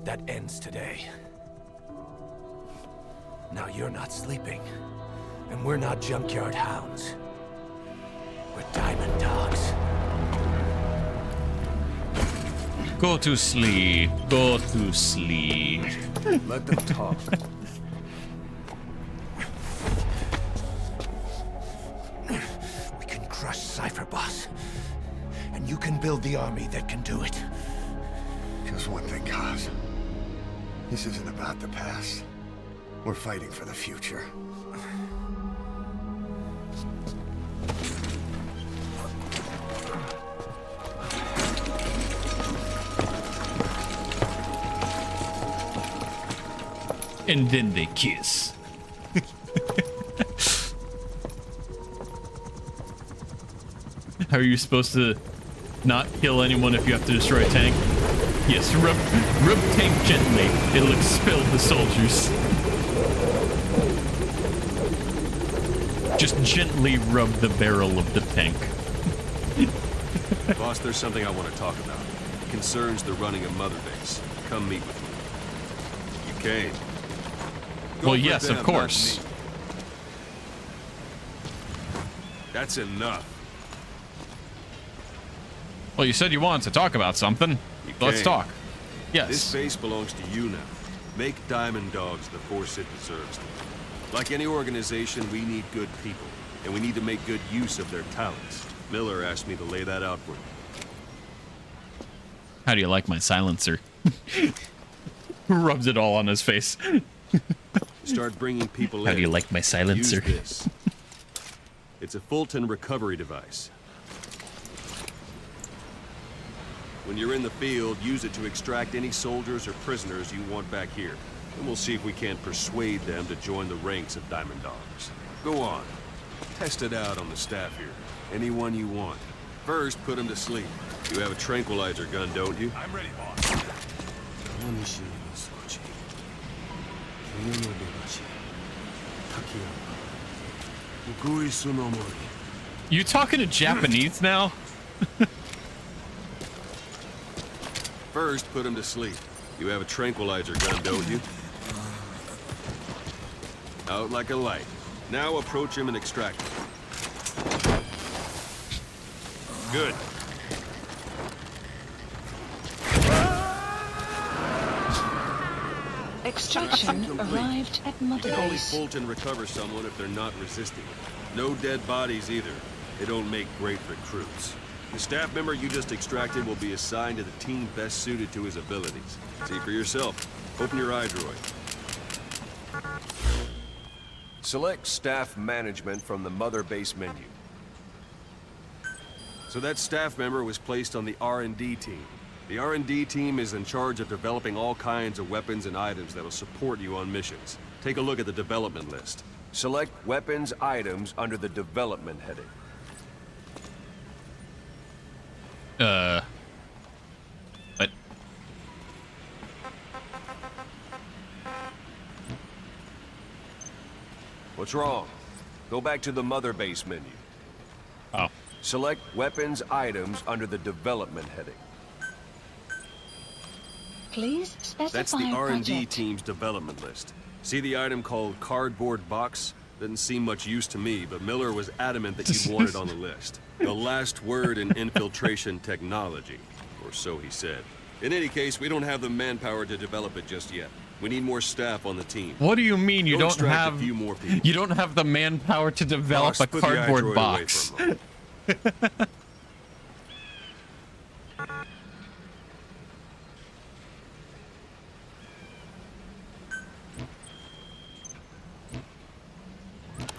That ends today. Now you're not sleeping, and we're not junkyard hounds. We're diamond dogs. Go to sleep. Go to sleep. Let them talk. We can crush Cypher, boss. And you can build the army that can do it. Just one thing, Kaz. This isn't about the past. We're fighting for the future. And then they kiss. How are you supposed to not kill anyone if you have to destroy a tank? Yes, rub tank gently. It'll expel the soldiers. Just gently rub the barrel of the tank. Boss, there's something I want to talk about. It concerns the running of Mother Base. Come meet with me. You came. Well, yes, of course. That's enough. Well, you said you wanted to talk about something. Let's talk. Yes. This base belongs to you now. Make Diamond Dogs the force it deserves. Like any organization, we need good people, and we need to make good use of their talents. Miller asked me to lay that out for you. How do you like my silencer? Rubs it all on his face. Start bringing people in. How do you like my silencer? Use this. It's a Fulton recovery device. When you're in the field, use it to extract any soldiers or prisoners you want back here. And we'll see if we can't persuade them to join the ranks of Diamond Dogs. Go on. Test it out on the staff here. Anyone you want. First, put them to sleep. You have a tranquilizer gun, don't you? I'm ready, boss. You talking to Japanese now? First, put him to sleep. You have a tranquilizer gun, don't you? Out like a light. Now approach him and extract him. Good. Extraction arrived at Mother You can only Base. Fulton recover someone if they're not resisting. No dead bodies either. They don't make great recruits. The staff member you just extracted will be assigned to the team best suited to his abilities. See for yourself. Open your eye droid. Select staff management from the Mother Base menu. So that staff member was placed on the R&D team. The R&D team is in charge of developing all kinds of weapons and items that'll support you on missions. Take a look at the development list. Select weapons items under the development heading. What? What's wrong? Go back to the Mother Base menu. Oh. Select weapons items under the development heading. Please specify That's the R&D project. team's development list. See the item called cardboard box? Doesn't seem much use to me, but Miller was adamant that you'd want it on the list. The last word in infiltration technology, or so he said. In any case, we don't have the manpower to develop it just yet. We need more staff on the team. What do you mean you Go don't extract have a few more people. you don't have the manpower to develop Boss, a put the cardboard iDroid box? away for a moment.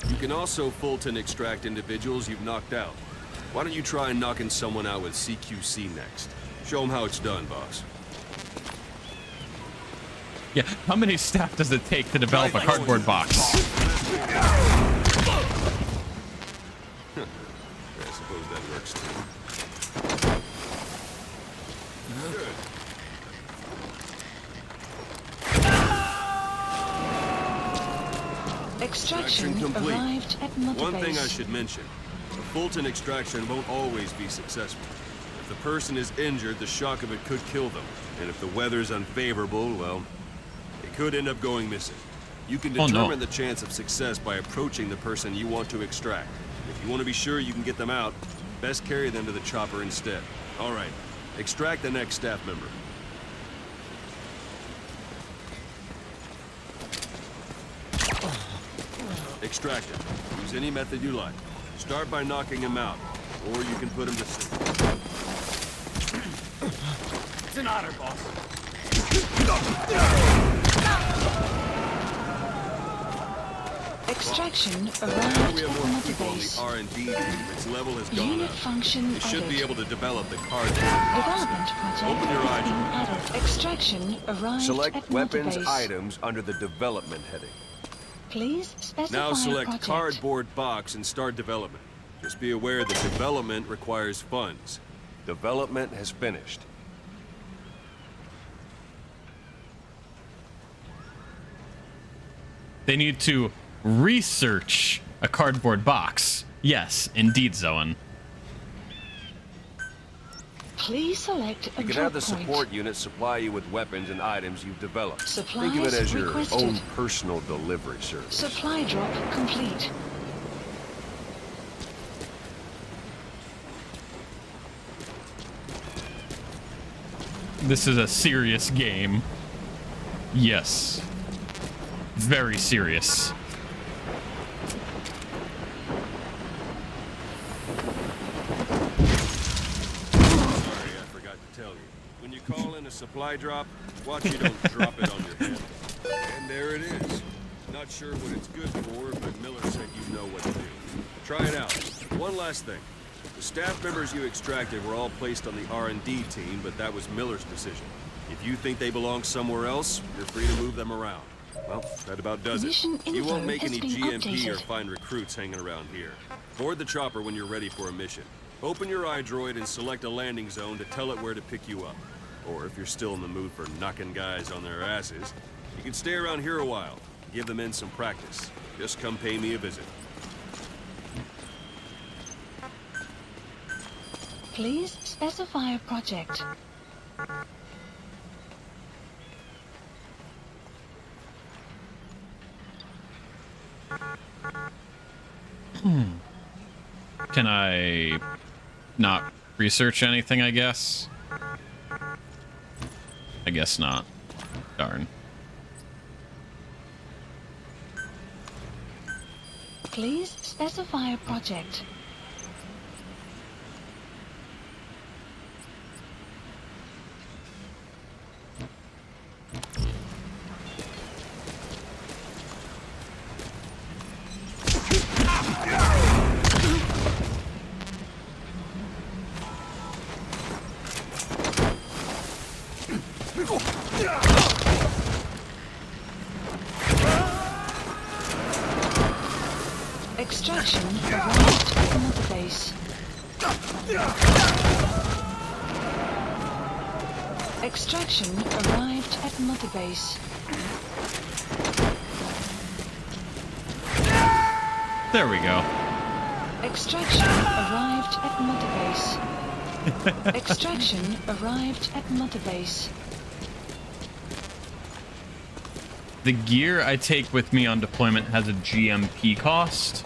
You can also Fulton extract individuals you've knocked out. Why don't you try knocking someone out with CQC next? Show them how it's done, boss. Yeah, how many staff does it take to develop a cardboard box? I suppose that works too. Good. Extraction complete. arrived at Mother One thing I Base. should mention. A Fulton extraction won't always be successful. If the person is injured, the shock of it could kill them. And if the weather's unfavorable, well, it could end up going missing. You can Oh, no. determine the chance of success by approaching the person you want to extract. If you want to be sure you can get them out, best carry them to the chopper instead. All right, extract the next staff member. Extract him. Use any method you like. Start by knocking him out, or you can put him to sleep. It's an honor, boss. Extraction Now arrived we at have the more mother people on base. the R&D team. Its level has gone Unit up. function You should be added. able to develop the cardboard box. Development project Open your has eye been drive. added. Extraction arrived Select at mother weapons base. items under the development heading. Please specify Now select project. cardboard box and start development. Just be aware that development requires funds. Development has finished. They need to research a cardboard box. Yes, indeed, Zoan. Please select a You can drop have the point. support unit supply you with weapons and items you've developed. Supplies Think of it as your requested. own personal delivery service. Supply drop complete. This is a serious game. Yes. Very serious. Sorry, I forgot to tell you. When you call in a supply drop, watch you don't drop it on your head. And there it is. Not sure what it's good for, but Miller said you know what to do. Try it out. One last thing. The staff members you extracted were all placed on the R&D team, but that was Miller's decision. If you think they belong somewhere else, you're free to move them around. Well, that about does it. Mission You won't info make has any been GMP or updated. find recruits hanging around here. Board the chopper when you're ready for a mission. Open your iDroid and select a landing zone to tell it where to pick you up. Or if you're still in the mood for knocking guys on their asses, you can stay around here a while. Give the men some practice. Just come pay me a visit. Please specify a project. Can I not research anything, I guess? I guess not. Darn. Please specify a project. Extraction arrived at the mother base. Extraction arrived at mother base. There we go. Extraction arrived at mother base. Extraction arrived at mother base. The gear I take with me on deployment has a GMP cost.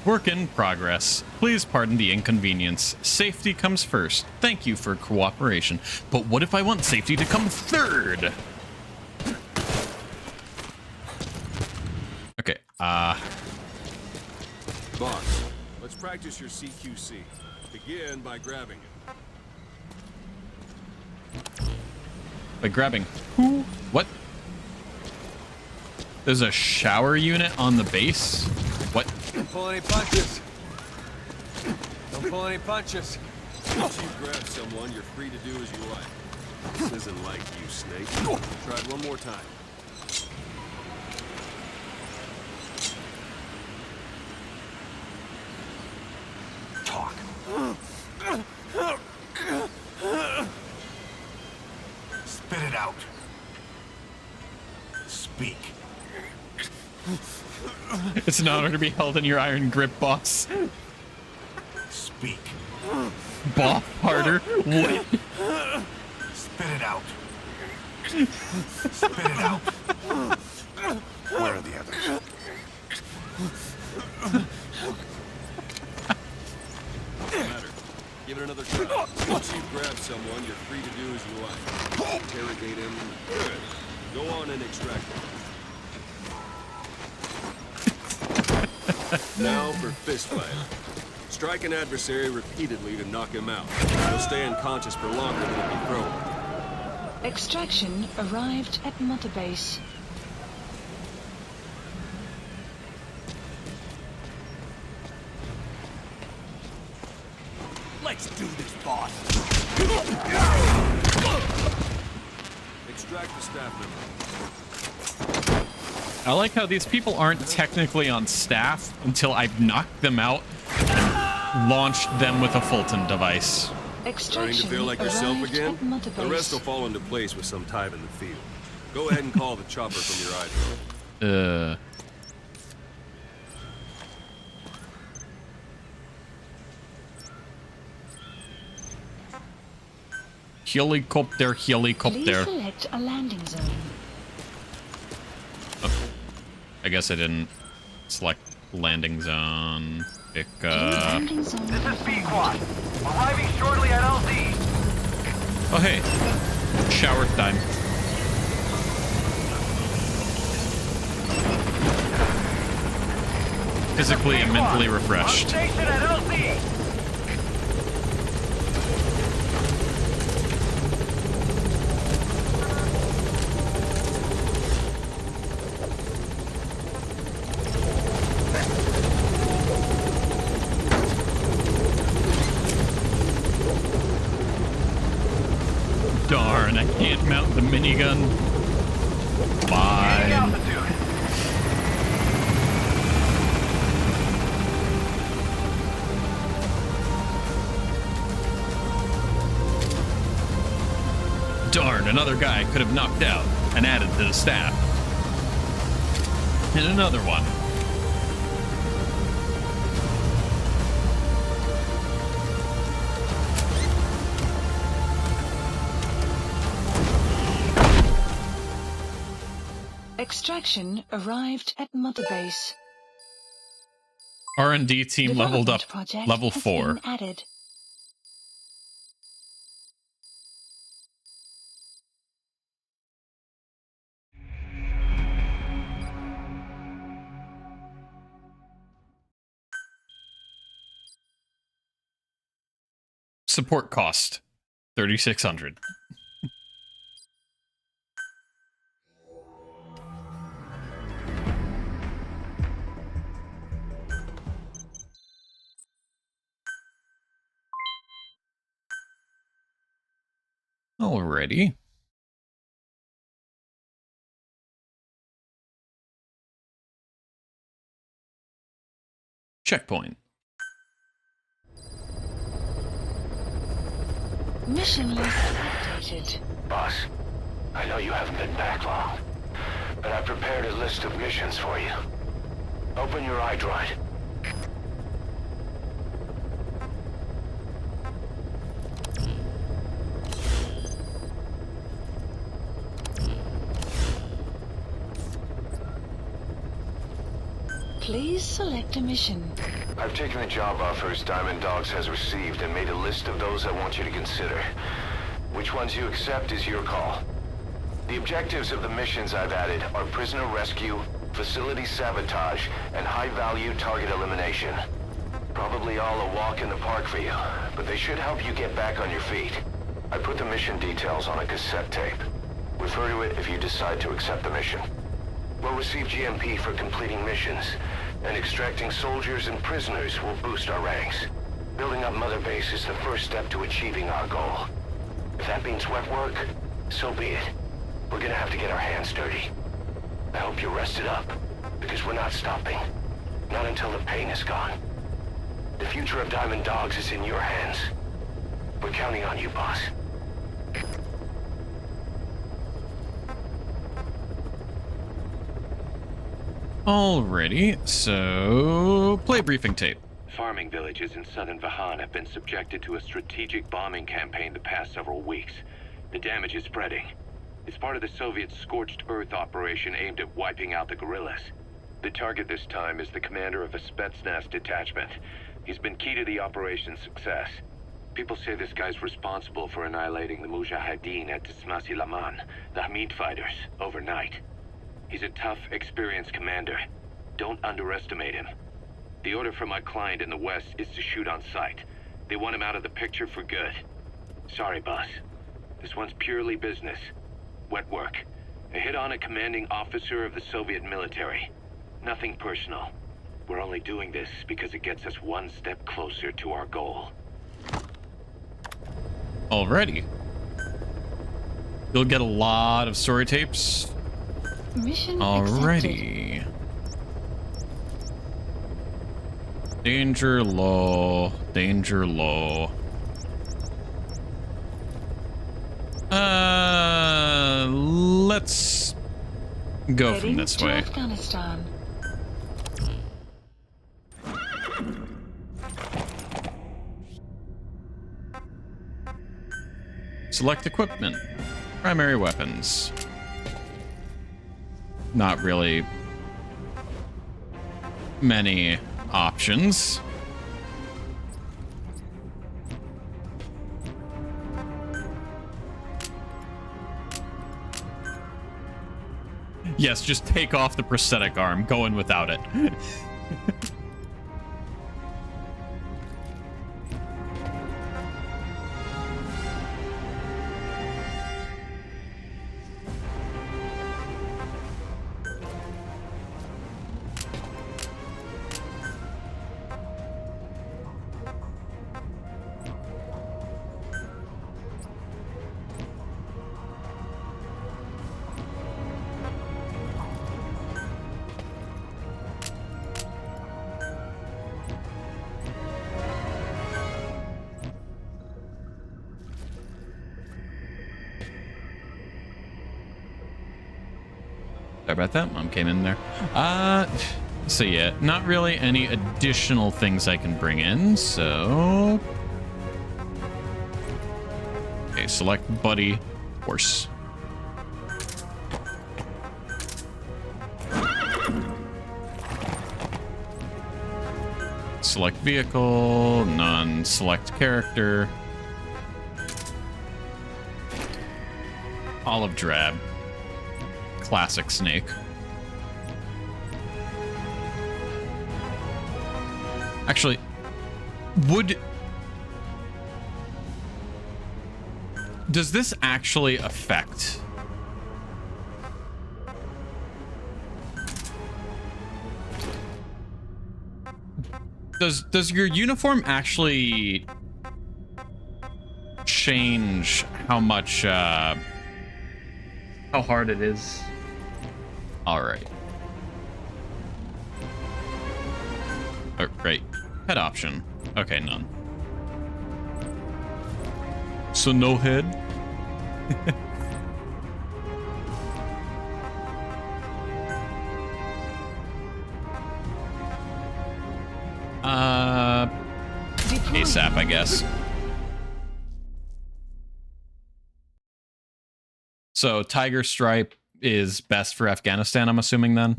Work in progress. Please pardon the inconvenience. Safety comes first. Thank you for cooperation. But what if I want safety to come third? Okay, Boss, let's practice your CQC. Begin by grabbing it. by grabbing who? What? There's a shower unit on the base? What? Don't pull any punches. Don't pull any punches. Once you grab someone, you're free to do as you like. This isn't like you, Snake. Try it one more time. Talk. Spit it out. Speak. It's an honor to be held in your iron grip, boss. Speak. Boff harder? What? Spit it out. Spit it out. Where are the others? Doesn't matter. Give it another try. Once you grab someone, you're free to do as you like. Interrogate him. Good. Go on and extract him. Now for fist fight. Strike an adversary repeatedly to knock him out. He'll stay unconscious for longer than if you throw him. Extraction arrived at mother base. Let's do this, boss. Extract the staff member. I like how these people aren't technically on staff until I've knocked them out and launched them with a Fulton device. Starting to feel like yourself again? The rest will fall into place with some time in the field. Go ahead and call the chopper from your iDrone. Helicopter. Please select a landing zone. Oh, I guess I didn't select landing zone. Pick Landing zone. This is B-Quad. Arriving shortly at LZ. Oh hey, shower time. Physically and mentally refreshed. Station at LZ. Darn, I can't mount the minigun. Fine. Darn, another guy could have knocked out and added to the staff. And another one. Extraction arrived at Mother Base. R&D team leveled up Project level has 4. been added. Support cost 3,600. Alrighty. Checkpoint. Mission list updated. Boss, I know you haven't been back long, but I prepared a list of missions for you. Open your iDroid. Please select a mission. I've taken the job offers Diamond Dogs has received and made a list of those I want you to consider. Which ones you accept is your call. The objectives of the missions I've added are prisoner rescue, facility sabotage, and high-value target elimination. Probably all a walk in the park for you, but they should help you get back on your feet. I put the mission details on a cassette tape. Refer to it if you decide to accept the mission. We'll receive GMP for completing missions, and extracting soldiers and prisoners will boost our ranks. Building up Mother Base is the first step to achieving our goal. If that means wet work, so be it. We're gonna have to get our hands dirty. I hope you're rested up, because we're not stopping. Not until the pain is gone. The future of Diamond Dogs is in your hands. We're counting on you, boss. Alrighty, so play briefing tape. Farming villages in southern Vahan have been subjected to a strategic bombing campaign the past several weeks. The damage is spreading. It's part of the Soviet Scorched Earth operation aimed at wiping out the guerrillas. The target this time is the commander of a Spetsnaz detachment. He's been key to the operation's success. People say this guy's responsible for annihilating the Mujahideen at Tismasi Laman, the Hamid fighters, overnight. He's a tough, experienced commander. Don't underestimate him. The order from my client in the west is to shoot on sight. They want him out of the picture for good. Sorry, boss. This one's purely business. Wet work. A hit on a commanding officer of the Soviet military. Nothing personal. We're only doing this because it gets us one step closer to our goal. Already. You'll get a lot of story tapes. Mission Already. Danger low. Danger low. Let's go from this way. Afghanistan. Select equipment. Primary weapons. Not really many options. Yes, just take off the prosthetic arm. Go in without it. Sorry about that. Mom came in there. So yeah, not really any additional things I can bring in, so... Okay, select buddy, horse. Select vehicle, none. Select character. Olive drab. Classic snake. Actually, does this actually affect? Does your uniform actually change how much, how hard it is? All right. Oh, right. Head option. Okay, none. So no head? ASAP, I guess. So Tiger Stripe is best for Afghanistan, I'm assuming then?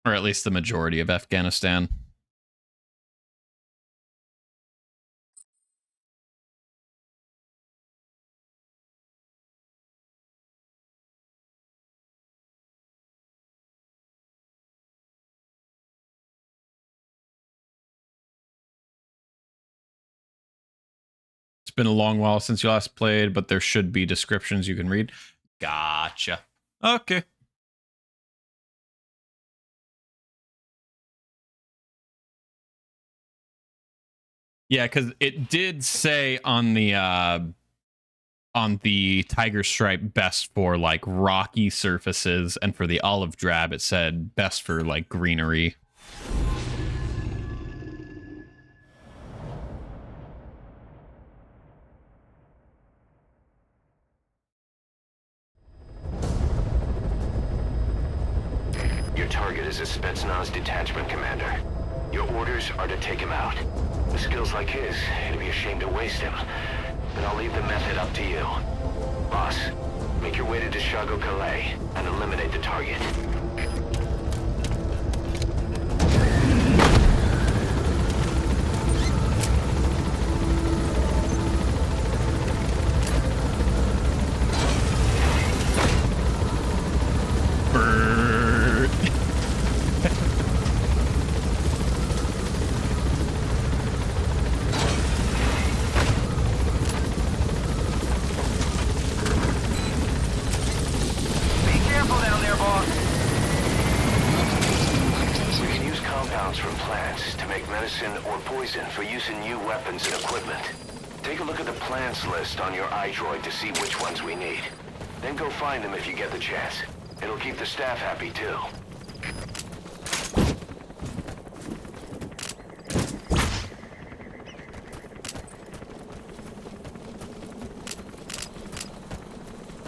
Or at least the majority of Afghanistan. It's been a long while since you last played, but there should be descriptions you can read. Gotcha. Okay. Yeah, because it did say on the Tiger Stripe best for like rocky surfaces, and for the olive drab it said best for like greenery. Your target is a Spetsnaz detachment commander. Your orders are to take him out. With skills like his, it'd be a shame to waste him. But I'll leave the method up to you. Boss, make your way to Deshago Calais and eliminate the target. Be careful down there, boss. compounds from plants to make medicine or poison for use in new weapons and equipment. Take a look at the plants list on your iDroid to see which ones we need. Then go find them if you get the chance. It'll keep the staff happy too.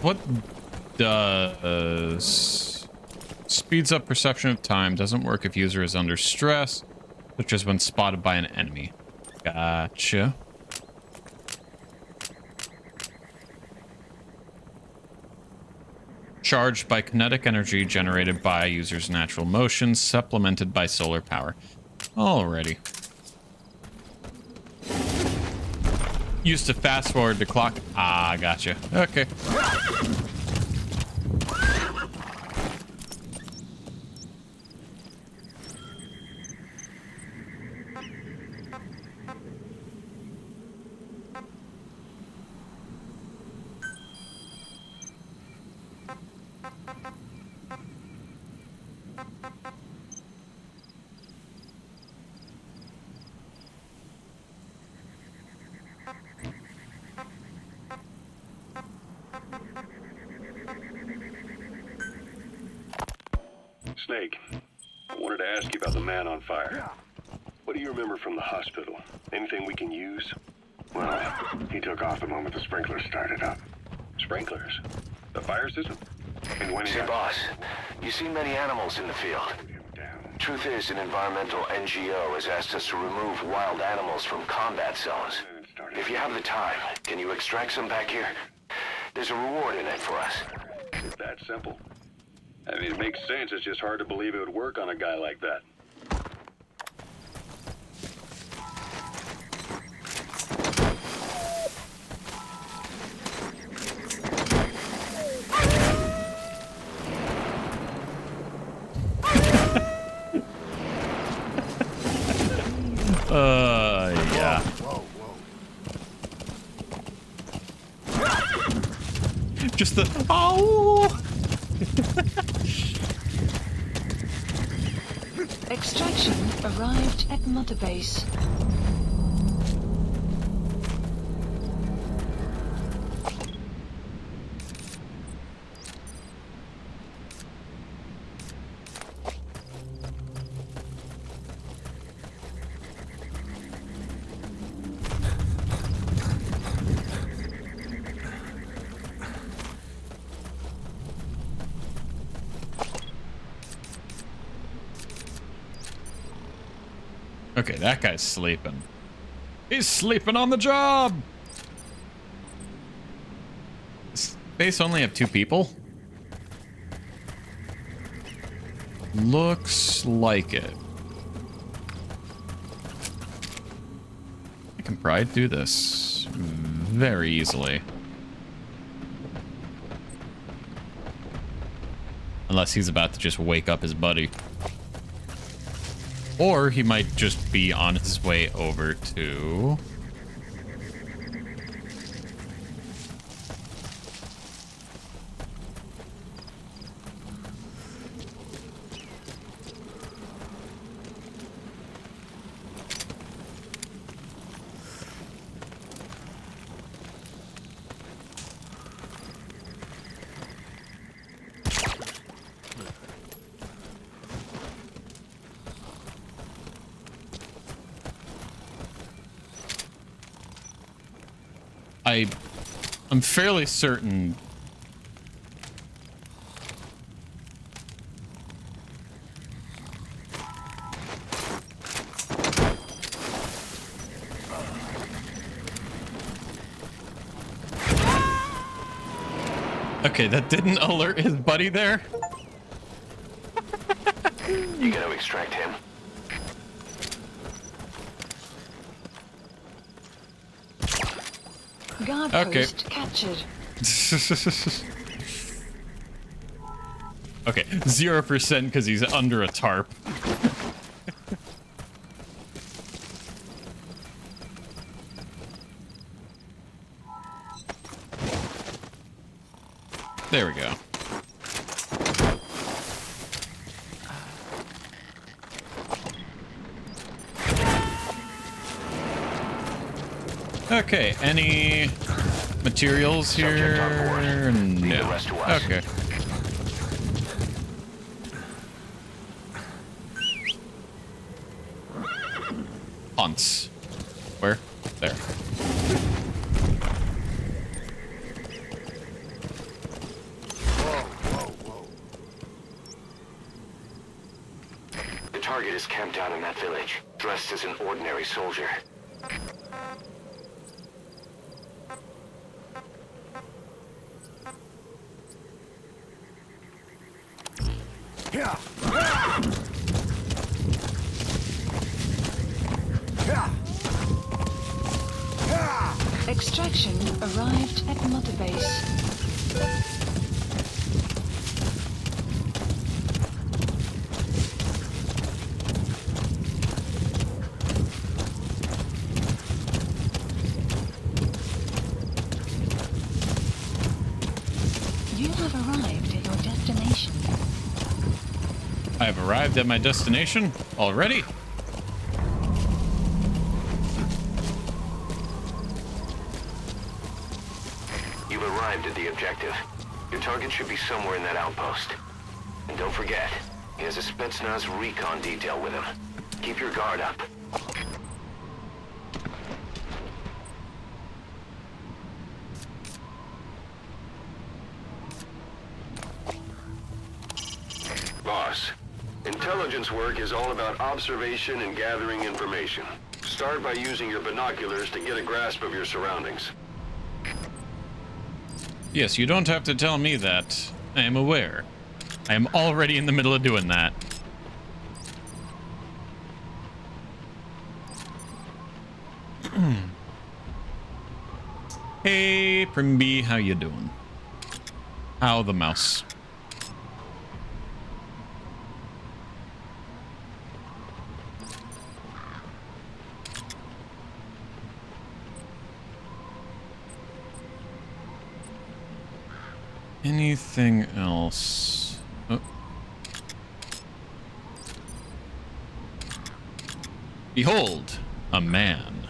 What does... Speeds up perception of time. Doesn't work if user is under stress, such as when spotted by an enemy. Gotcha. Charged by kinetic energy generated by user's natural motion, supplemented by solar power. Alrighty. Used to fast forward the clock. Ah, gotcha. Okay. Snake, I wanted to ask you about the man on fire. What do you remember from the hospital? Anything we can use? Well, he took off the moment the sprinklers started up. Sprinklers? The fire system? And when he Say, boss, you see many animals in the field. Truth is, an environmental NGO has asked us to remove wild animals from combat zones. If you have the time, can you extract some back here? There's a reward in it for us. It's that simple. I mean, it makes sense. It's just hard to believe it would work on a guy like that. Yeah. Just the oh. Extraction arrived at Mother Base. Okay, that guy's sleeping. He's sleeping on the job! Does base only have 2 people? Looks like it. I can probably do this very easily. Unless he's about to just wake up his buddy. Or he might just be on his way over to... I'm fairly certain okay, that didn't alert his buddy there. You gonna extract him? Guard okay. post captured. Okay, 0% because he's under a tarp. There we go. Okay, any materials here? No. Okay. Hunts. Where? There. The target is camped out in that village, dressed as an ordinary soldier. Extraction arrived at Mother Base. You have arrived at your destination. I have arrived at my destination already. You've arrived at the objective. Your target should be somewhere in that outpost. And don't forget, he has a Spetsnaz recon detail with him. Keep your guard up. Boss, intelligence work is all about observation and gathering information. Start by using your binoculars to get a grasp of your surroundings. Yes, you don't have to tell me that. I am aware. I am already in the middle of doing that. Hey, Primby, how you doing? How the mouse? Anything else? Oh. Behold, a man.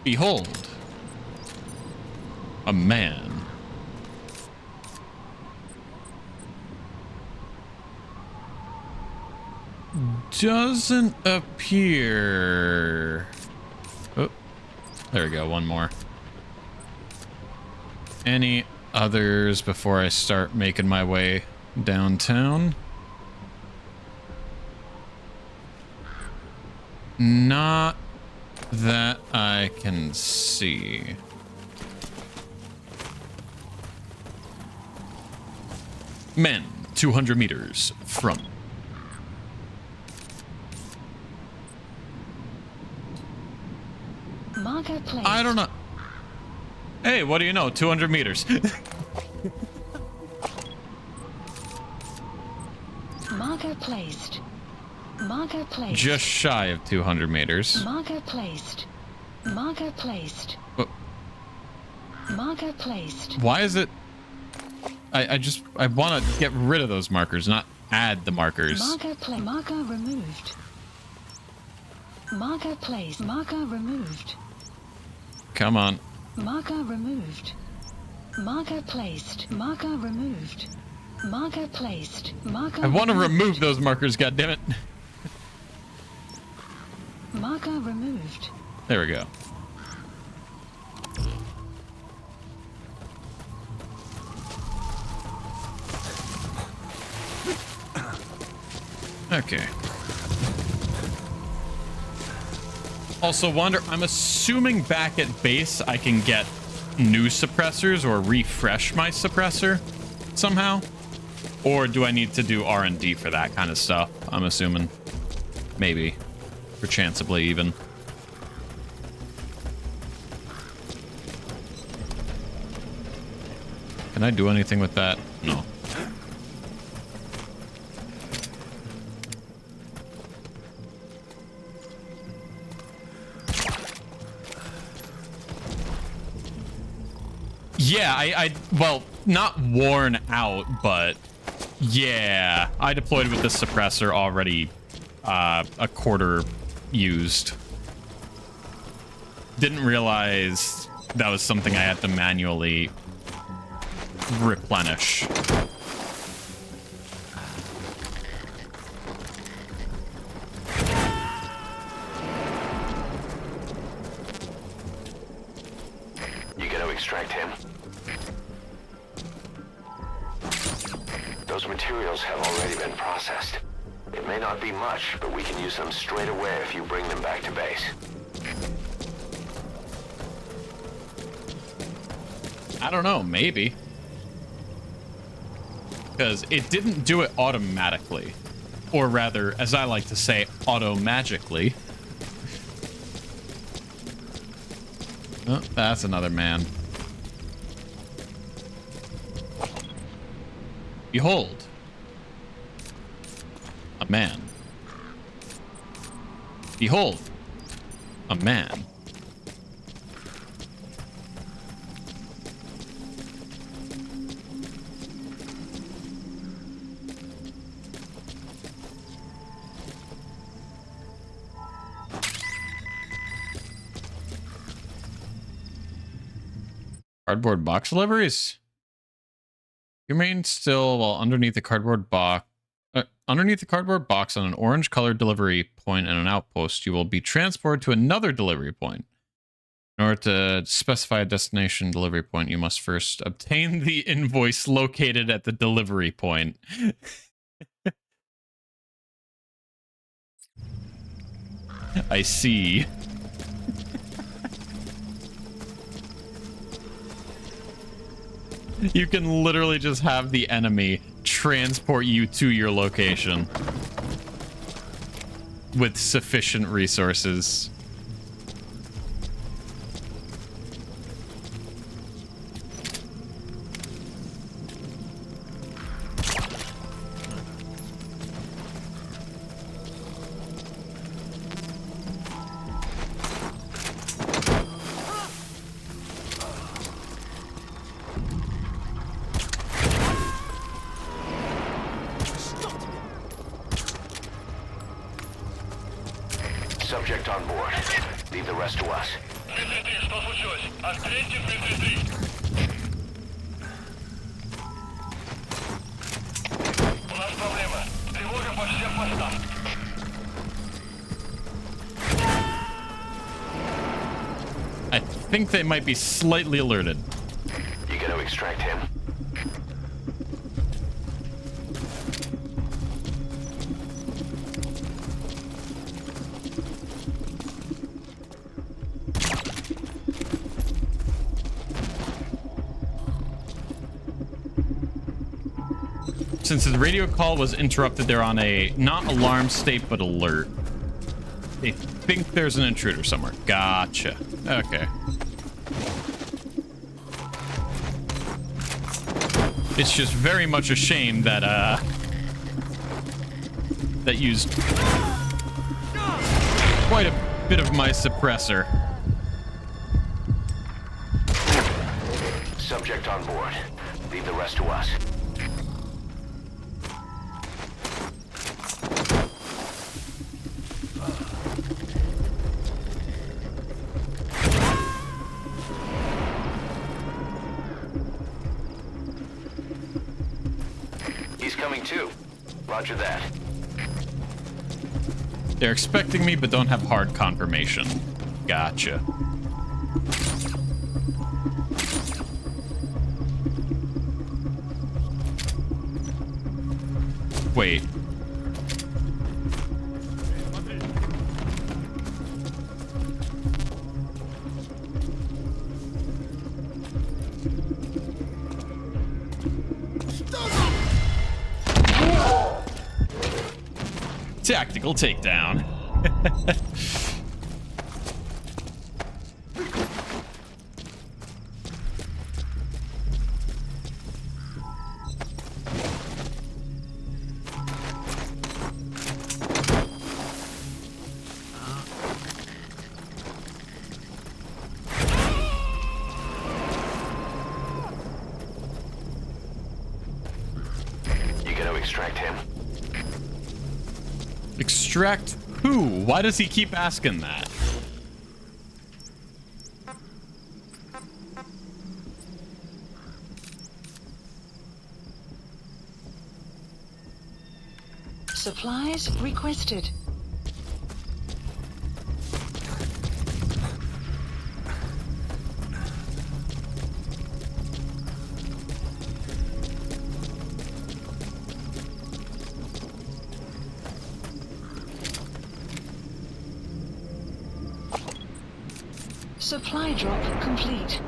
Behold, a man. Doesn't appear. Oh, there we go. One more. Any others before I start making my way downtown? Not that I can see. Men, 200 meters from. Marker placed. I don't know. Hey, what do you know? 200 meters. Marker placed. Marker placed. Just shy of 200 meters. Marker placed. Marker placed. Oh. Marker placed. Why is it? I want to get rid of those markers, not add the markers. Marker removed. Marker placed. Marker removed. Come on. Marker removed. Marker placed. Marker removed. Marker placed. Marker. I want to remove those markers, goddammit. Marker removed. There we go. Okay. Also, Wander, I'm assuming back at base I can get new suppressors or refresh my suppressor somehow? Or do I need to do R&D for that kind of stuff? I'm assuming. Maybe. Perchancebly, even. Can I do anything with that? No. Yeah, well, not worn out, but Yeah, I deployed with the suppressor already a quarter used. Didn't realize that was something I had to manually replenish. You gonna extract him? Those materials have already been processed. It may not be much, but we can use them straight away if you bring them back to base. I don't know, maybe. Because it didn't do it automatically. Or rather, as I like to say, auto-magically. Oh, that's another man. Behold. A man. Behold. A man. Cardboard box deliveries? You remain still while underneath the cardboard box. Underneath the cardboard box on an orange-colored delivery point and an outpost, you will be transported to another delivery point. In order to specify a destination delivery point, you must first obtain the invoice located at the delivery point. I see. You can literally just have the enemy transport you to your location with sufficient resources. Subject on board. Leave the rest to us. I think they might be slightly alerted. You gonna extract him? Since the radio call was interrupted, they're on a not alarm state, but alert. They think there's an intruder somewhere. Gotcha. Okay. It's just very much a shame that, that used quite a bit of my suppressor. Subject on board. Leave the rest to us. Too. Roger that. They're expecting me, but don't have hard confirmation. Gotcha. Wait. Tactical takedown. You gonna extract him. Extract who? Why does he keep asking that? Supplies requested. Supply drop complete.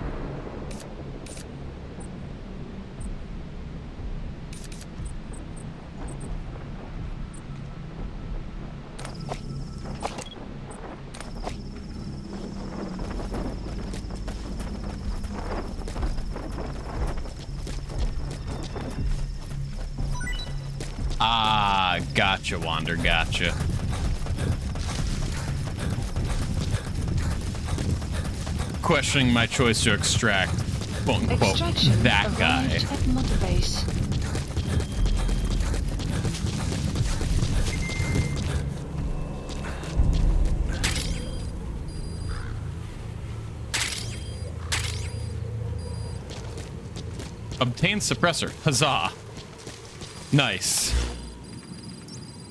Ah, gotcha, Wander, gotcha. Questioning my choice to extract, quote unquote, that guy. At Mother Base. Obtain suppressor. Huzzah. Nice.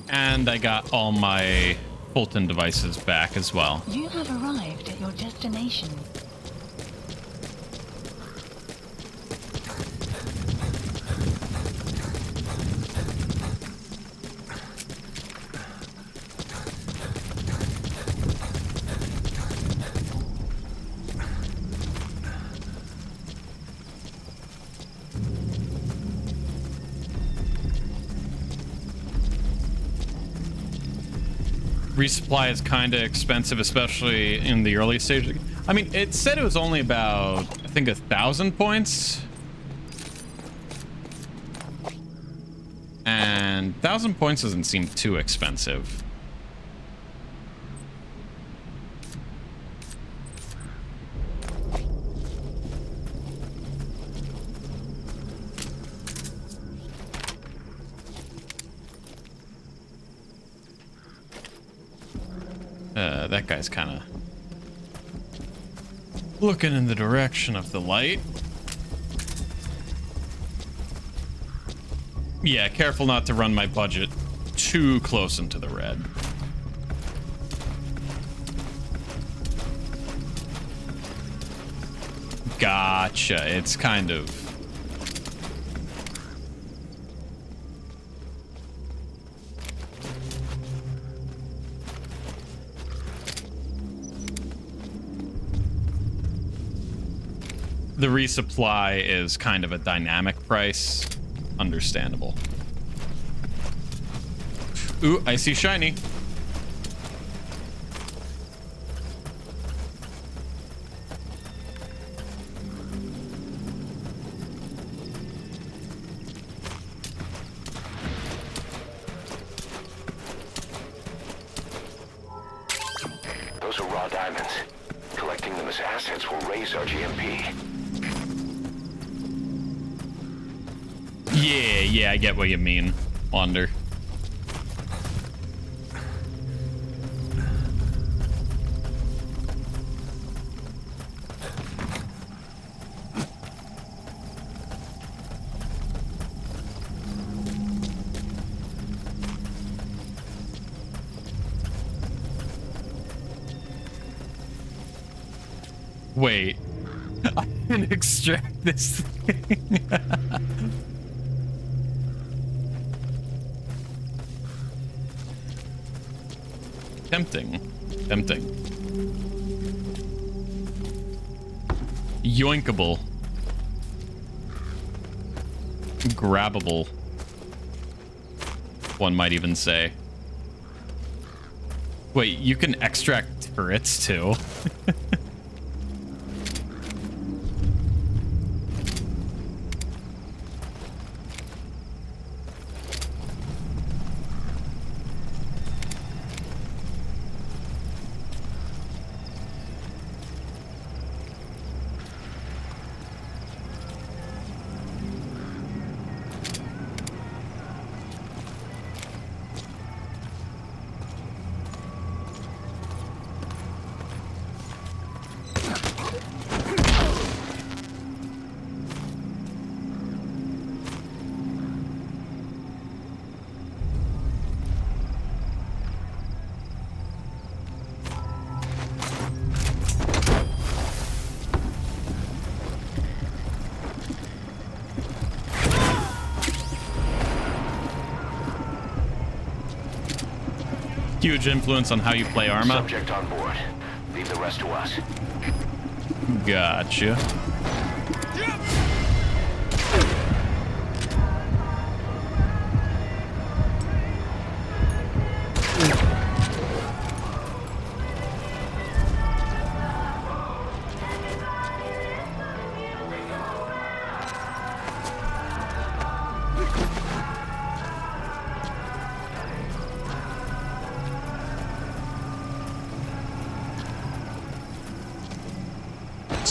And I got all my Fulton devices back as well. You have arrived at your destination. Resupply is kind of expensive, especially in the early stage. I mean, it said it was only about, I think, 1,000 points. And 1,000 points doesn't seem too expensive. That guy's kind of looking in the direction of the light. Yeah, careful not to run my budget too close into the red. Gotcha. It's kind of... The resupply is kind of a dynamic price. Understandable. Ooh, I see shiny. Those are raw diamonds. Collecting them as assets will raise our GMP. Yeah, I get what you mean, Wander. Wait, I can extract this thing. Tempting. Yoinkable. Grabbable. One might even say. Wait, you can extract turrets too? Huge influence on how you play Arma. Subject on board. Leave the rest to us. Gotcha.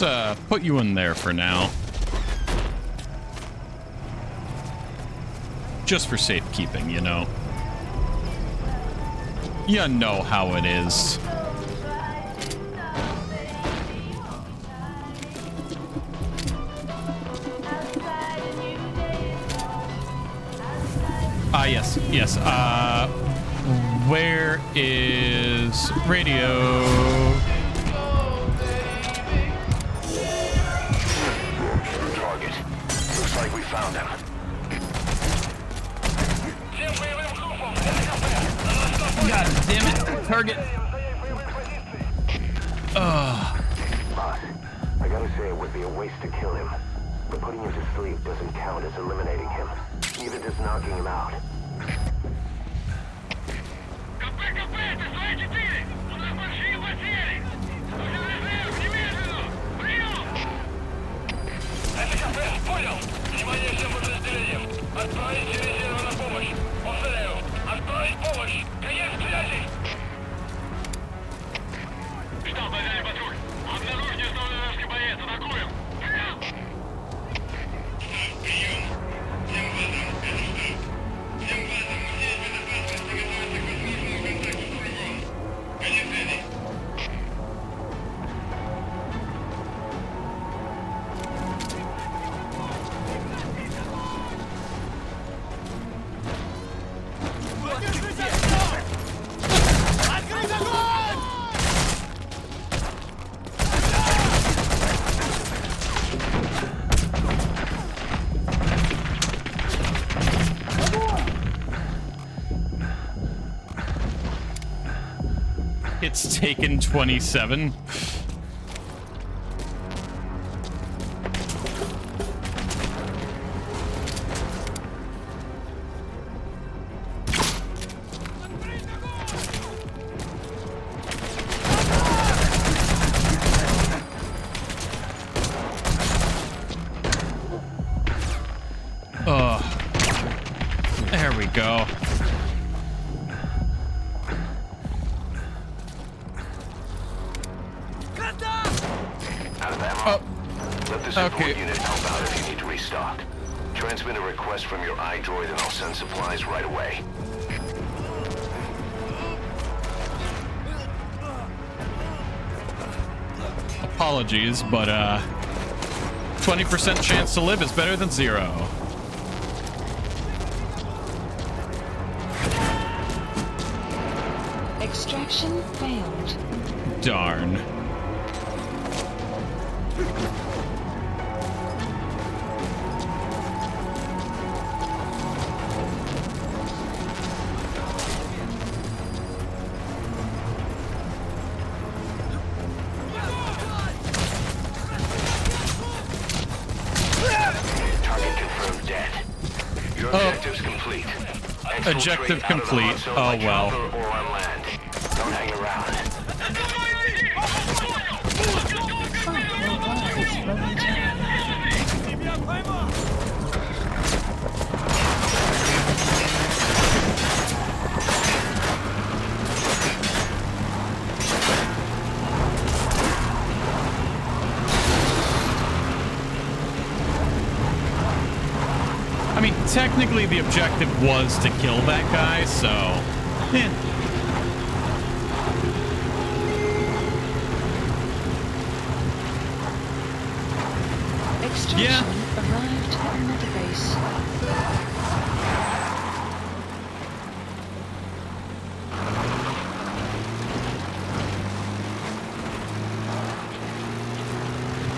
Let's put you in there for now. Just for safekeeping, you know. You know how it is. Yes, yes. Where is radio? Target. Looks like we found him. God damn it. Target. Boss, I gotta say it would be a waste to kill him. But putting him to sleep doesn't count as eliminating him. Even just knocking him out. It's taken 27. Oh, there we go. Let the support unit help out if you need to restock. Transmit a request from your iDroid and I'll send supplies right away. Apologies, but 20% chance to live is better than 0. Extraction failed. Darn. Objective's complete. Objective complete. Oh well. Don't hang around. I mean, technically the objective was to kill that guy, so... Extraction arrived at Metabase.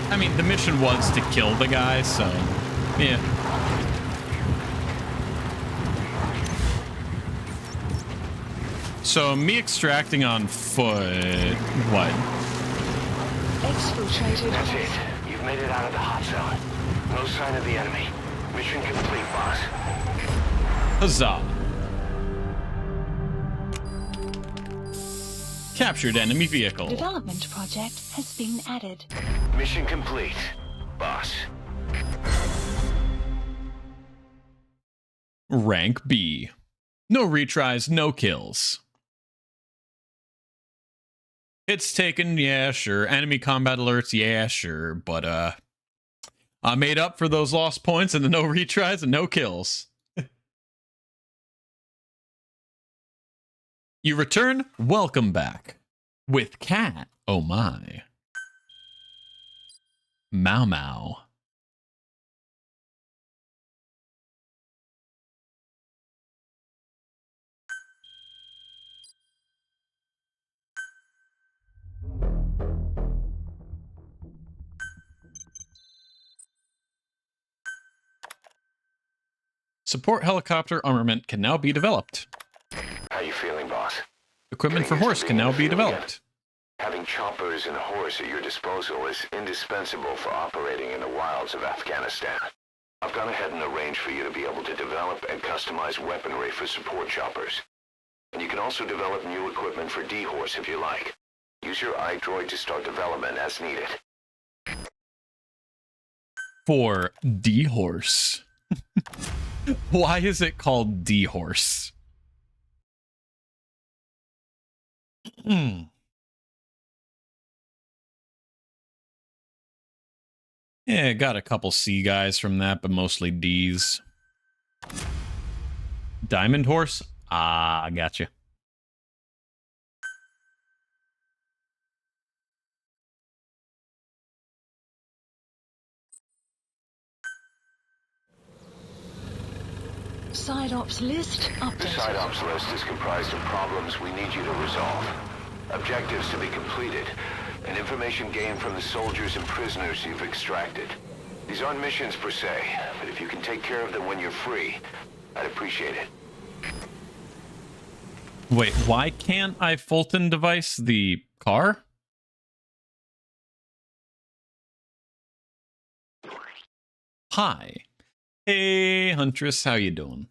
I mean, the mission was to kill the guy, so... Yeah. So me extracting on foot. What? Exfiltrated. That's it. You've made it out of the hot zone. No sign of the enemy. Mission complete, boss. Huzzah. Captured enemy vehicle. Development project has been added. Mission complete, boss. Rank B. No retries, no kills. Hits taken, yeah, sure. Enemy combat alerts, yeah, sure. But, I made up for those lost points and the no retries and no kills. You return, welcome back. With Cat, oh my. Mau Mau. Support helicopter armament can now be developed. How you feeling, boss? Equipment for horse can now be developed. Having choppers and horse at your disposal is indispensable for operating in the wilds of Afghanistan. I've gone ahead and arranged for you to be able to develop and customize weaponry for support choppers. And you can also develop new equipment for D-Horse if you like. Use your iDroid to start development as needed. For D-Horse. Why is it called D-Horse? Yeah, got a couple C guys from that, but mostly D's. Diamond Horse? Ah, I gotcha. Side ops list updated. The side ops list is comprised of problems we need you to resolve, objectives to be completed, and information gained from the soldiers and prisoners you've extracted. These aren't missions per se, but if you can take care of them when you're free, I'd appreciate it. Wait, why can't I Fulton device the car? Hi. Hey, Huntress, how you doing?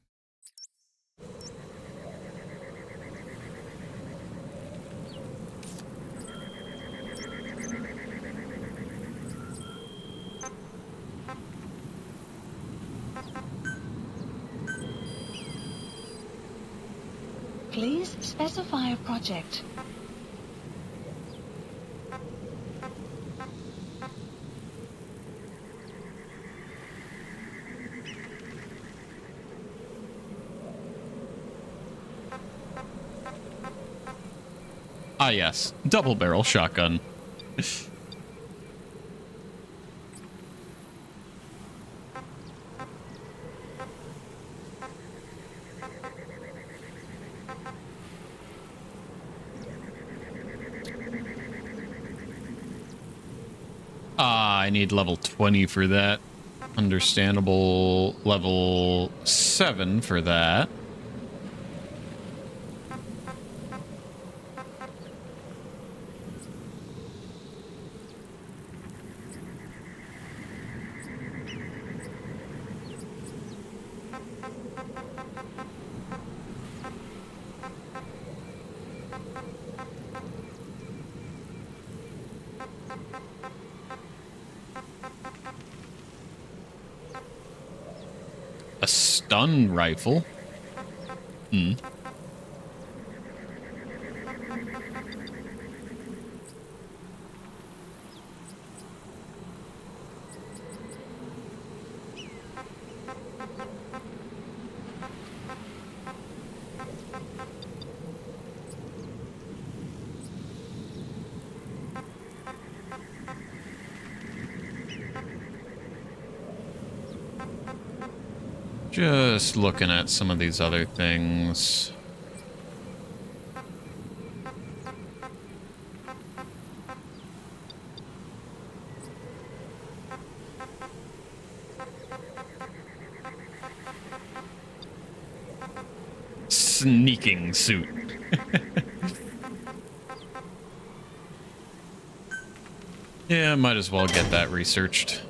Please specify a project. Ah, yes. Double barrel shotgun. I need level 20 for that. Understandable. Level 7 for that. A stun rifle. Hmm. Just looking at some of these other things. Sneaking suit. Yeah, might as well get that researched.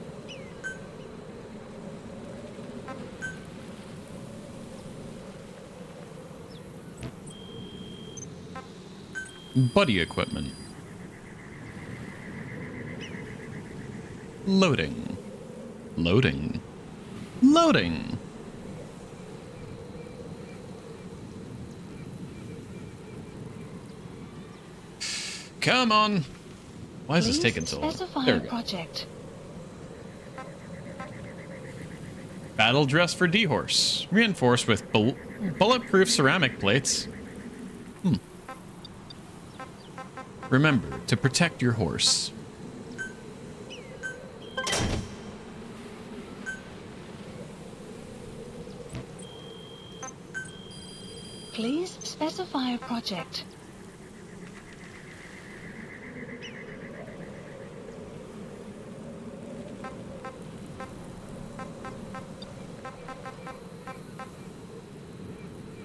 Buddy equipment. Loading. Loading. Loading. Come on. Why is this taking so long? There we go. Project. Battle dress for D-Horse. Reinforced with bulletproof ceramic plates. Remember to protect your horse. Please specify a project.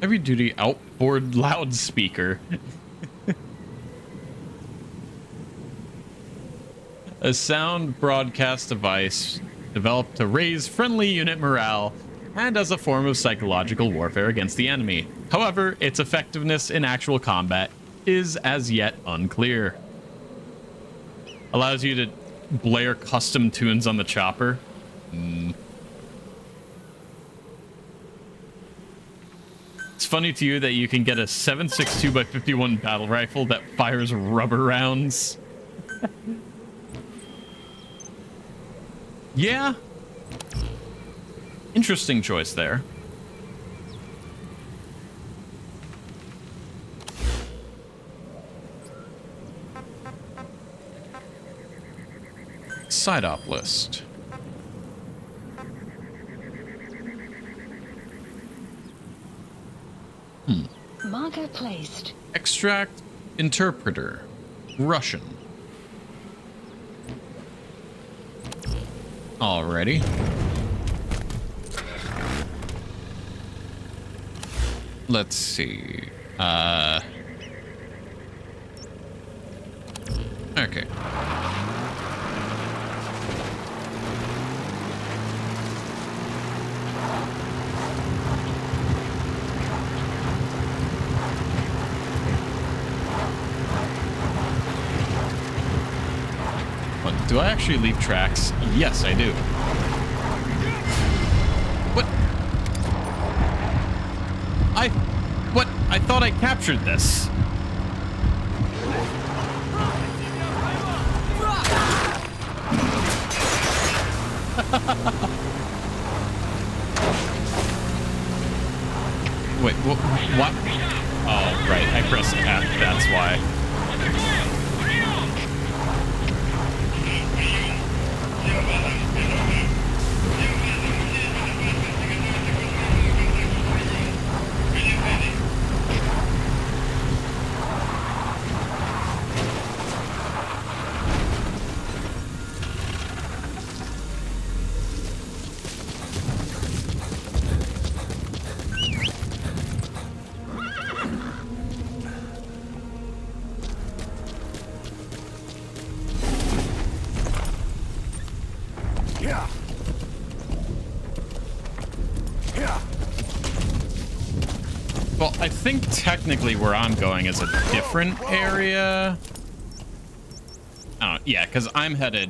Heavy duty outboard loudspeaker. A sound broadcast device developed to raise friendly unit morale and as a form of psychological warfare against the enemy. However, its effectiveness in actual combat is as yet unclear. Allows you to blare custom tunes on the chopper. It's funny to you that you can get a 7.62x51 battle rifle that fires rubber rounds. Yeah. Interesting choice there. Side op list. Marker placed. Extract interpreter. Russian. Alrighty. Let's see. Okay. What, do I actually leave tracks? Yes, I do. What? I thought I captured this. Wait, what? Oh, right, I pressed F, that's why. Well, I think technically where I'm going is a different area. Oh, yeah, because I'm headed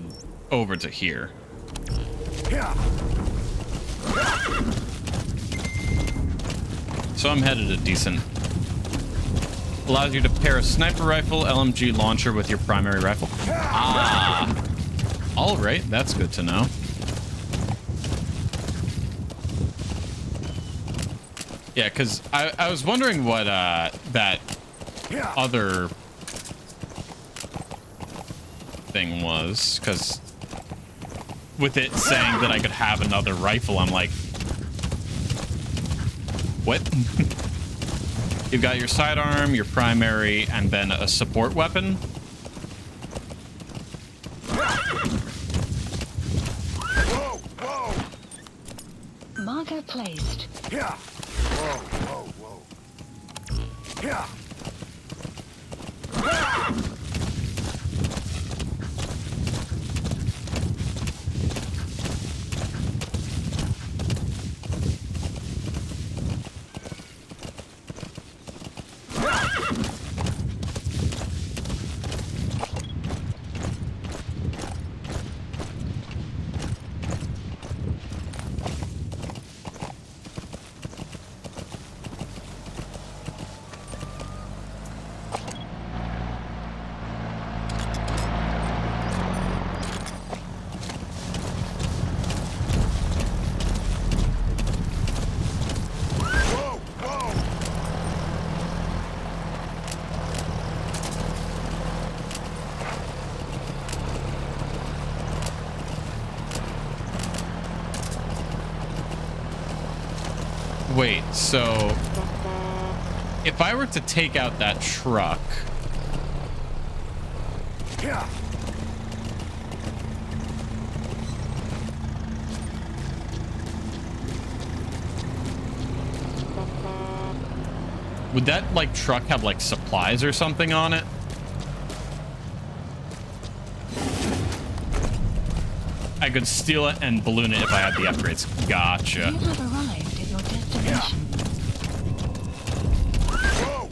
over to here. So I'm headed a decent. Allows you to pair a sniper rifle, LMG launcher with your primary rifle. Ah. All right, that's good to know. Yeah, because I was wondering what that other thing was, because with it saying that I could have another rifle, I'm like, what? You've got your sidearm, your primary, and then a support weapon. Whoa, whoa. Marker placed. Yeah. Whoa, whoa, whoa. Yeah. Wait, so if I were to take out that truck, Yeah. would that like truck have like supplies or something on it? I could steal it and balloon it if I had the upgrades. Gotcha. You have arrived at your destination. Whoa,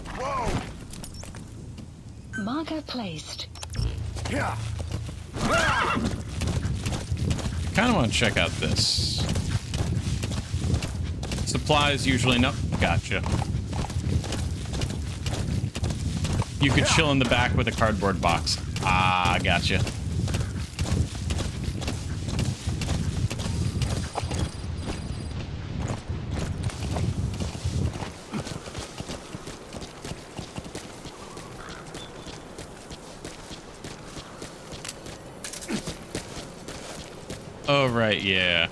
whoa. Marker placed. Yeah. I kind of want to check out this. Supplies usually no. Gotcha. You could chill in the back with a cardboard box. Ah, gotcha. Oh, right, yeah.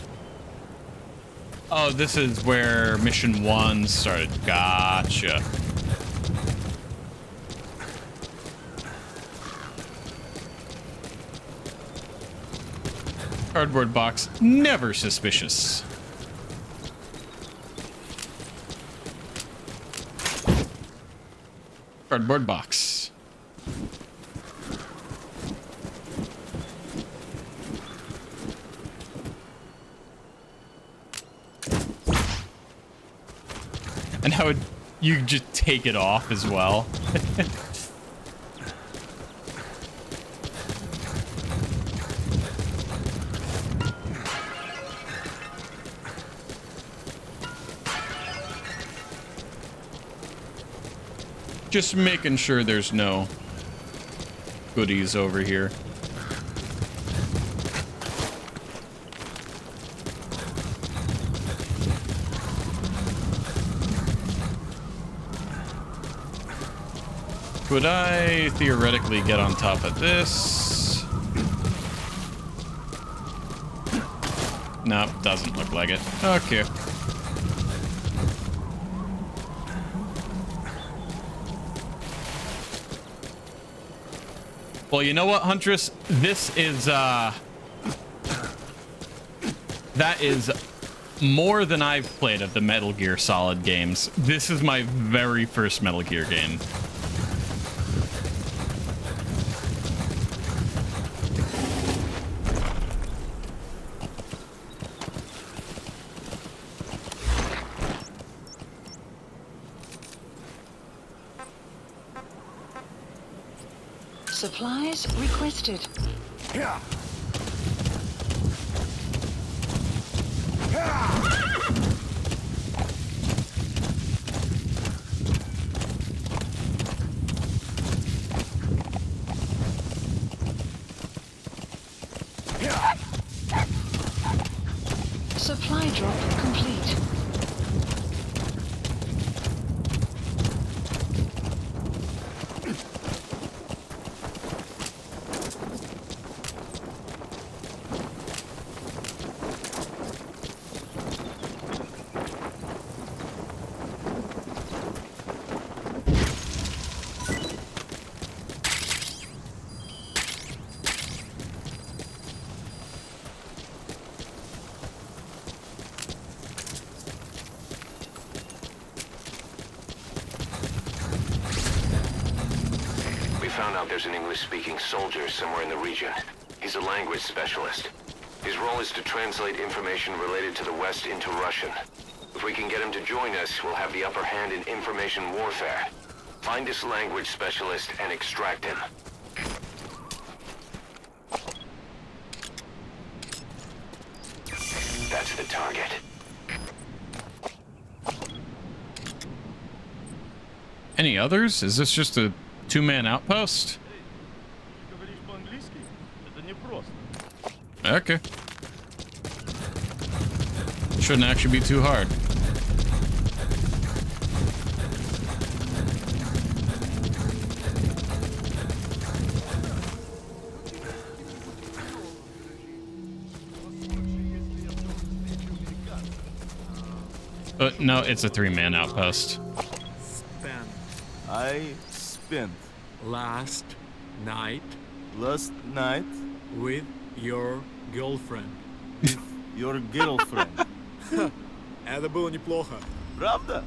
Oh, this is where mission 1 started. Gotcha. Cardboard box, never suspicious. Cardboard box. And how would you just take it off as well? Just making sure there's no goodies over here. Could I theoretically get on top of this? Nope, doesn't look like it. Okay. Well, you know what, Huntress? This is, that is more than I've played of the Metal Gear Solid games. This is my very first Metal Gear game. Supplies requested. Yeah. Supply drop complete. There's an English-speaking soldier somewhere in the region. He's a language specialist. His role is to translate information related to the West into Russian. If we can get him to join us, we'll have the upper hand in information warfare. Find this language specialist and extract him. That's the target. Any others? Is this just a two-man outpost? Okay. Shouldn't actually be too hard. No, it's a 3-man outpost. Spend. I spent Last night. Last night with your girlfriend. With your girlfriend. Это было неплохо. Правда?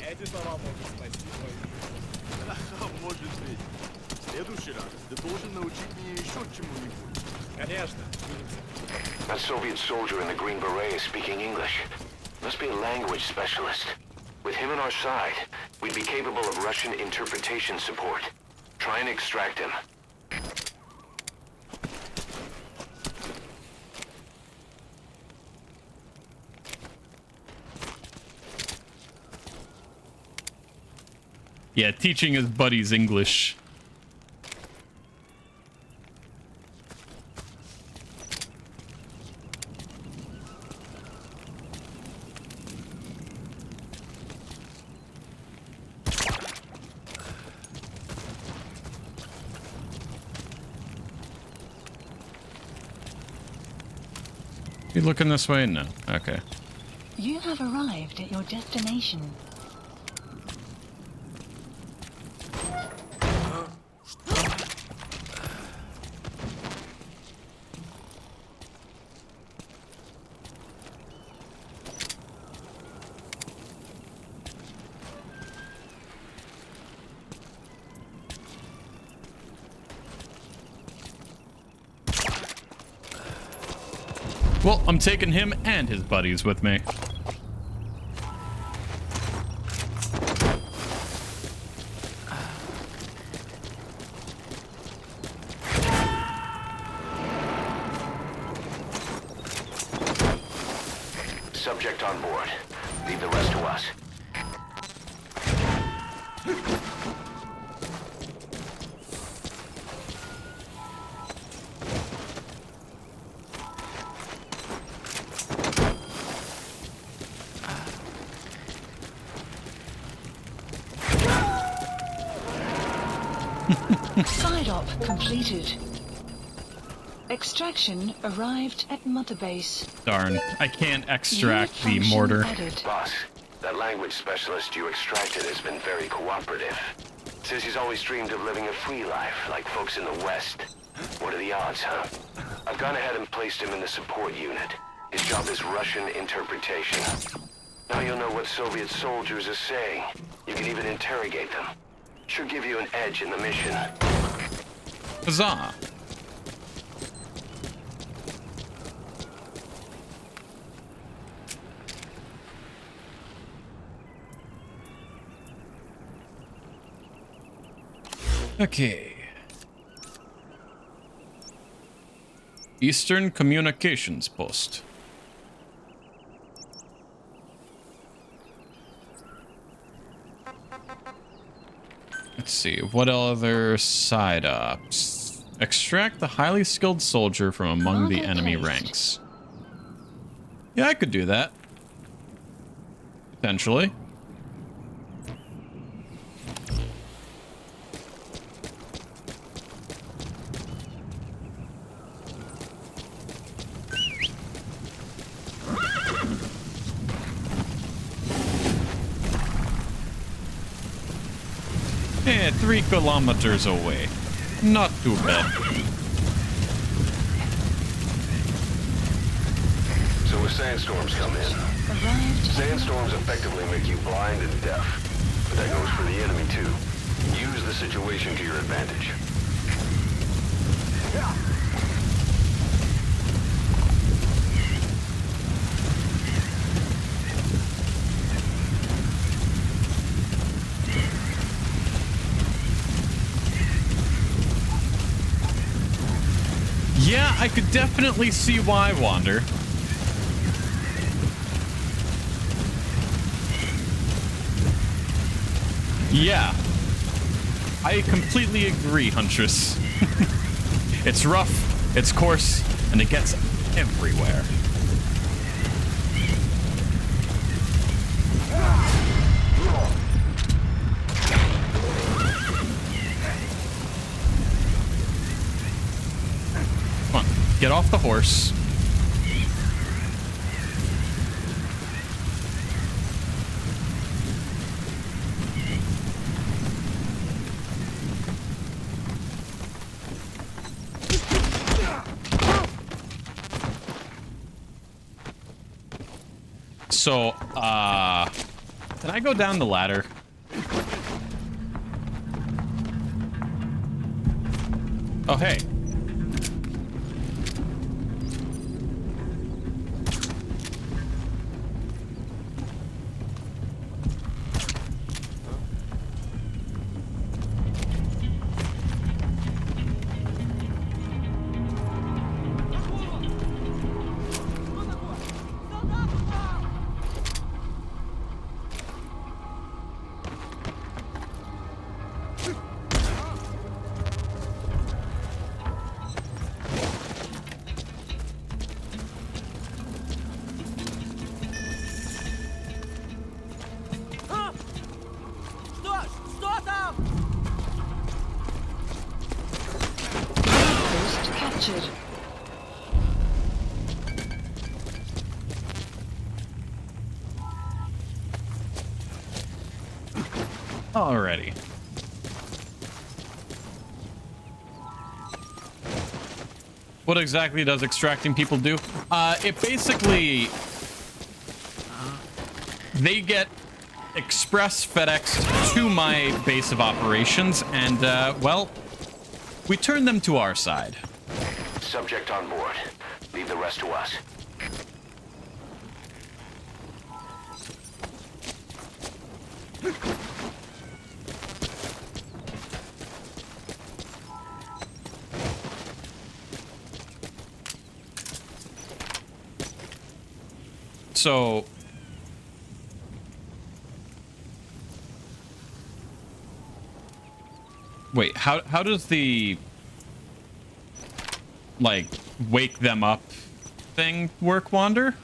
Эти слова могут спасти твою жизнь. Может быть. В следующий раз ты должен научить меня еще чему-нибудь. Конечно. That Soviet soldier in the Green Beret is speaking English. Must be a language specialist. With him on our side, we'd be capable of Russian interpretation support. Try and extract him. Yeah, teaching his buddies English. You looking this way? No. Okay. You have arrived at your destination. Well, I'm taking him and his buddies with me. Subject on board. Leave the rest to us. Side op completed. Extraction arrived at Mother Base. Darn, I can't extract the function mortar. added. Boss, that language specialist you extracted has been very cooperative. Says he's always dreamed of living a free life, like folks in the West. What are the odds, huh? I've gone ahead and placed him in the support unit. His job is Russian interpretation. Now you'll know what Soviet soldiers are saying. You can even interrogate them. Should give you an edge in the mission. Huzzah! Okay. Eastern Communications Post. Let's see, what other side ops? Extract the highly skilled soldier from among the enemy ranks. Yeah, I could do that. Potentially. Yeah, 3 kilometers away. Not too bad. So when sandstorms come in, sandstorms effectively make you blind and deaf. But that goes for the enemy too. Use the situation to your advantage. Yeah, I could definitely see why, Wander. Yeah. I completely agree, Huntress. It's rough, it's coarse, and it gets everywhere. Get off the horse. So, can I go down the ladder? Oh, hey. Post captured. Alrighty. What exactly does extracting people do? It basically... they get express FedEx to my base of operations, and, well, we turn them to our side. Subject on board. Leave the rest to us. So... wait, how does the... like, wake them up thing work, Wander?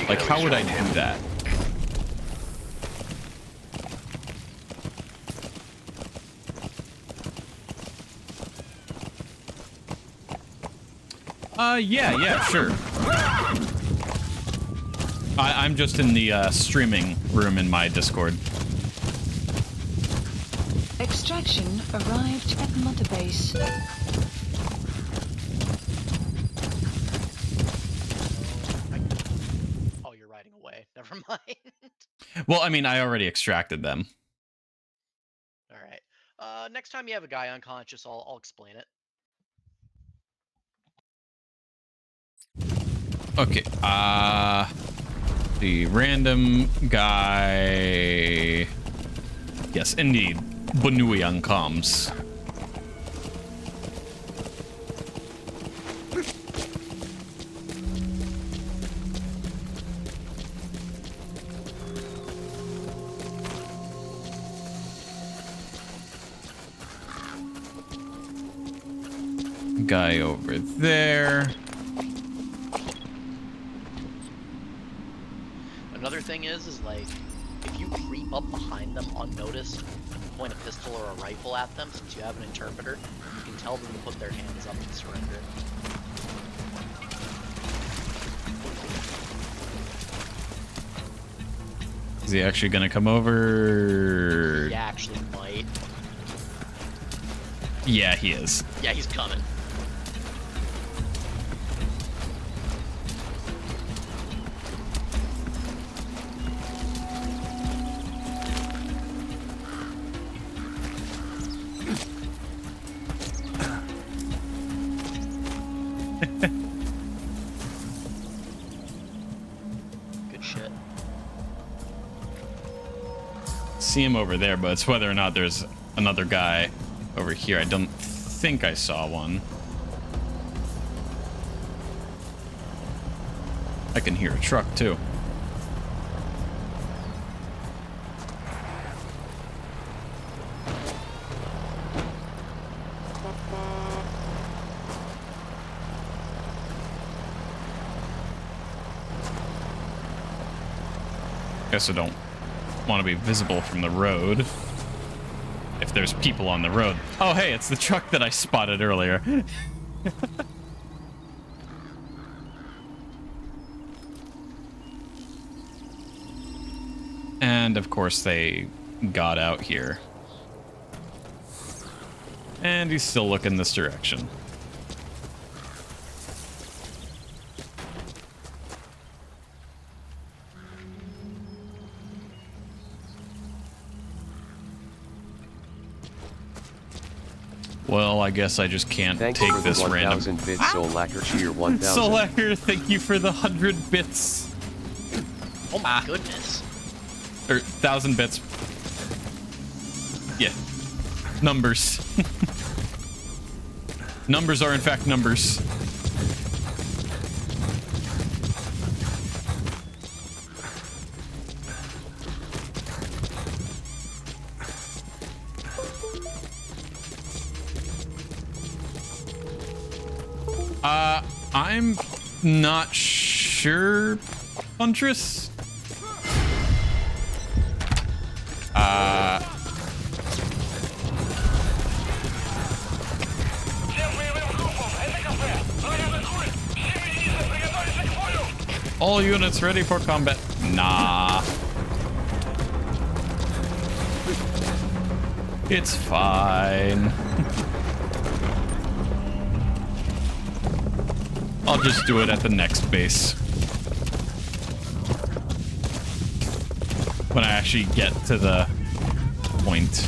Like, how would I do that? Yeah, sure. I'm just in the streaming room in my Discord. Extraction arrived at Mother Base. Oh, you're riding away. Never mind. Well, I mean, I already extracted them. All right. Next time you have a guy unconscious, I'll explain it. Okay, the random guy... yes, indeed. Bonui on comms. Guy over there. Another thing is like, if you creep up behind them unnoticed, point a pistol or a rifle at them, since you have an interpreter, you can tell them to put their hands up and surrender. Is he actually gonna come over? He actually might. Yeah, he is. Yeah, he's coming. Good shit. See him over there, but it's whether or not there's another guy over here. I don't think I saw one. I can hear a truck too. I also don't want to be visible from the road. If there's people on the road. Oh, hey, it's the truck that I spotted earlier. And, of course, they got out here. And he's still looking this direction. Well, I guess I just can't Thanks take for the this 1,000 random... bits, Solacker Cheer 1000. Solacker, thank you for the 100 bits. Oh my goodness. Or 1,000 bits. Yeah. Numbers. Numbers are in fact numbers. I'm not sure, Huntress. All units ready for combat. Nah. It's fine. I'll just do it at the next base. When I actually get to the point.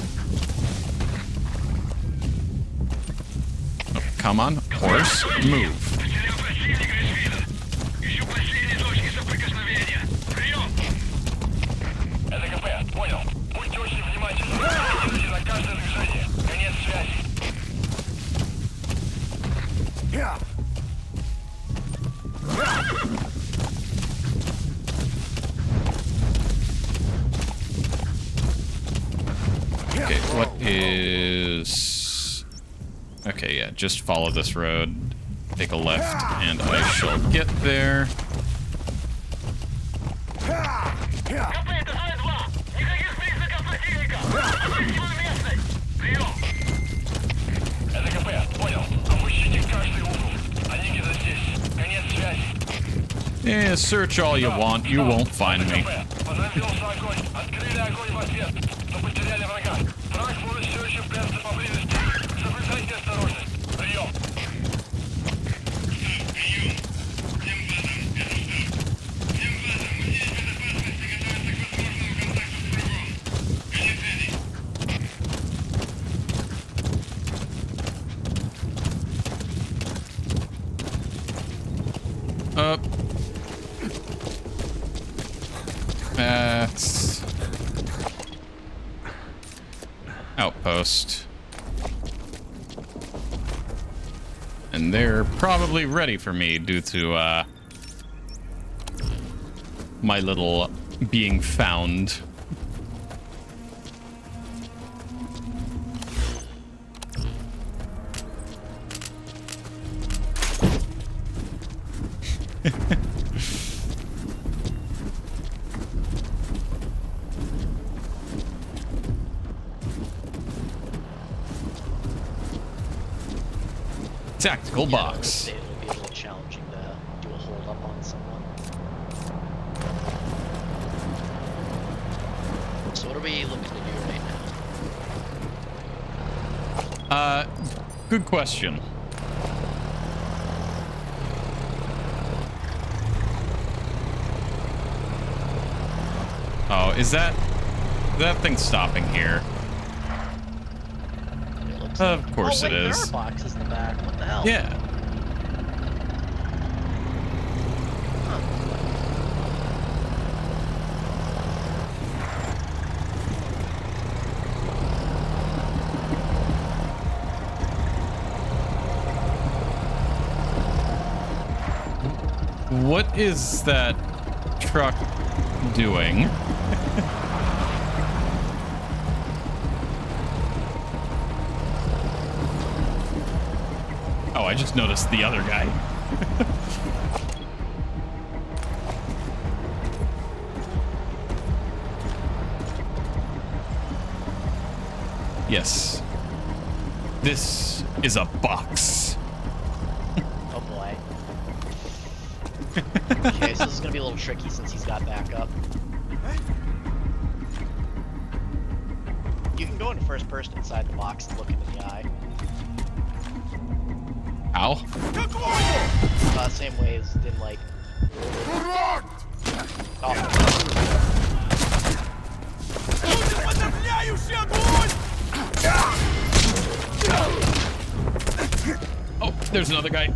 Oh, come on, horse, move. Okay, what is... Okay, yeah, just follow this road. Take a left, and I shall get there. Yeah, search all you want, you won't find me. That's... outpost. And they're probably ready for me due to, my little being found. Tactical box. It would be a little challenging to do a hold up on someone. So what are we looking to do right now? Good question. Oh, is that thing stopping here? Of course oh, wait, it is. There are boxes in the back. What the hell? Yeah. What is that truck doing? Oh, I just noticed the other guy. Yes. This is a box. Oh boy. Okay, so this is gonna be a little tricky since he's got backup. You can go into first person inside the box and look into the eye. Ow. Same way as in like. Oh, there's another guy.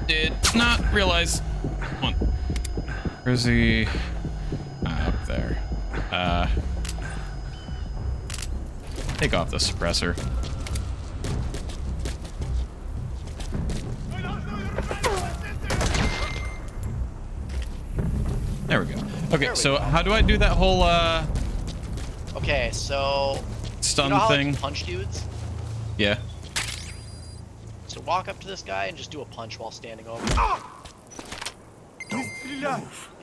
Did not realize. Come on. Where is he? Up there. Take off the suppressor. There we go. Okay, so how do I do that whole Okay, so stun you know how, thing? like, punch dudes? Yeah. So walk up to this guy and just do a punch while standing over him.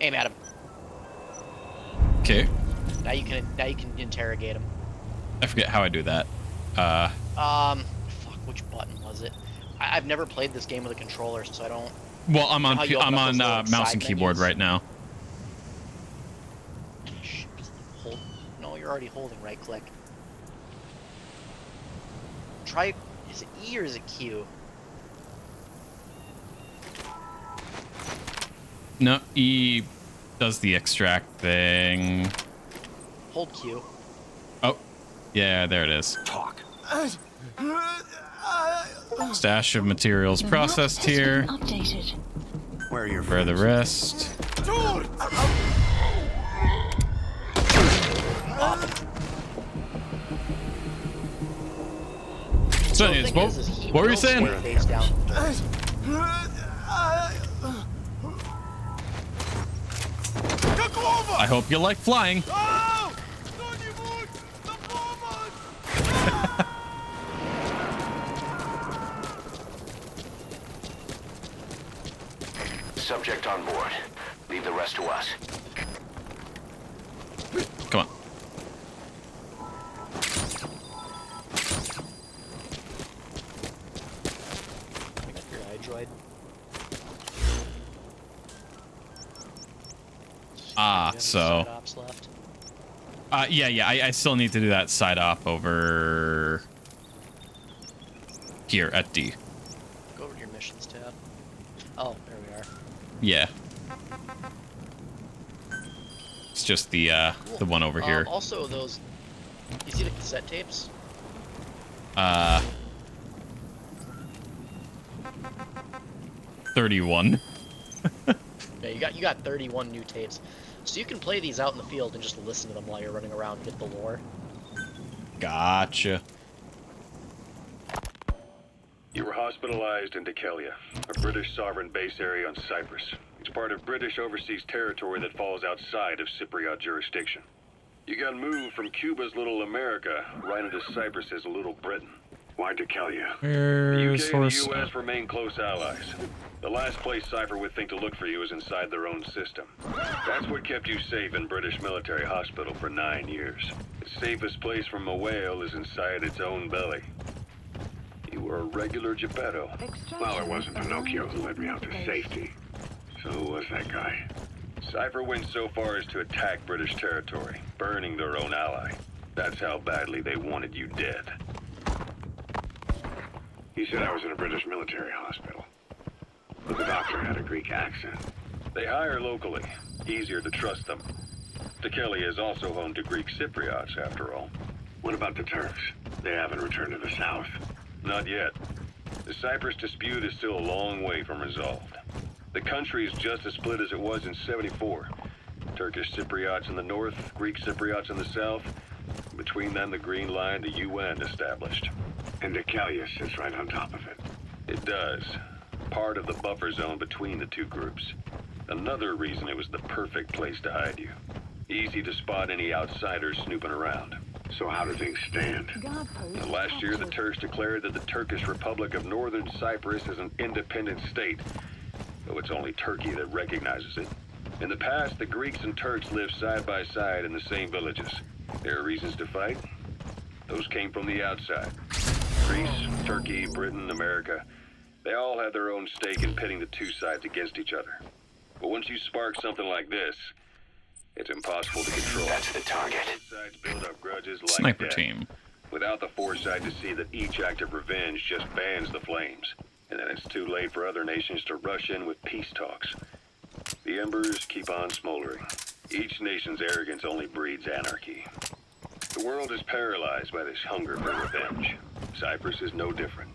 Aim at him. Okay. Now you can interrogate him. I forget how I do that. Fuck, which button was it? I've never played this game with a controller, so I don't. Well, I'm on mouse and side keyboard menus. right now. Shit, just hold. No, you're already holding right click. Try. Is it E or is it Q? No, E does the extract thing. Hold Q. Oh, yeah, there it is. Talk. Stash of materials processed here. Updated. Where are your For the rest. So anyways, what were you saying? I hope you like flying. Subject on board. Leave the rest to us. Come on. Your eye droid. So. Ops left. Yeah. I still need to do that side op over here at D. Go over to your missions tab. Oh, there we are. Yeah. It's just the the one over here. Also, those. You see the cassette tapes? 31. Yeah, you got 31 new tapes. So you can play these out in the field and just listen to them while you're running around and get the lore. Gotcha. You were hospitalized in Dekelia, a British sovereign base area on Cyprus. It's part of British overseas territory that falls outside of Cypriot jurisdiction. You got moved from Cuba's Little America right into Cyprus's Little Britain. Why Dekelia? The UK and the US remain close allies. The last place Cypher would think to look for you is inside their own system. That's what kept you safe in British military hospital for 9 years. The safest place from a whale is inside its own belly. You were a regular Geppetto. Well, it wasn't Pinocchio who led me out to safety. So who was that guy? Cypher went so far as to attack British territory, burning their own ally. That's how badly they wanted you dead. He said I was in a British military hospital. But the doctor had a Greek accent. They hire locally. Easier to trust them. Dekelia is also home to Greek Cypriots, after all. What about the Turks? They haven't returned to the south. Not yet. The Cyprus dispute is still a long way from resolved. The country is just as split as it was in '74. Turkish Cypriots in the north, Greek Cypriots in the south. Between them, the Green Line, the UN established. And Dekelia sits right on top of it. It does. Part of the buffer zone between the two groups. Another reason it was the perfect place to hide you. Easy to spot any outsiders snooping around. So how do things stand? Last year, the Turks declared that the Turkish Republic of Northern Cyprus is an independent state, though it's only Turkey that recognizes it. In the past, the Greeks and Turks lived side by side in the same villages. There are reasons to fight? Those came from the outside. Greece, Turkey, Britain, America. They all had their own stake in pitting the two sides against each other. But once you spark something like this, it's impossible to control. That's the target. Sides build up grudges like Sniper death, team. without the foresight to see that each act of revenge just fans the flames. And then it's too late for other nations to rush in with peace talks. The embers keep on smoldering. Each nation's arrogance only breeds anarchy. The world is paralyzed by this hunger for revenge. Cyprus is no different.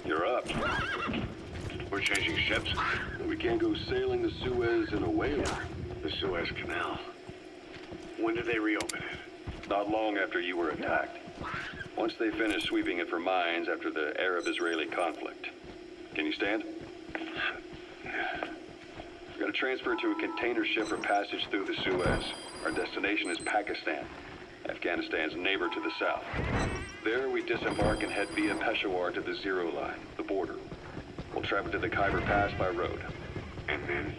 You're up. We're changing ships. We can't go sailing the Suez in a whaler. The Suez Canal. When did they reopen it? Not long after you were attacked. Once they finished sweeping it for mines after the Arab-Israeli conflict. Can you stand? We're gonna transfer to a container ship for passage through the Suez. Our destination is Pakistan, Afghanistan's neighbor to the south. There we disembark and head via Peshawar to the Zero Line, the border. We'll travel to the Khyber Pass by road. And then?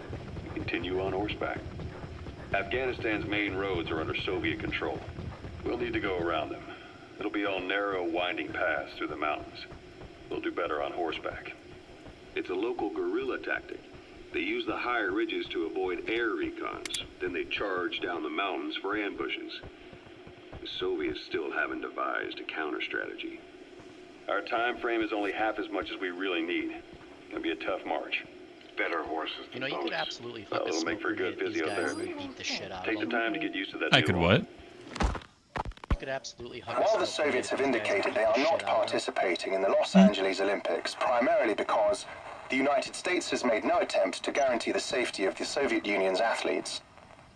We continue on horseback. Afghanistan's main roads are under Soviet control. We'll need to go around them. It'll be all narrow, winding paths through the mountains. We'll do better on horseback. It's a local guerrilla tactic. They use the higher ridges to avoid air recons. Then they charge down the mountains for ambushes. The Soviets still haven't devised a counter strategy. Our time frame is only half as much as we really need. It'll be a tough march. Better horses than You know, you could boats. absolutely fuck a It'll make smoke for good grenade these guys and physiotherapy. beat the shit out Take of some them. time to get used to that. I could what? You could absolutely hug a While smoke the Soviets have grenade these guys and indicated they beat are the not shit out of them. participating in the Los Angeles Olympics, primarily because the United States has made no attempt to guarantee the safety of the Soviet Union's athletes.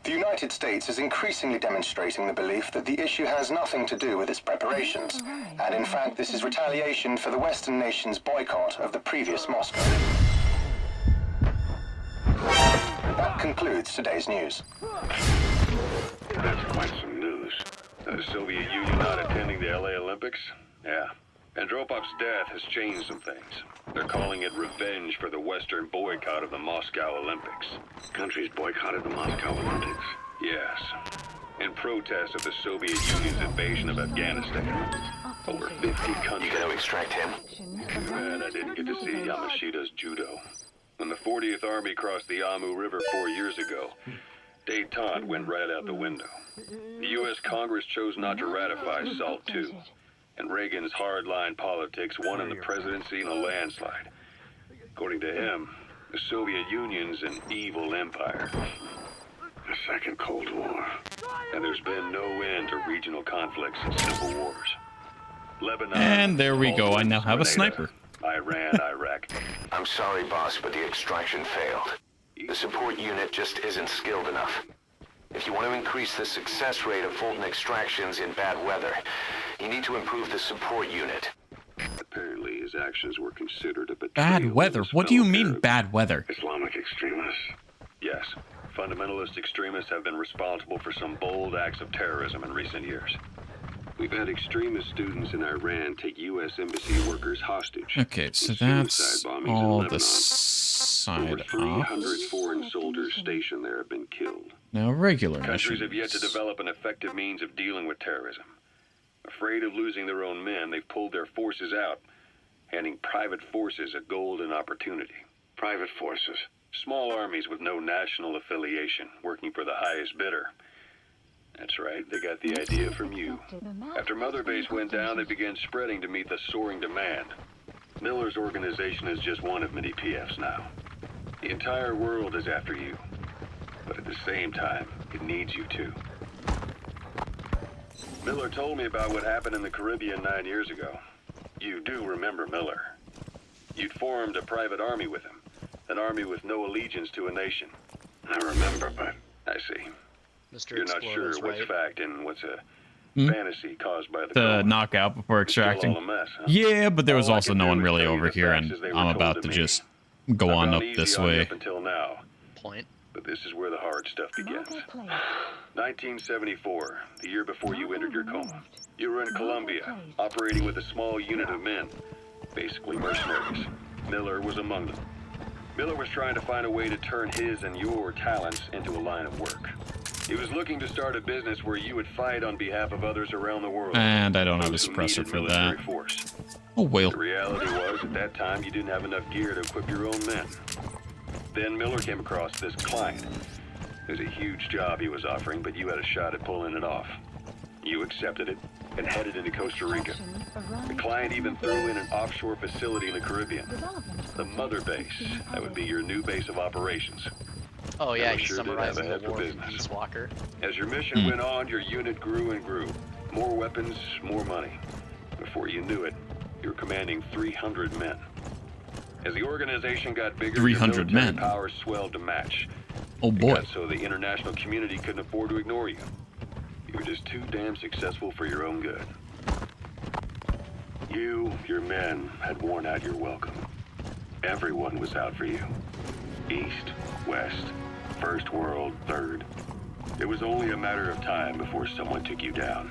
The United States is increasingly demonstrating the belief that the issue has nothing to do with its preparations, and in fact this is retaliation for the Western nations' boycott of the previous Moscow. That concludes today's news. That's quite some news. The Soviet Union not attending the LA Olympics? Yeah. Andropov's death has changed some things. They're calling it revenge for the Western boycott of the Moscow Olympics. Countries boycotted the Moscow Olympics. Yes. In protest of the Soviet Union's invasion of Afghanistan. Over 50 countries. You gonna extract him? Too bad I didn't get to see Yamashita's judo. When the 40th Army crossed the Amu River 4 years ago, détente went right out the window. The U.S. Congress chose not to ratify SALT II, and Reagan's hardline politics won in the presidency in a landslide. According to him, the Soviet Union's an evil empire. The Second Cold War. And there's been no end to regional conflicts and civil wars. Lebanon, And there we go. I now have a Grenada, sniper. Iran, Iraq. I'm sorry, boss, but the extraction failed. The support unit just isn't skilled enough. If you want to increase the success rate of Fulton extractions in bad weather, you need to improve the support unit. Apparently his actions were considered a betrayal. Bad weather? What do you mean bad weather? Islamic extremists? Yes. Fundamentalist extremists have been responsible for some bold acts of terrorism in recent years. We've had extremist students in Iran take U.S. embassy workers hostage. Okay, so Suicide that's bombings in all Lebanon. the side Over 300 ops. foreign soldiers stationed there have been killed. Now regular Countries have yet to missions. develop an effective means of dealing with terrorism. Afraid of losing their own men, they've pulled their forces out, handing private forces a golden opportunity. Private forces. Small armies with no national affiliation, working for the highest bidder. That's right, they got the idea from you. After Mother Base went down, they began spreading to meet the soaring demand. Miller's organization is just one of many PFs now. The entire world is after you. But at the same time, it needs you too. Miller told me about what happened in the Caribbean 9 years ago. You do remember Miller. You'd formed a private army with him. An army with no allegiance to a nation. I remember, but... I see. Mr. You're not sure Explorer's what's right. fact and what's a Hmm? fantasy caused by the The corona. knockout before extracting. All a mess, huh? Yeah, but there was All I also can no do one is really tell you over the here, facts and as they were I'm told about to to me. just go I've on gone up easy this on you way. up until now, Point. but this is where the hard stuff begins. 1974, the year before you entered your coma. You were in Colombia, operating with a small unit of men, basically mercenaries. Miller was among them. Miller was trying to find a way to turn his and your talents into a line of work. He was looking to start a business where you would fight on behalf of others around the world. And I don't have a Those who suppressor needed for military that. force. Oh, well. The reality was, at that time, you didn't have enough gear to equip your own men. Then Miller came across this client. It was a huge job he was offering, but you had a shot at pulling it off. You accepted it and headed into Costa Rica. The client even threw in an offshore facility in the Caribbean. The mother base. That would be your new base of operations. Oh yeah, Miller he's sure did summarizing have a the head for war from business. Peace Walker. As your mission went on, your unit grew and grew. More weapons, more money. Before you knew it, you were commanding 300 men. As the organization got bigger, 300 your military men. powers swelled to match. Oh boy. It got so the international community couldn't afford to ignore you. You were just too damn successful for your own good. You, your men, had worn out your welcome. Everyone was out for you. East, West, First World, Third. It was only a matter of time before someone took you down.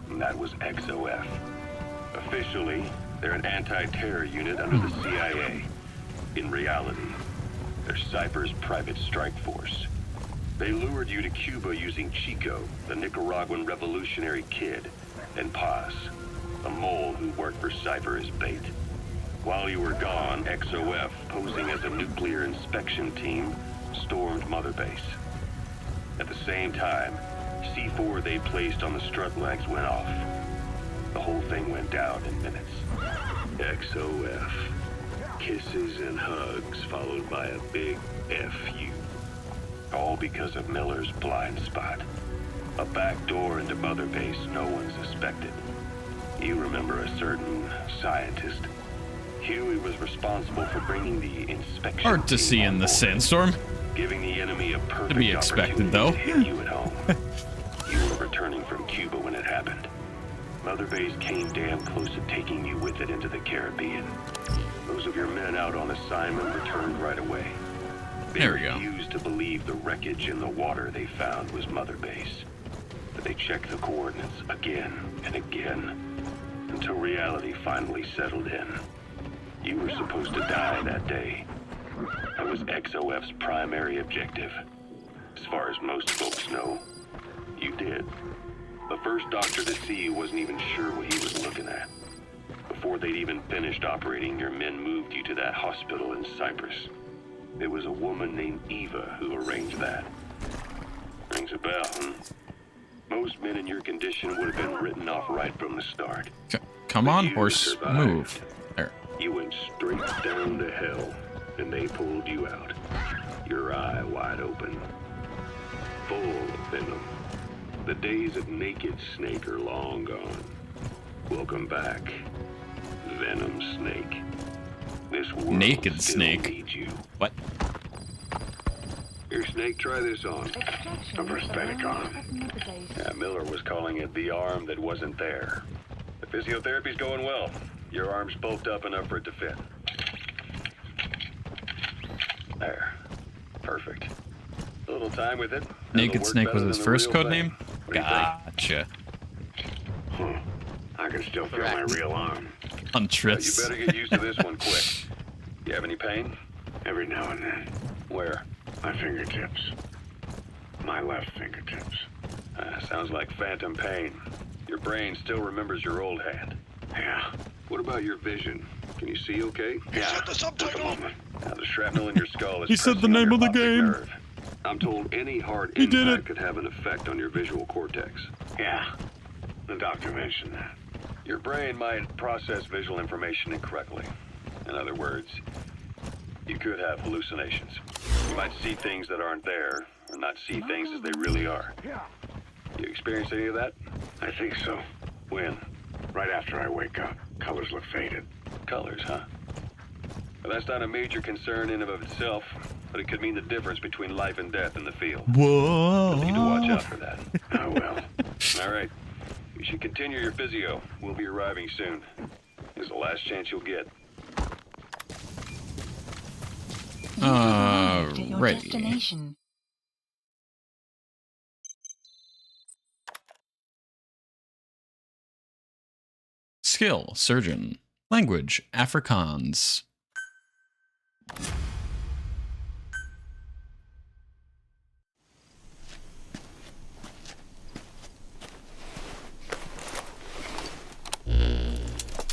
And that was XOF. Officially, they're an anti-terror unit under the CIA. In reality, they're Cypher's private strike force. They lured you to Cuba using Chico, the Nicaraguan revolutionary kid, and Paz, a mole who worked for Cypher as bait. While you were gone, XOF, posing as a nuclear inspection team, stormed Mother Base. At the same time, C4 they placed on the strut legs went off. The whole thing went down in minutes. XOF. Kisses and hugs followed by a big FU. All because of Miller's blind spot. A back door into Mother Base no one suspected. You remember a certain scientist. Huey was responsible for bringing the inspection. Hard to see in the sandstorm. Giving the enemy a perfect To be expected, opportunity though. to hit you at home. You were returning from Cuba when it happened. Mother Base came damn close to taking you with it into the Caribbean. Those of your men out on assignment returned right away. They There we go. refused to believe the wreckage in the water they found was Mother Base. But they checked the coordinates again and again until reality finally settled in. You were supposed to die that day. That was XOF's primary objective. As far as most folks know, you did. The first doctor to see you wasn't even sure what he was looking at. Before they'd even finished operating, your men moved you to that hospital in Cyprus. It was a woman named Eva who arranged that. Rings a bell, huh? Most men in your condition would have been written off right from the start. Come on, You horse, survived. move. There. You went straight down to hell, and they pulled you out. Your eye wide open. Full of venom. The days of Naked Snake are long gone. Welcome back, Venom Snake. This world Naked still Snake. needs you. What? Here, Snake, try this on. A prosthetic arm. Yeah, Miller was calling it the arm that wasn't there. The physiotherapy's going well. Your arm's bulked up enough for it to fit. There. Perfect. A little time with it. and Naked it'll work Snake was better his than the first real code thing. name? What do you think? Gotcha. I can still feel my real arm. Huntress. You better get used to this one quick. You have any pain? Every now and then. Where? My fingertips. My left fingertips. Sounds like phantom pain. Your brain still remembers your old hand. Yeah. What about your vision? Can you see okay? Yeah. At the moment. Now, the shrapnel in your skull is He said the pressing on name your of the optic game. nerve. I'm told any hard He did impact it. could have an effect on your visual cortex. Yeah. The doctor mentioned that. Your brain might process visual information incorrectly. In other words, you could have hallucinations. You might see things that aren't there, or not see things as they really are. You experience any of that? I think so. When? Right after I wake up. Colors look faded. Colors, huh? Well, that's not a major concern in and of itself, but it could mean the difference between life and death in the field. Whoa. You'll need to watch out for that. I will. All right. You should continue your physio. We'll be arriving soon. This is the last chance you'll get. To your Alrighty. destination. Skill, surgeon. Language, Afrikaans.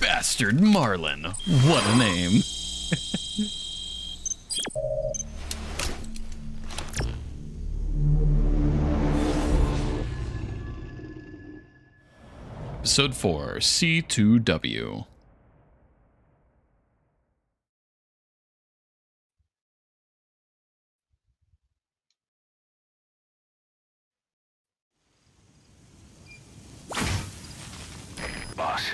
Bastard Marlin. What a name. Episode 4, C2W. Boss,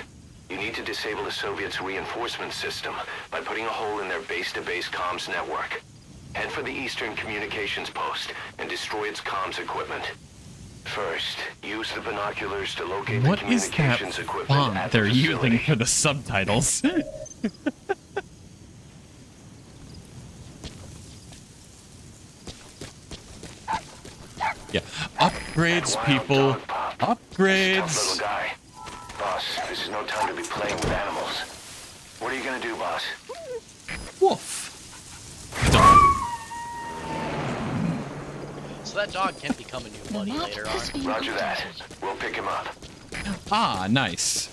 you need to disable the Soviets' reinforcement system by putting a hole in their base-to-base comms network. Head for the Eastern Communications Post and destroy its comms equipment. First, use the binoculars to locate the What is that communications equipment font at they're the using facility. for the subtitles? Yeah, upgrades, people. Upgrades. Tough little guy. Boss, this is no time to be playing with animals. What are you gonna do, boss? Woof. So that dog can become a new buddy later on. Roger that. We'll pick him up. Ah, nice.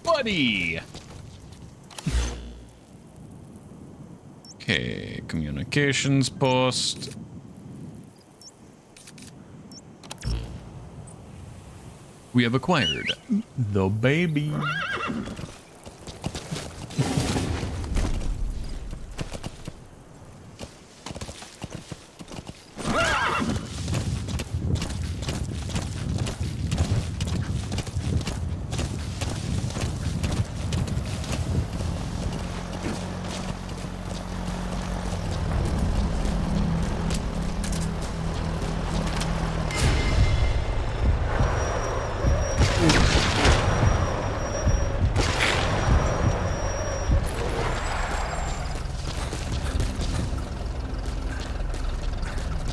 Buddy. Okay, communications post. We have acquired the baby.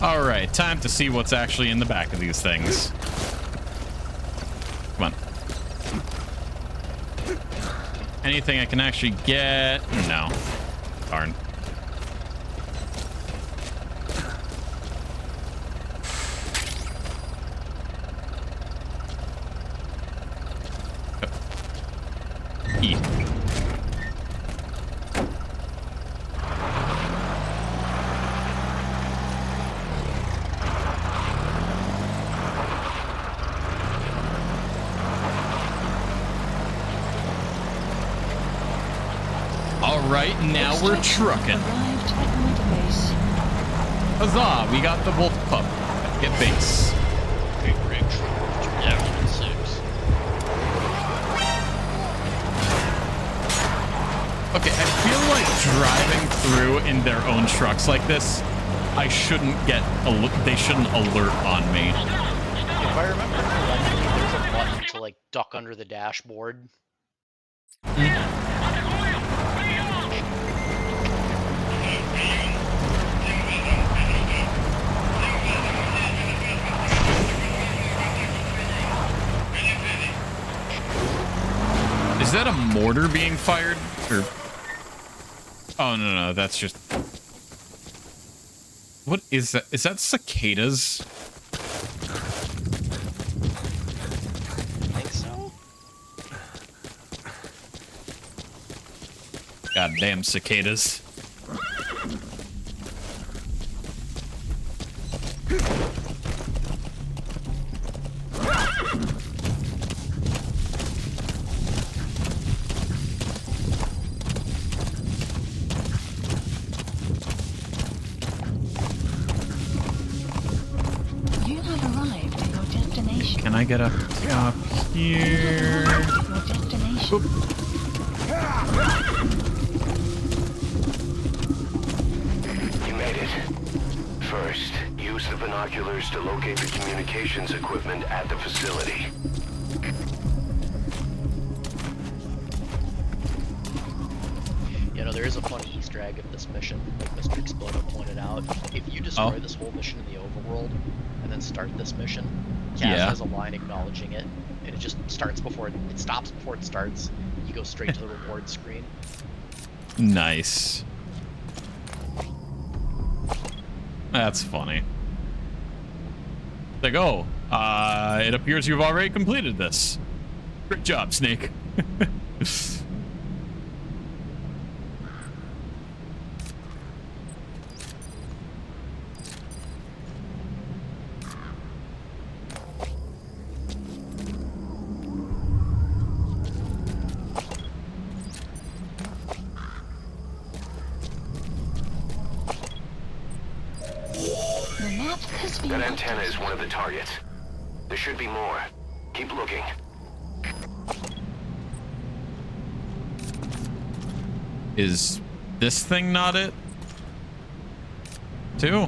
All right, time to see what's actually in the back of these things. Come on. Anything I can actually get? No. Darn. E. Alright, now we're trucking. Huzzah, we got the wolf pup. Get base. Okay, I feel like driving through in their own trucks like this, I shouldn't get they shouldn't alert on me. If I remember correctly, there's a button to like duck under the dashboard. Is that a mortar being fired? Or... Oh, no, that's just... What is that? Is that cicadas? I think so. Goddamn cicadas. You have arrived at your destination. Can I get up here? Your destination. You made it. First, use the binoculars to locate the communications equipment at the facility. You know, there is a funny Easter egg of this mission, like Mr. Explodo pointed out. If you destroy this whole mission in the overworld, and then start this mission, Kaz has a line acknowledging it. and it just starts before it stops before it starts. You go straight to the reward screen. Nice. That's funny. Like, oh, it appears you've already completed this. Great job, Snake. That antenna is one of the targets. There should be more. Keep looking. Is this thing not it? Too?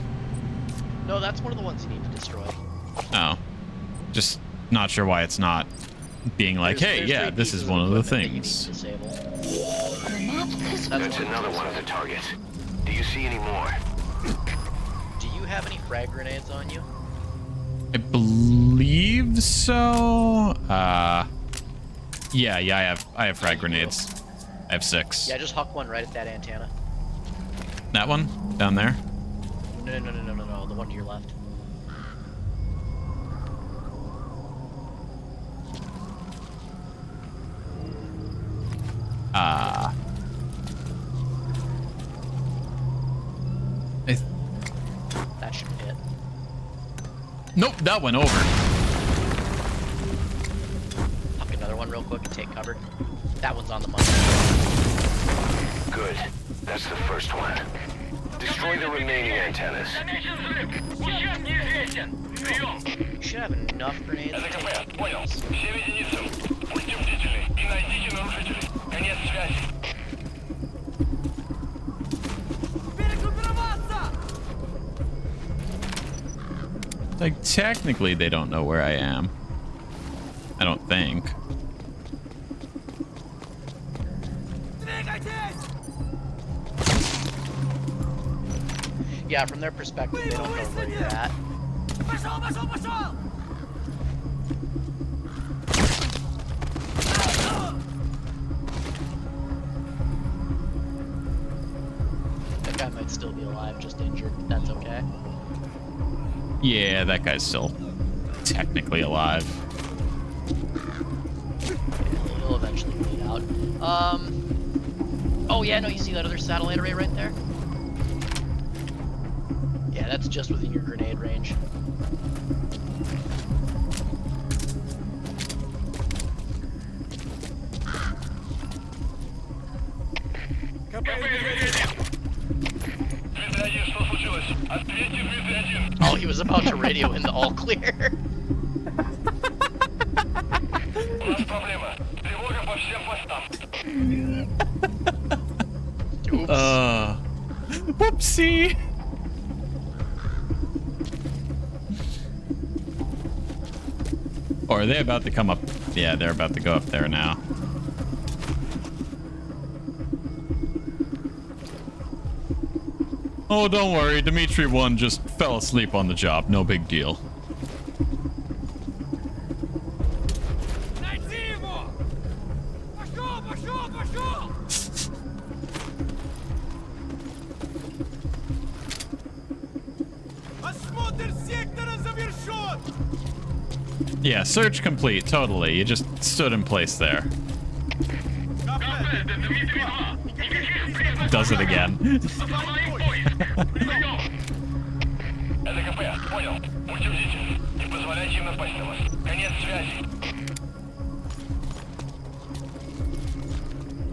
No, that's one of the ones you need to destroy. Oh. Just not sure why it's not being like, hey, yeah, this is one of the things. That's another one of the targets. Do you see any more? Do you have any frag grenades on you? I believe so. Yeah, I have frag grenades. I have 6. Yeah, just huck one right at that antenna. That one? Down there? No, the one to your left. That should hit. Nope, that went over. Huck another one real quick and take cover. That one's on the money. Good. That's the first one. Destroy the remaining antennas. You should have enough grenades to take those. Like, technically, they don't know where I am. I don't think. Yeah, from their perspective, they don't know where you're at. That guy might still be alive, just injured, but that's okay. Yeah, that guy's still technically alive. He'll eventually bleed out. Oh yeah, no, you see that other satellite array right there? Yeah, that's just within your grenade range. Oh, he was about to radio in the all clear. Whoopsie. Or are they about to come up? Yeah, they're about to go up there now. Oh, don't worry. Dimitri 1 just fell asleep on the job. No big deal. Yeah, search complete. Totally. You just stood in place there. Does it again.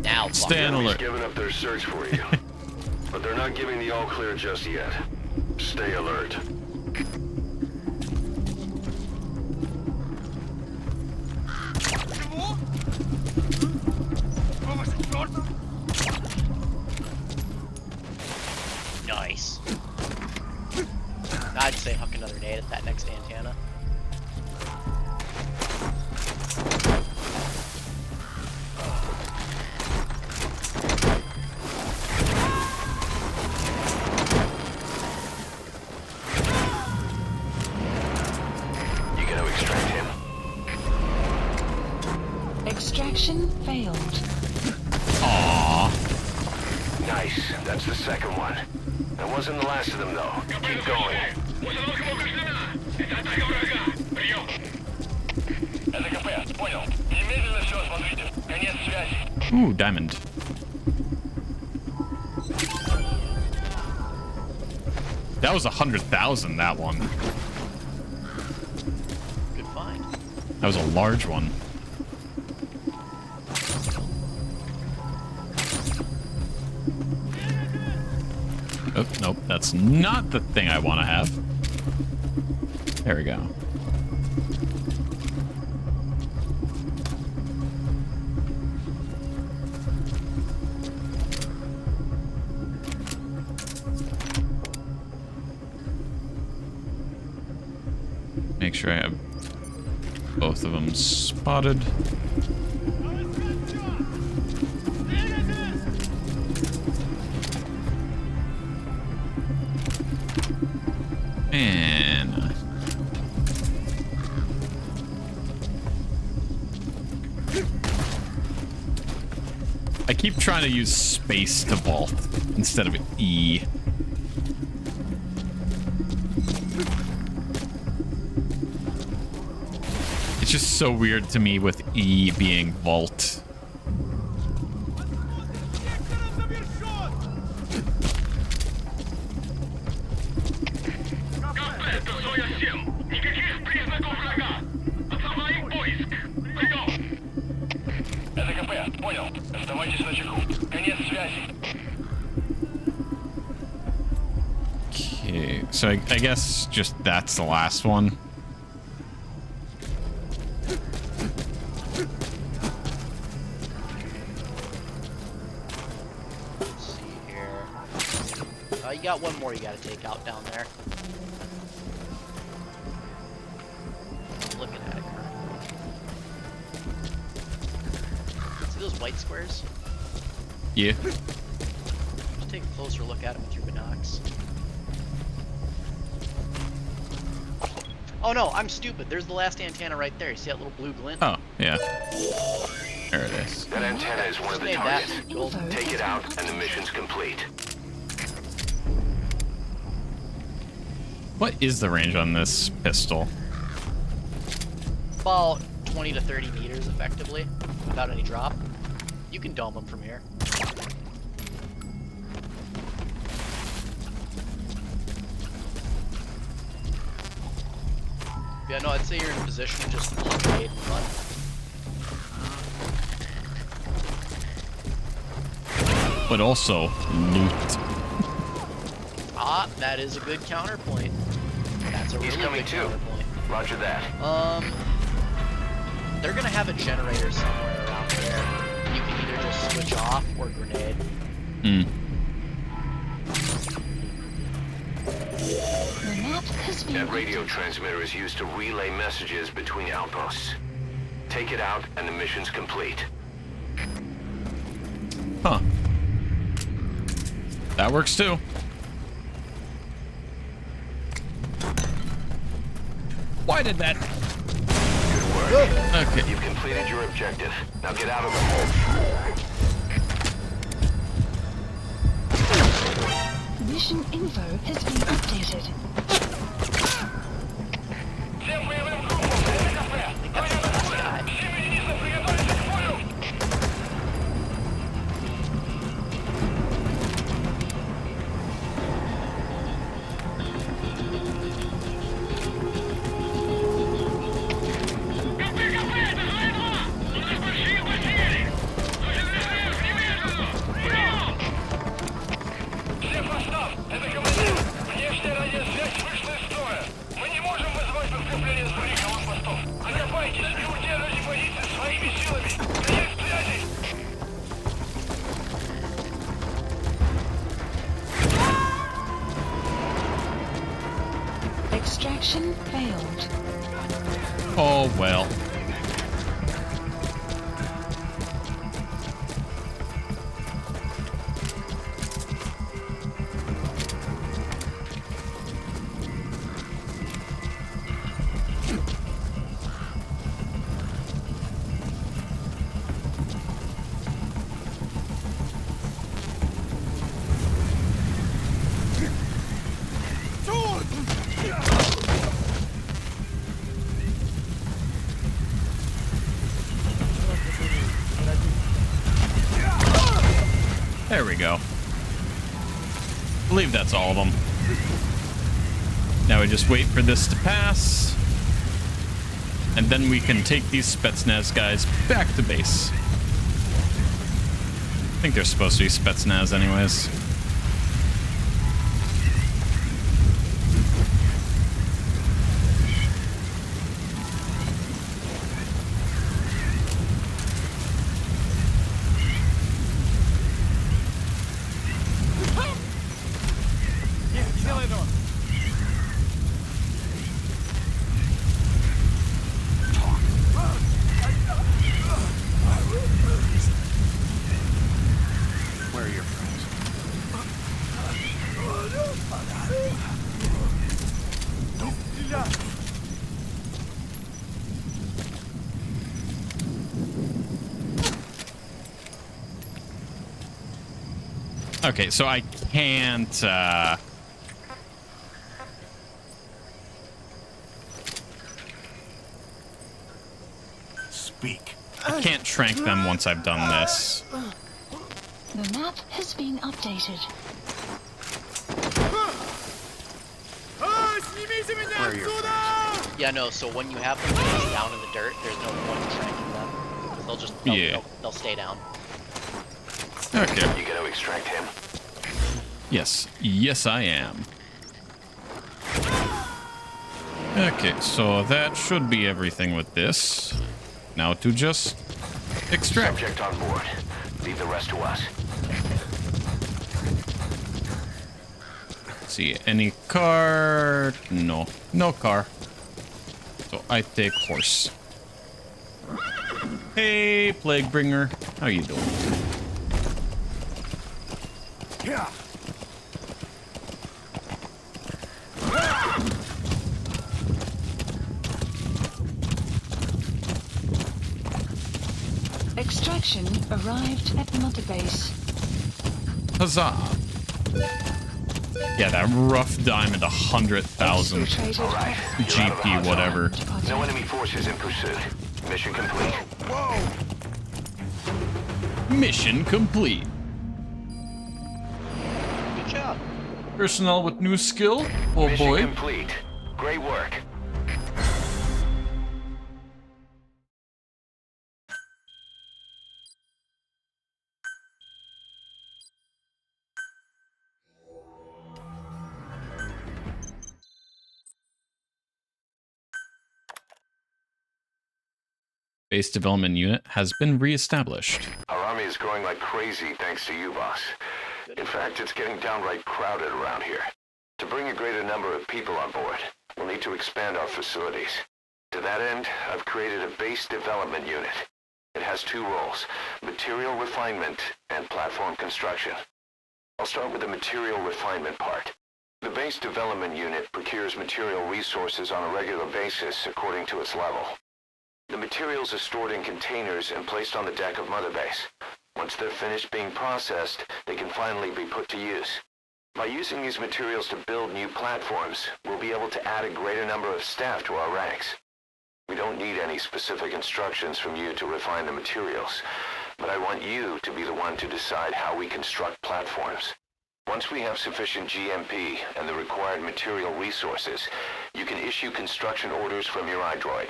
Now, stand alert. Giving up their search for you, but they're not giving the all clear just yet. Stay alert. Nice. I'd say huck another nade at that next antenna. Extraction failed. Aww. Nice. That's the second one. That wasn't the last of them, though. Keep going. Ooh, diamond. That was 100,000, that one. Good find. That was a large one. Oh, nope, that's not the thing I want to have. There we go. Make sure I have both of them spotted. And I keep trying to use space to vault instead of E. It's just so weird to me with E being vault. Okay, so I guess just that's the last one. Let's see here. You got one more you gotta take out down there. I'm looking at it currently. See those white squares? Yeah. Just take a closer look at them with your binocs. Oh no, I'm stupid. There's the last antenna right there. You see that little blue glint? Oh, yeah. There it is. That antenna is one of the targets. Take it out, and the mission's complete. What is the range on this pistol? About 20 to 30 meters, effectively, without any drop. You can dome them from here. Yeah, no, I'd say you're in a position to just pull a grenade and run. But also loot. Ah, that is a good counterpoint. That's a really good counterpoint. Roger that. They're gonna have a generator somewhere around there. You can either just switch off or grenade. Hmm. That radio transmitter is used to relay messages between outposts. Take it out, and the mission's complete. Huh. That works too. Why did that? Good work. Okay. You've completed your objective. Now get out of the hole. Mission info has been updated. Extraction failed. Oh, well. There we go. I believe that's all of them. Now we just wait for this to pass. And then we can take these Spetsnaz guys back to base. I think they're supposed to be Spetsnaz anyways. Where are your friends? Okay, so I can't, Speak. I can't trank them once I've done this. The map has been updated. Where are your friends? Yeah, no, so when you have them face down in the dirt, there's no point in tracking them. Because they'll stay down. Okay. You gonna extract him? Yes. Yes, I am. Okay, so that should be everything with this. Now to just extract. Subject on board. Leave the rest to us. Let's see, any car? No. No car. So I take horse. Hey, Plaguebringer. How you doing? Yeah. Extraction arrived at Mother Base. Huzzah. Yeah, that rough diamond, 100,000 GP, whatever. No enemy forces in pursuit. Mission complete. Whoa! Mission complete. Good job. Personnel with new skill. Oh Mission boy. complete. Great work. Base development unit has been reestablished. Our army is growing like crazy thanks to you, boss. In fact, it's getting downright crowded around here. To bring a greater number of people on board, we'll need to expand our facilities. To that end, I've created a base development unit. It has two roles, material refinement and platform construction. I'll start with the material refinement part. The base development unit procures material resources on a regular basis according to its level. The materials are stored in containers and placed on the deck of Mother Base. Once they're finished being processed, they can finally be put to use. By using these materials to build new platforms, we'll be able to add a greater number of staff to our ranks. We don't need any specific instructions from you to refine the materials, but I want you to be the one to decide how we construct platforms. Once we have sufficient GMP and the required material resources, you can issue construction orders from your iDroid.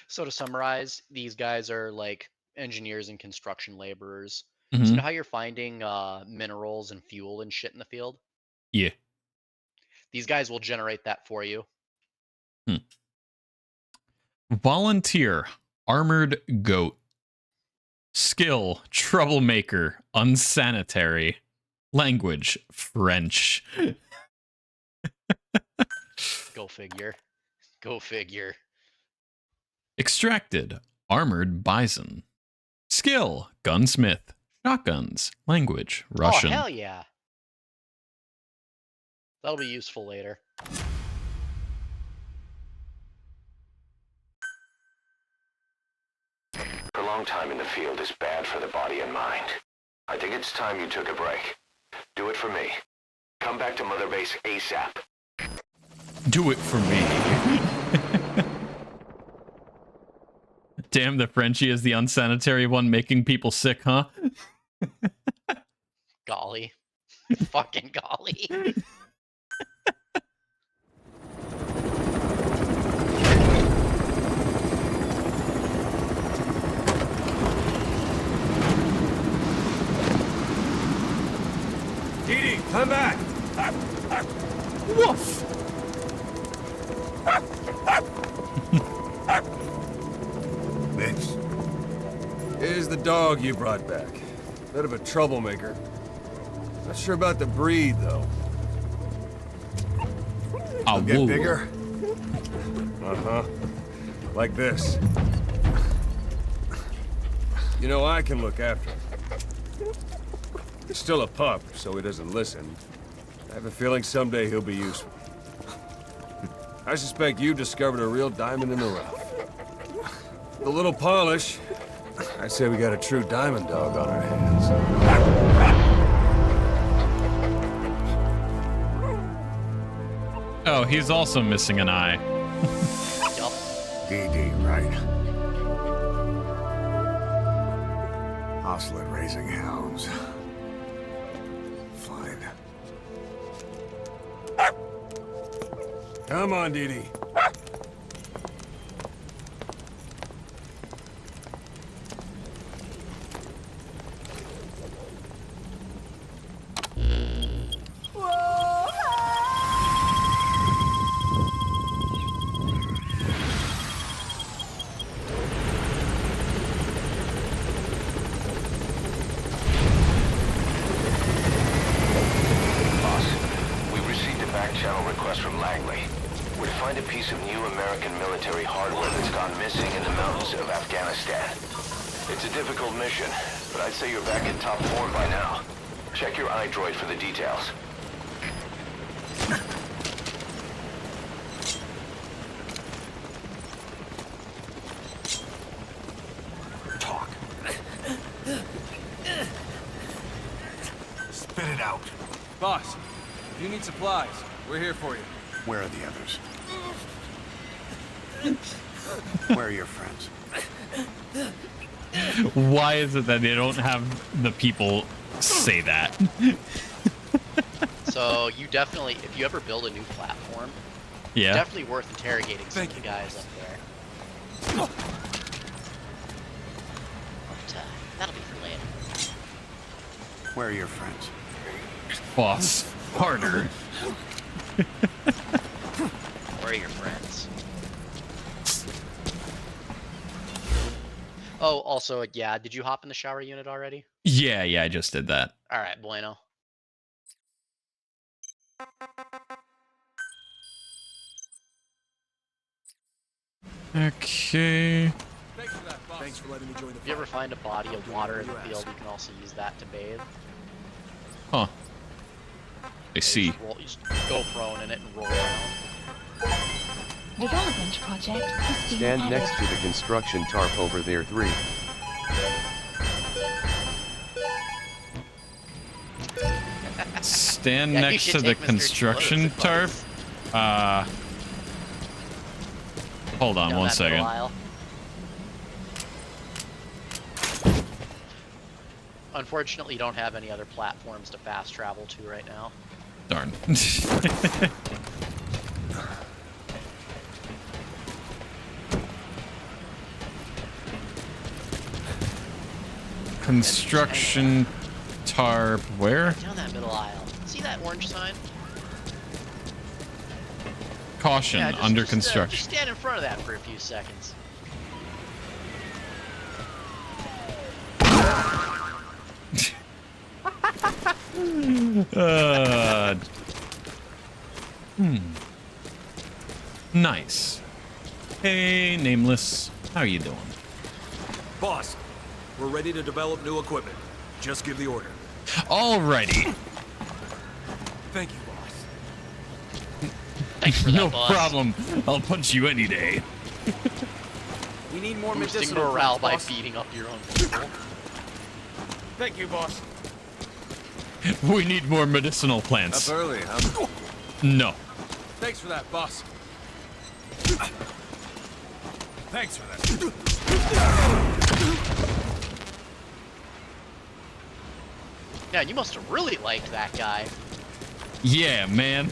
So to summarize, these guys are like engineers and construction laborers. Mhm. So you know how you're finding minerals and fuel and shit in the field? Yeah. These guys will generate that for you. Volunteer, armored goat. Skill, troublemaker, unsanitary. Language, French. Go figure. Go figure. Extracted, armored bison. Skill, gunsmith, shotguns. Language, Russian. Oh, hell yeah. That'll be useful later. Prolonged time in the field is bad for the body and mind. I think it's time you took a break. Do it for me. Come back to Mother Base ASAP. Do it for me. Damn, the Frenchie is the unsanitary one making people sick, huh? Golly. Fucking golly. Dee Dee, come back! Woof! This is the dog you brought back. Bit of a troublemaker. Not sure about the breed, though. I'll get bigger. Uh-huh. Like this. You know, I can look after him. He's still a pup, so he doesn't listen. I have a feeling someday he'll be useful. I suspect you discovered a real diamond in the rough. The little polish, I'd say we got a true diamond dog on our hands. Oh, he's also missing an eye. Yup. Dee, right. Oslet raising hounds. Fine. Come on, Dee Dee. It's a difficult mission, but I'd say you're back in top form by now. Check your iDroid for the details. Talk. Spit it out. Boss, if you need supplies, we're here for you. Where are the others? Where are your friends? Why is it that they don't have the people say that? So you definitely, if you ever build a new platform, Yeah. it's definitely worth interrogating some of the guys up there. But, that'll be for later. Where are your friends? Boss, harder. Where are your friends? Oh, also, yeah, did you hop in the shower unit already? Yeah, I just did that. Alright, bueno. Okay. Thanks for letting me join the If you ever find a body of water in the field, you can also use that to bathe. Huh. I see. You just go prone in it and roll around. Development project is being Stand added. next to the construction tarp over there 3. Stand Yeah, you next should to the take Mr. construction tarp. Hold on Down one that middle second. aisle. Unfortunately, you don't have any other platforms to fast travel to right now. Darn. Construction tarp, where? Down that middle aisle. See that orange sign? Caution, Yeah, just, under just construction. stand in front of that for a few seconds. Nice. Hey, nameless. How you doing? Boss, we're ready to develop new equipment. Just give the order. Alrighty. Thank you, boss. Thanks for that, No boss. problem. I'll punch you any day. We need more Boosting medicinal morale plants, by boss. feeding up your own people. Thank you, boss. We need more medicinal plants. Up early, huh? No. Thanks for that, boss. Thanks for that. Yeah, you must have really liked that guy. Yeah, man.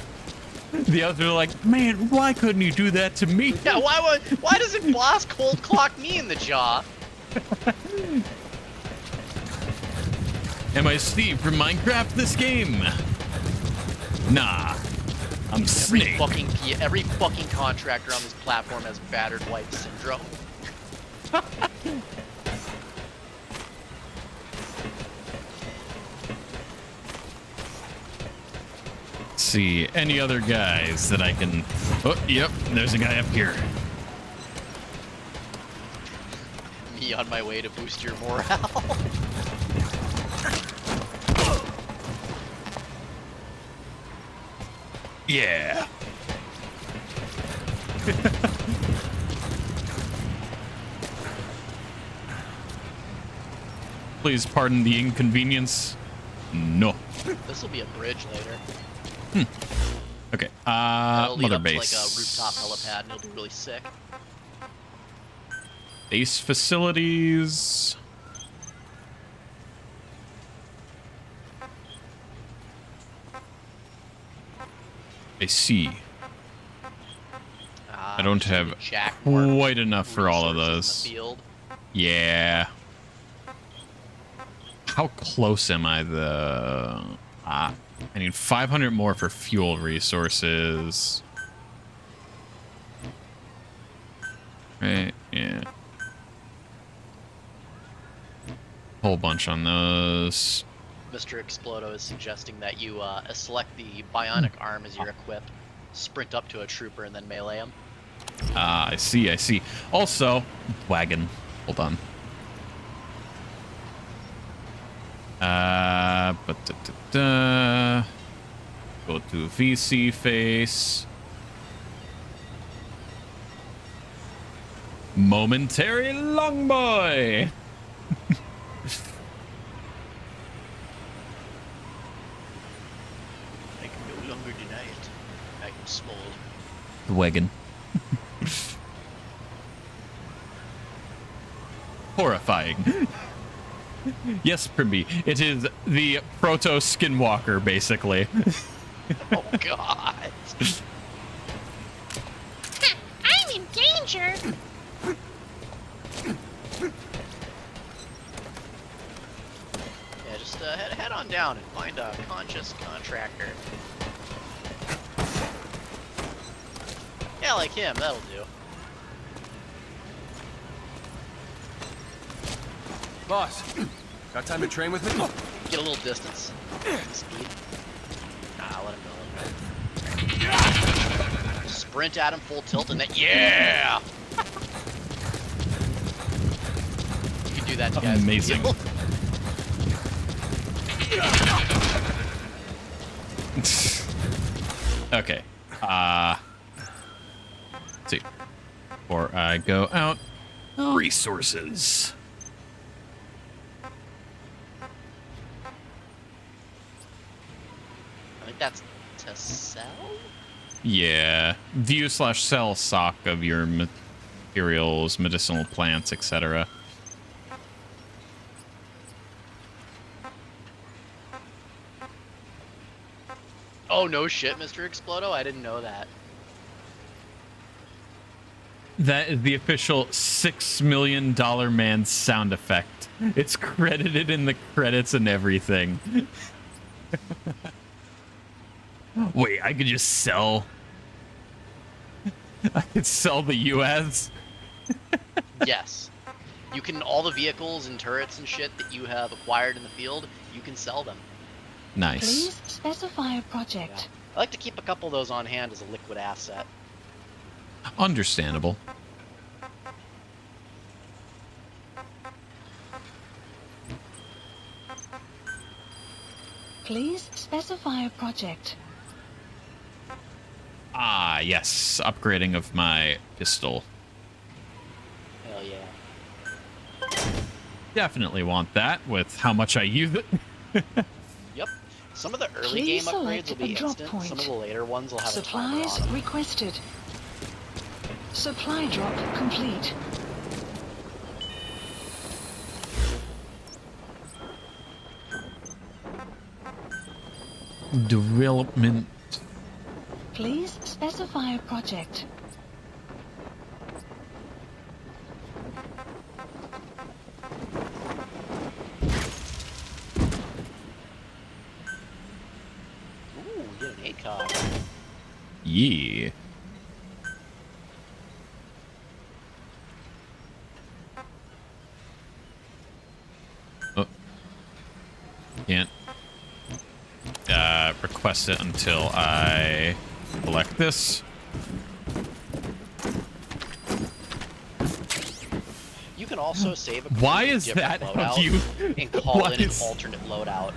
The others are like, man, why couldn't you do that to me? Yeah, why doesn't Boss cold clock me in the jaw? Am I Steve from Minecraft this game? Nah. I'm Snake. Every fucking contractor on this platform has battered wife syndrome. See, any other guys that I can... Oh, yep, there's a guy up here. Me on my way to boost your morale. Yeah. Please pardon the inconvenience. No. This will be a bridge later. Okay. It'll lead Mother up base. to like a rooftop helipad, and it'll be really sick. Base facilities. I see. I don't have quite enough for all of those. Yeah. How close am I though? I need 500 more for fuel resources. Right, yeah. Whole bunch on those. Mr. Explodo is suggesting that you select the bionic arm as your equip, sprint up to a trooper, and then melee him. I see, I see. Also, wagon. Hold on. Go to VC face. Momentary long boy. I can no longer deny it. I am small. The wagon. Horrifying. Yes, Primby. It is the proto skinwalker, basically. Oh God. I'm in danger. Yeah, just head on down and find a conscious contractor. Yeah, like him. That'll do. Boss, got time to train with me? Get a little distance. Speed. Nah, let him go. Sprint at him full tilt and then yeah. You can do that to guys. Amazing. Okay. Let's see. Before I go out, resources. I think that's to sell? Yeah. View/sell stock of your materials, medicinal plants, etc. Oh, no shit, Mr. Explodo? I didn't know that. That is the official $6 million man sound effect. It's credited in the credits and everything. Wait, I could just sell... I could sell the US? Yes. You can, all the vehicles and turrets and shit that you have acquired in the field, you can sell them. Nice. Please specify a project. Yeah. I like to keep a couple of those on hand as a liquid asset. Understandable. Please specify a project. Ah, yes. Upgrading of my pistol. Hell yeah. Definitely want that with how much I use it. Yep. Some of the early Please game upgrades will be select a drop instant. point. Some of the later ones will have a timer Supplies on them. requested. Supply drop complete. Development. Please specify a project. Ooh, get an ACOG. Yeah. Oh. Can't request it until I collect this. You can also save a Why completely is different that loadout of you? and call Why in an is- alternate loadout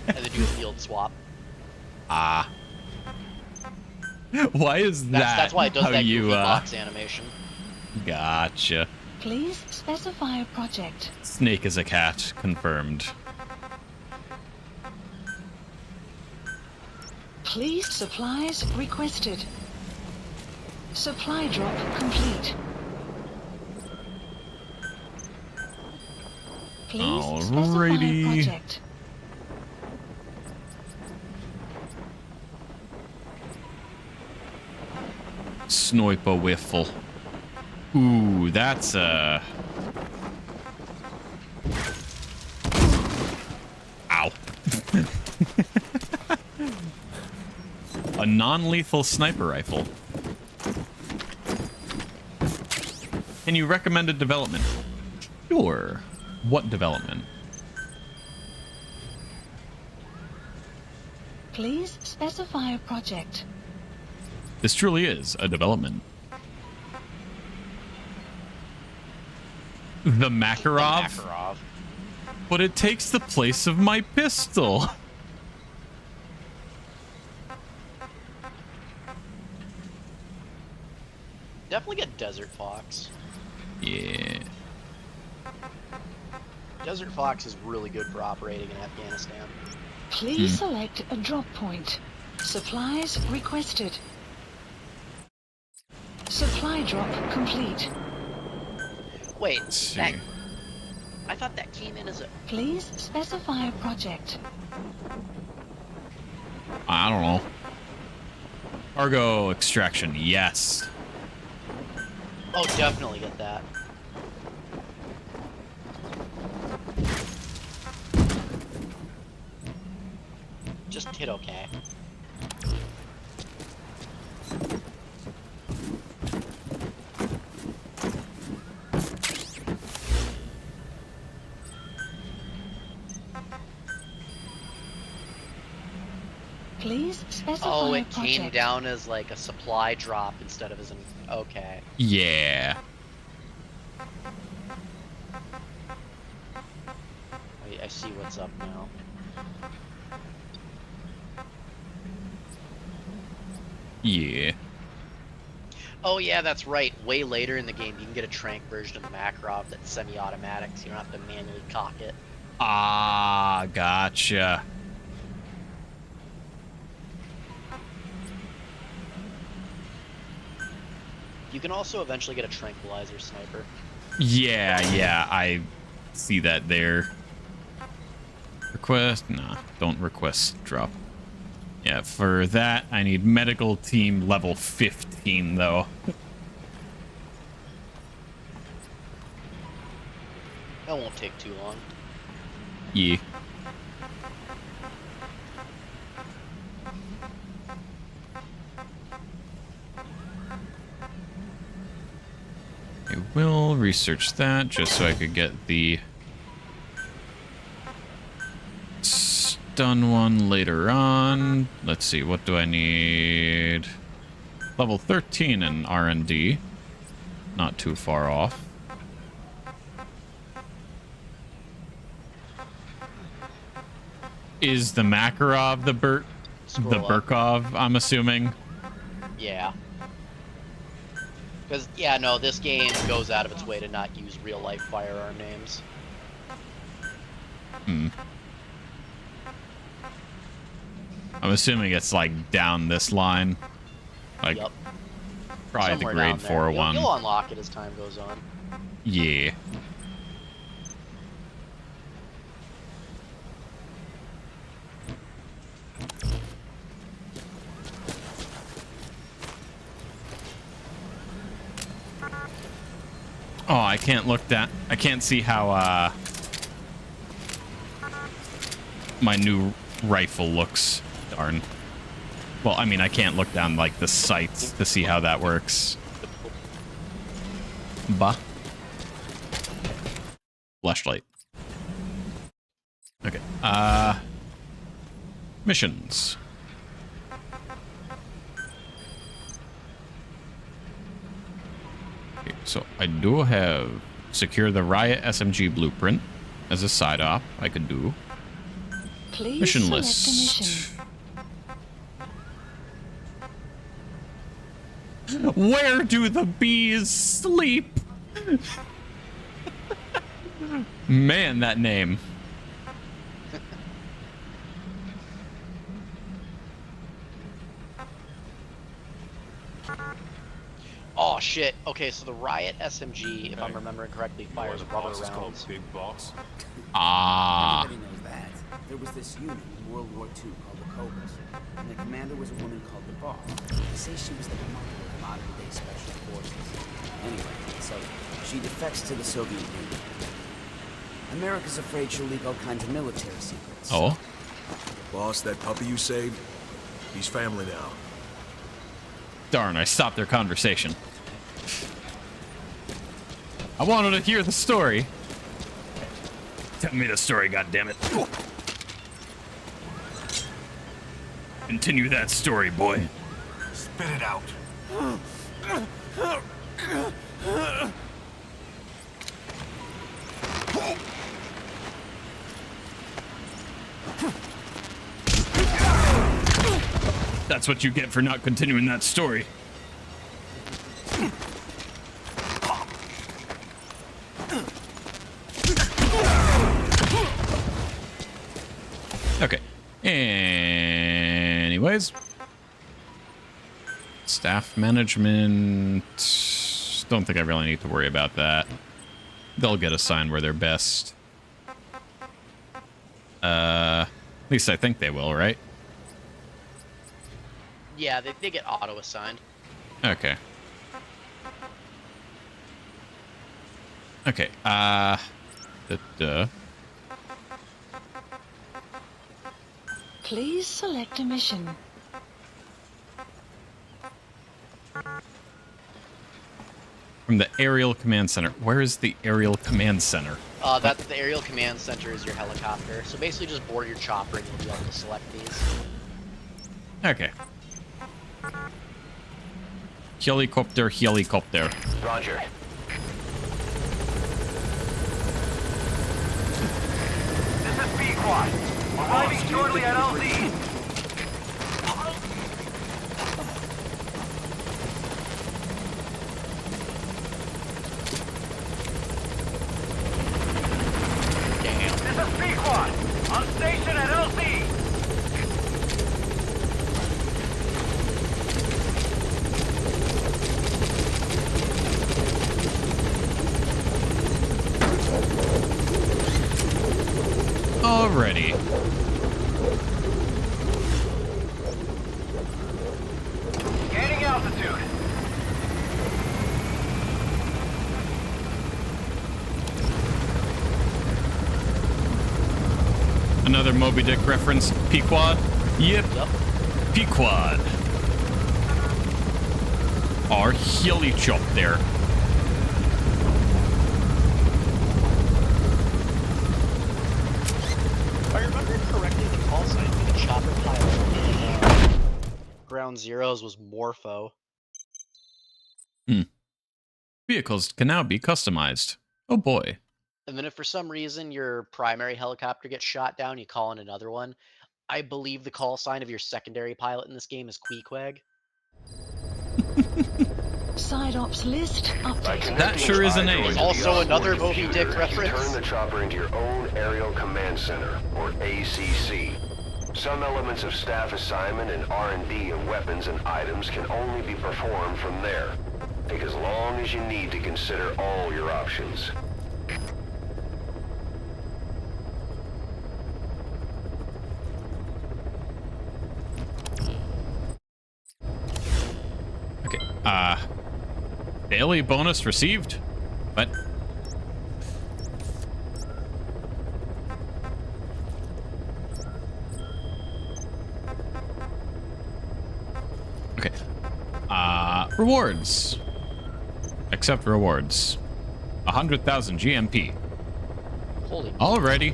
and then do a field swap. Ah. Why is That's why it does how that you, goofy box animation. Gotcha. Please specify a project. Snake is a cat, confirmed. Please supplies requested. Supply drop complete. Please specify a Alrighty. project. Sniper whiffle. Ooh, that's Ow. A non-lethal sniper rifle. Can you recommend a development? Sure. What development? Please specify a project. This truly is a development. The Makarov? The Makarov. But it takes the place of my pistol. Definitely get Desert Fox. Yeah. Desert Fox is really good for operating in Afghanistan. Please select a drop point. Supplies requested. Supply drop complete. Wait, see. that... I thought that came in as a... Please specify a project. I don't know. Cargo extraction, yes. Oh, definitely get that. Just hit okay. Please specify Oh, a it project. came down as like a supply drop instead of as an... Okay. Yeah. I see what's up now. Yeah. Oh yeah, that's right. Way later in the game, you can get a trank version of the Makarov that's semi-automatic, so you don't have to manually cock it. Ah, gotcha. You can also eventually get a tranquilizer sniper. Yeah, I see that there. Request? Nah, don't request drop. Yeah, for that, I need medical team level 15, though. That won't take too long. Yeah. I will research that just so I could get the stun one later on. Let's see, what do I need? Level 13 in R&D. Not too far off. Is the Makarov the Burkov, I'm assuming? Yeah. Because, yeah, no, this game goes out of its way to not use real-life firearm names. Hmm. I'm assuming it's, like, down this line. Like, Yep. Probably Somewhere the grade down there. 4 You'll, one. you'll unlock it as time goes on. Yeah. Oh, I can't look that. I can't see how my new rifle looks. Darn. Well, I mean, I can't look down like the sights to see how that works. Bah. Flashlight. Okay. Missions. Okay, so I do have secure the Riot SMG blueprint as a side op I could do. Please Mission select list. a mission. Where do the bees sleep? Man, that name. Oh shit. Okay, so the Riot SMG, if I'm remembering correctly, fires rubber Boss is called rounds. Big Boss. Ah. Everybody knows that. There was this unit in World War II called the Cobras, and the commander was a woman called the Boss. They say she was the commander of modern-day special forces. Anyway, so she defects to the Soviet Union. America's afraid she'll leak all kinds of military secrets. Oh. Boss, that puppy you saved, he's family now. Darn, I stopped their conversation. I wanted to hear the story. Tell me the story, goddammit. Continue that story, boy. Spit it out. That's what you get for not continuing that story. Okay. Anyways. Staff management. Don't think I really need to worry about that. They'll get assigned where they're best. At least I think they will, right? Yeah, they get auto-assigned. Okay. Okay, Please select a mission. From the aerial command center. Where is the aerial command center? That's the aerial command center is your helicopter. So basically just board your chopper and you'll be able to select these. Okay. Helicopter, helicopter. Roger. This is B-Quad. Arriving shortly at LZ. Damn. This is B-Quad. On station at LZ. Alrighty. Gaining altitude. Another Moby Dick reference. Pequod? Yep. Pequod. Our helicopter. If I remember correctly, the call sign for the chopper pilot in Ground Zeroes was Morpho. Vehicles can now be customized. Oh boy. And then if for some reason your primary helicopter gets shot down, you call in another one. I believe the call sign of your secondary pilot in this game is Queequeg. Side ops list updated. That sure is a name. There's also another Moby Dick reference. Turn the chopper into your own aerial command center, or ACC. Some elements of staff assignment and R&D of weapons and items can only be performed from there. Take as long as you need to consider all your options. Okay, daily bonus received? What? Okay. Rewards. Accept rewards. 100,000 GMP. Holy. Alrighty.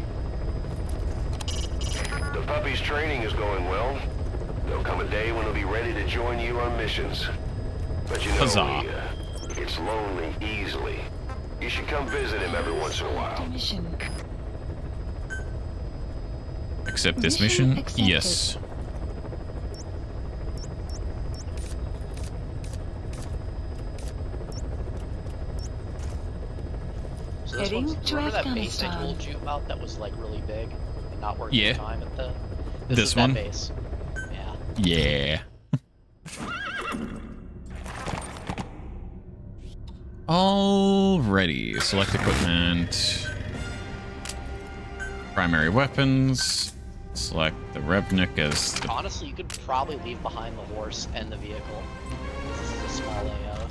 The puppy's training is going well. There'll come a day when he'll be ready to join you on missions. But you know, Huzzah. he gets lonely easily. You should come visit him every once in a while. Accept this mission? accepted. Yes. So this Heading one's, to remember that base I Afghanistan. told you about that was like really big and not worth Yeah. your time at the... This is one? That base. Yeah. Yeah. Alrighty. Select equipment. Primary weapons. Select the Revnik as the... Honestly, you could probably leave behind the horse and the vehicle. This is a small AO.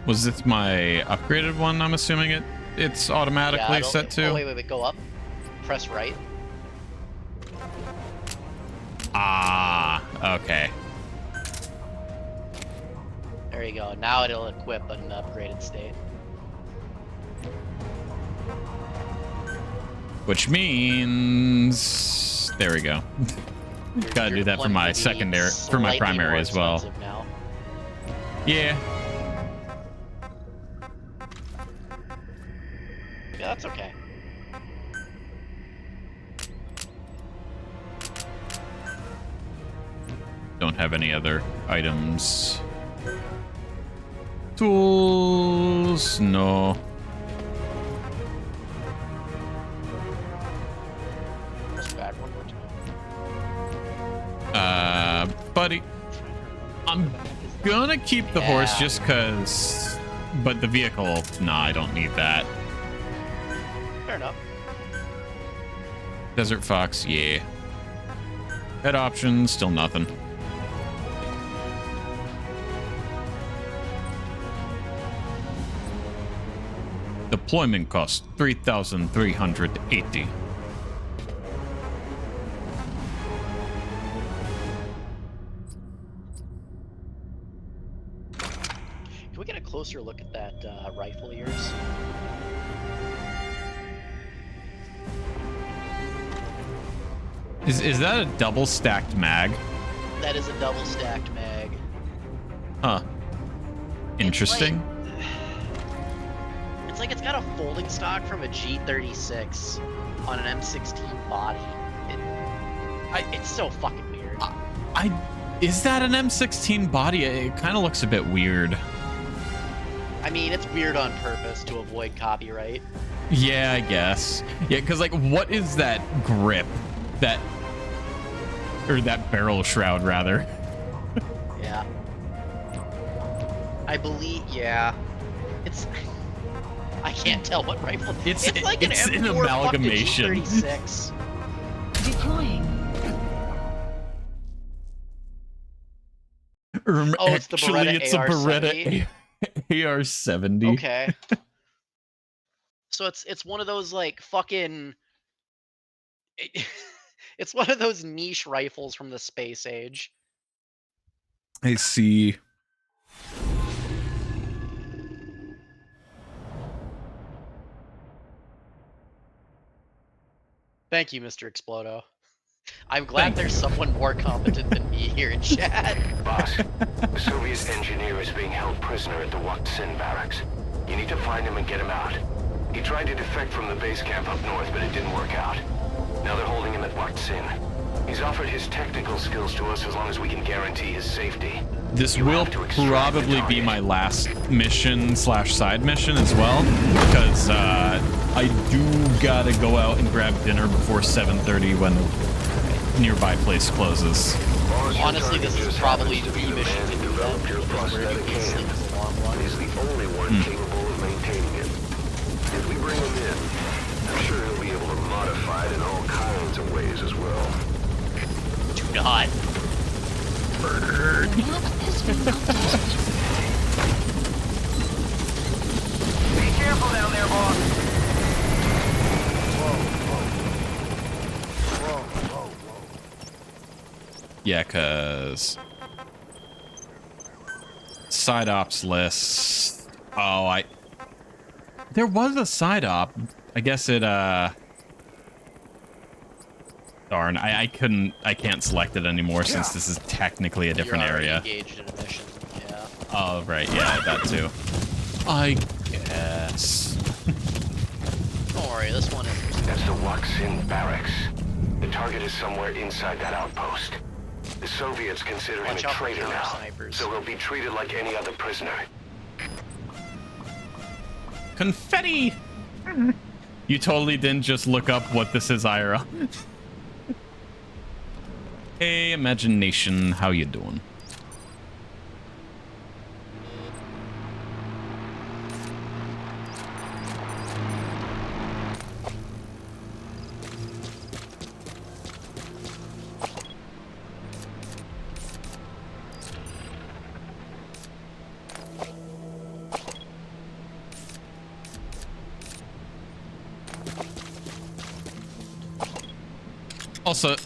Was this my upgraded one? I'm assuming it's automatically it'll- set to. Oh, wait, go up. Press right. Ah, okay. There you go. Now it'll equip an upgraded state. Which means there we go. Gotta do that for my secondary, for my primary as well. Now. Yeah. Yeah, that's okay. Don't have any other items. Tools, no. Press back one more time. Buddy, I'm gonna keep the horse just cause, but the vehicle, nah, I don't need that. Fair enough. Desert Fox, yeah. Head options, still nothing. Deployment cost 3,380. Can we get a closer look at that rifle of yours? Is that a double stacked mag? That is a double stacked mag. Huh. Interesting. It's like it's got a folding stock from a G36 on an M16 body. It's so fucking weird. Is that an M16 body? It kind of looks a bit weird. I mean, it's weird on purpose to avoid copyright. Yeah, I guess. Yeah, because like, what is that grip? Or that barrel shroud, rather. Yeah. I believe, yeah. It's... I can't tell what rifle... It's like an it's M4 an amalgamation. G36. Deploying. Oh, it's the Actually, Beretta it's a AR-70? Beretta AR-70. Okay. So it's one of those like fucking... It's one of those niche rifles from the space age. I see. Thank you, Mr. Explodo. I'm glad there's someone more competent than me here in chat. Boss, the Soviet engineer is being held prisoner at the Wak Sin barracks. You need to find him and get him out. He tried to defect from the base camp up north, but it didn't work out. Now they're holding him at Wak Sin. He's offered his technical skills to us as long as we can guarantee his safety. This will probably be my last mission / side mission as well, because I do gotta go out and grab dinner before 7:30 when nearby place closes. Honestly, this is probably the mission to do that, because where you can sleep is a long one. He's the only one capable of maintaining it. If we bring him in, I'm sure he'll be able to modify it in all kinds of ways as well. Do not. The map has been updated. Be careful down there, boss. Yeah, cause side ops list. Oh, there was a side op. I guess it darn, I can't select it anymore since this is technically a different area. Engaged in a mission. Yeah. Oh, right, yeah, that too. I guess. Don't worry, this one is. That's the Waksin barracks. The target is somewhere inside that outpost. The Soviets consider him a traitor now, so he'll be treated like any other prisoner. Confetti! You totally didn't just look up what this is, IRL. Hey, Imagination, how you doing? Also,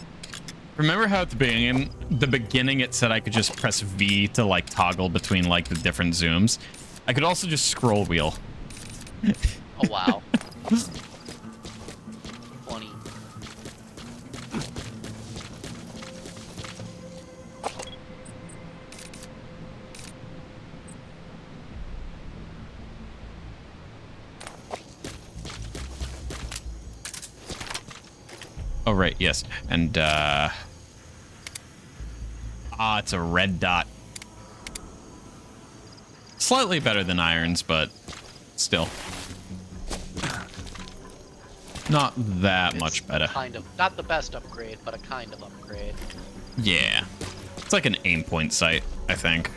remember how at the beginning it said I could just press V to like toggle between like the different zooms? I could also just scroll wheel. Oh wow. Funny. Oh, right, yes. And, it's a red dot. Slightly better than irons, but still. Not that much better. Kind of. Not the best upgrade, but a kind of upgrade. Yeah. It's like an aim point sight, I think.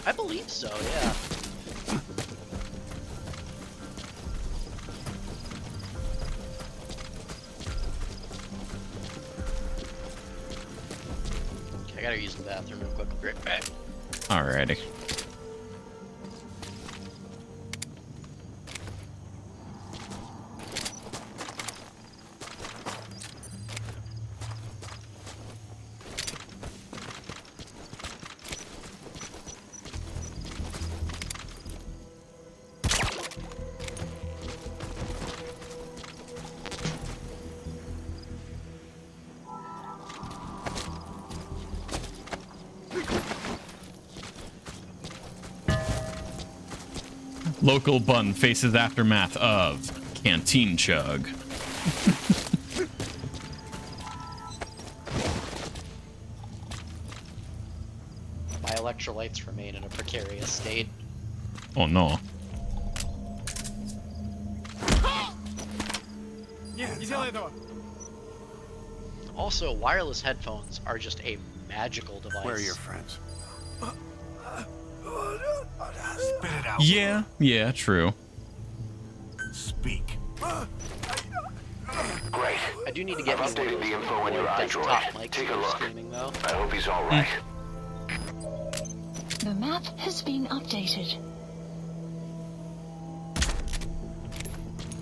I believe so, yeah. I gotta use the bathroom real quick. I'll be right back. Alrighty. Local bun faces aftermath of canteen chug. My electrolytes remain in a precarious state. Oh no. Also, wireless headphones are just a magical device. Where are your friends? Spit it out. Yeah, true. Speak. Great. I do need to get I've updated the info on your desktop iDroid. mics Take a for look. streaming, though. I hope he's all right. The map has been updated.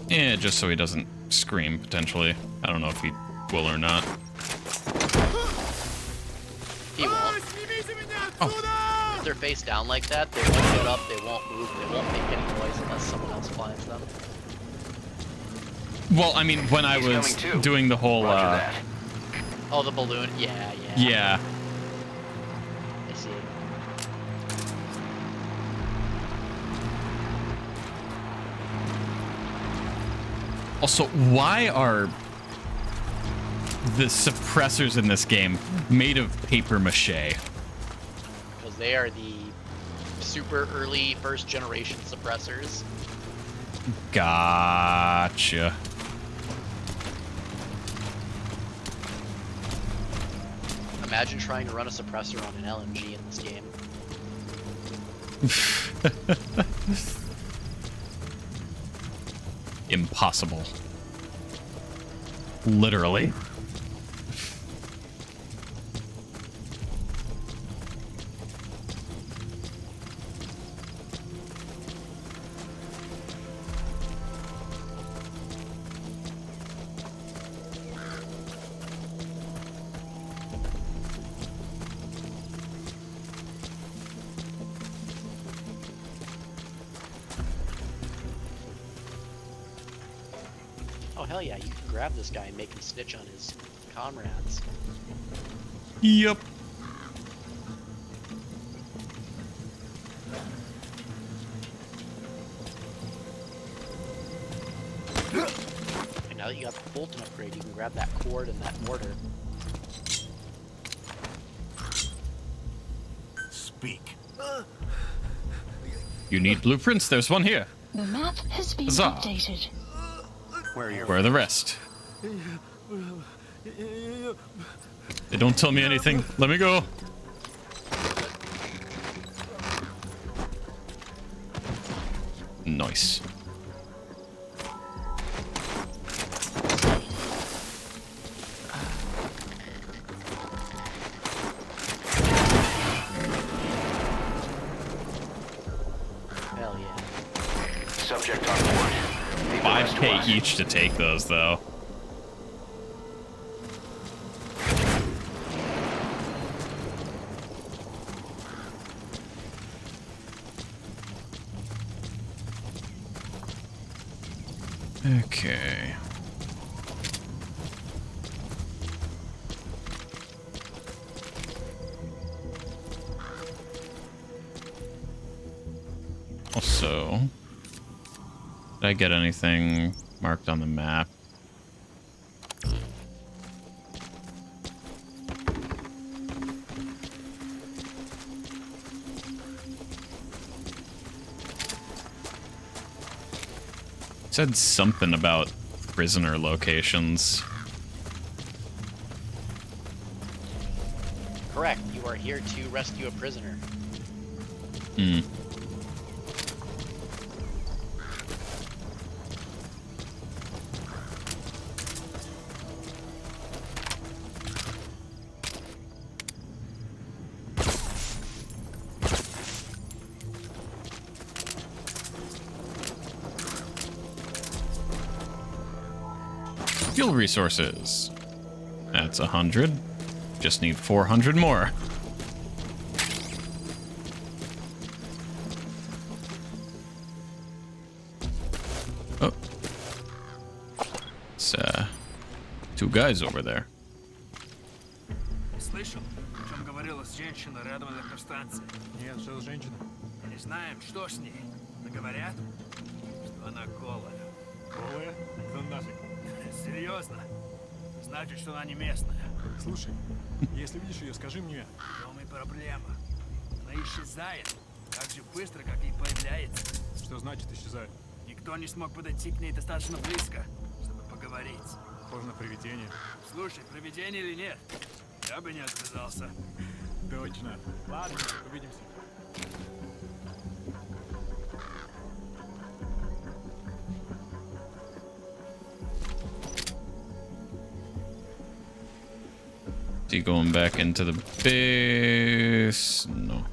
Yeah, just so he doesn't scream, potentially. I don't know if he will or not. He won't. If they're face down like that, they won't get up, they won't move, they won't make any noise unless someone else finds them. Well, I mean, when I was doing the whole, Oh, the balloon? Yeah. Yeah. I see. Also, why are the suppressors in this game made of paper mache. Because they are the super early first generation suppressors. Gotcha. Imagine trying to run a suppressor on an LMG in this game. Impossible. Literally. Oh hell yeah, you can grab this guy and make him snitch on his comrades. Yep. And now that you got the Fulton upgrade, you can grab that cord and that mortar. Speak. You need blueprints? There's one here. The map has been Huzzah. updated. Where are the rest? They don't tell me anything. Let me go. Nice. Hell yeah. Subject on board. 5K each to take those, though. Okay. Also, did I get anything marked on the map? It said something about prisoner locations. Correct, you are here to rescue a prisoner. Hmm. Fuel resources. That's 100. Just need 400 more. Oh. It's, two guys over there. Слышал, о чем говорила женщина рядом с электростанцией? Нет, что за женщина? Не знаем, что с ней. Но говорят, что она голая. Голая? Да нафиг. Серьезно? Значит, что она не местная. Слушай, если видишь ее, скажи мне. В том и проблема. Она исчезает так же быстро, как и появляется. Что значит исчезает? Никто не смог подойти к ней достаточно близко, чтобы поговорить. Похоже на привидение. Слушай, привидение или нет, я бы не отказался. Точно. Ладно, увидимся. Is he going back into the base? No.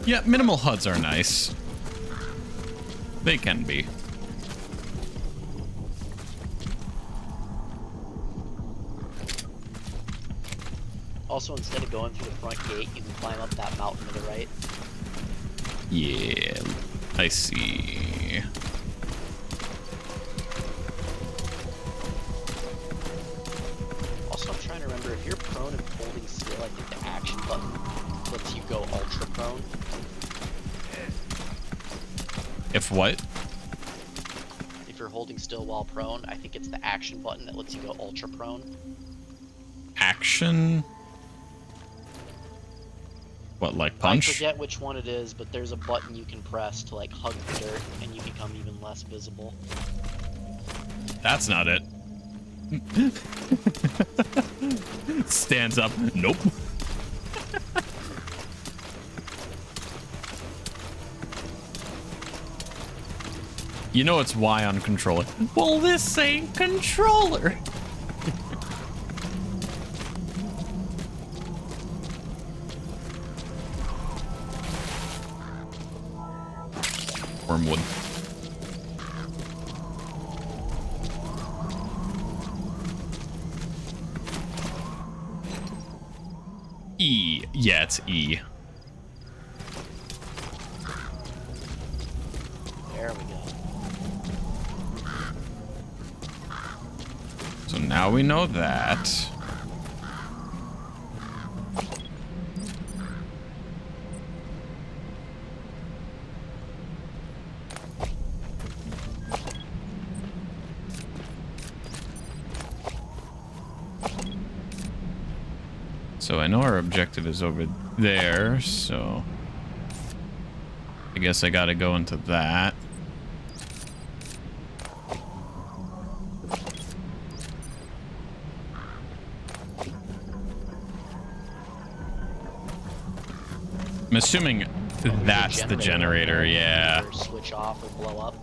Yeah, minimal HUDs are nice. They can be. Also, instead of going through the front gate, you can climb up that mountain to the right. Yeah, I see. Also, I'm trying to remember, if you're prone and holding still, I think the action button lets you go ultra prone. If what? If you're holding still while prone, I think it's the action button that lets you go ultra prone. Action? What, like punch? I forget which one it is, but there's a button you can press to like hug the dirt and you become even less visible. That's not it. Stands up. Nope. You know it's Y on controller. Well, this ain't controller. Wormwood. E. Yeah, it's E. There we go. So now we know that. So I know our objective is over there, so I guess I gotta go into that. I'm assuming that's the generator, yeah. Or switch off or blow up.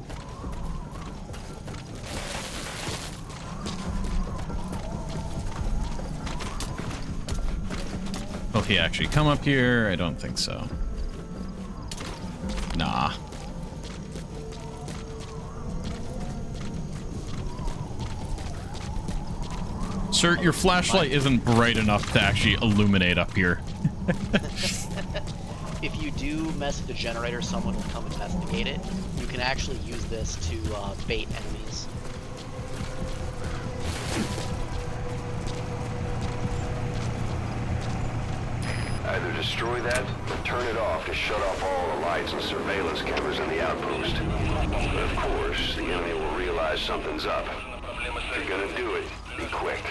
Will he actually come up here? I don't think so. Nah. Sir, your flashlight isn't bright enough to actually illuminate up here. If you do mess with the generator, someone will come investigate it. You can actually use this to bait enemies. Either destroy that or turn it off to shut off all the lights and surveillance cameras in the outpost. But of course, the enemy will realize something's up. If you're gonna do it, be quick.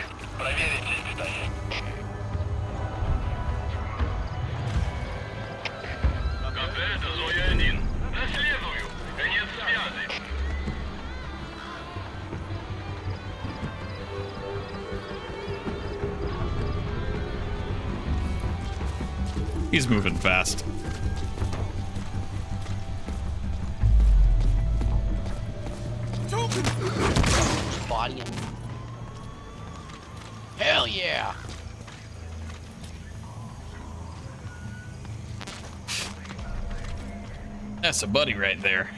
He's moving fast. Body him. Hell yeah! That's a buddy right there.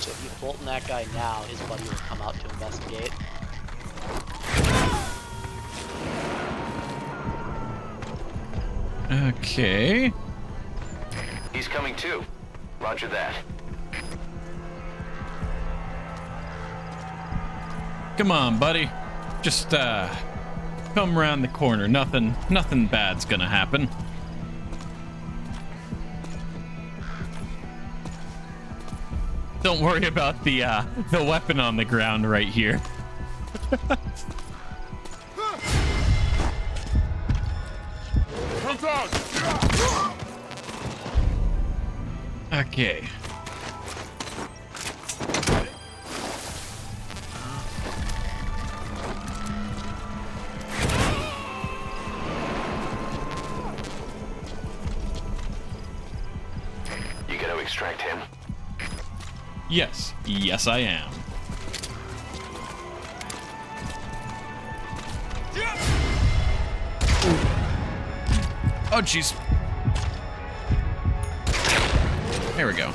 So if you Fulton that guy now, his buddy will come out to investigate. Okay. He's coming too. Roger that. Come on, buddy. Just come around the corner. Nothing bad's gonna happen. Don't worry about the weapon on the ground right here. Okay. You gonna extract him? Yes. Yes, I am. Oh, jeez. There we go.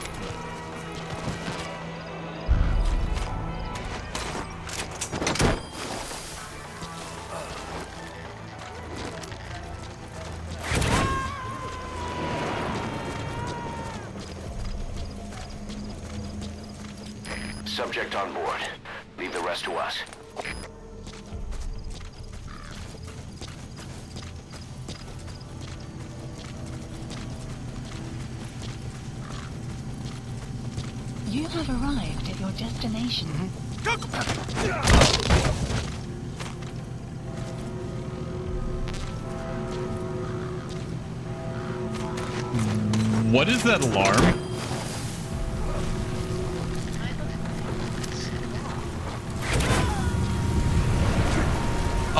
Subject on board. Leave the rest to us. have arrived at your destination. What is that alarm?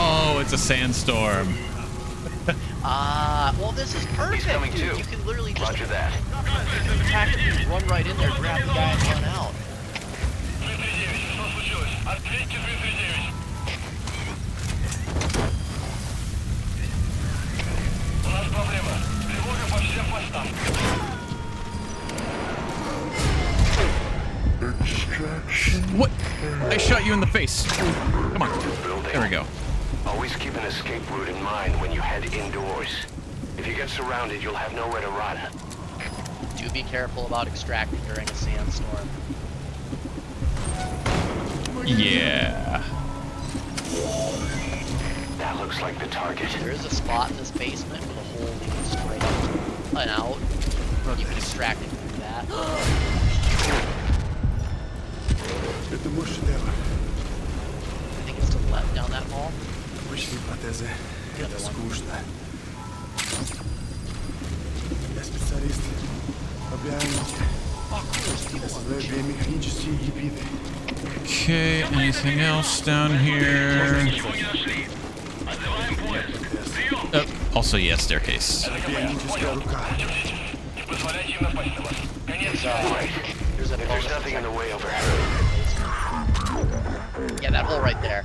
Oh, it's a sandstorm. Well, this is perfect, coming dude. too. You can literally just Roger that. tactically run right in there, grab the guy, and run out. What? I shot you in the face. Come on. There we go. Always keep an escape route in mind when you head indoors. If you get surrounded, you'll have nowhere to run. Do be careful about extracting during a sandstorm. Yeah. That looks like the target. There is a spot in this basement with a hole leading straight up and out. You can extract it through that. Это мой шедевр. I think it's to the left down that hall. Обычные протезы. Это скучно. Я специалист по биомеханике. Создаю биомеханические гибриды. Okay, anything else down here? Also, yeah, staircase. Биомеханическая рука. There's nothing in the way over here. Yeah, that hole right there.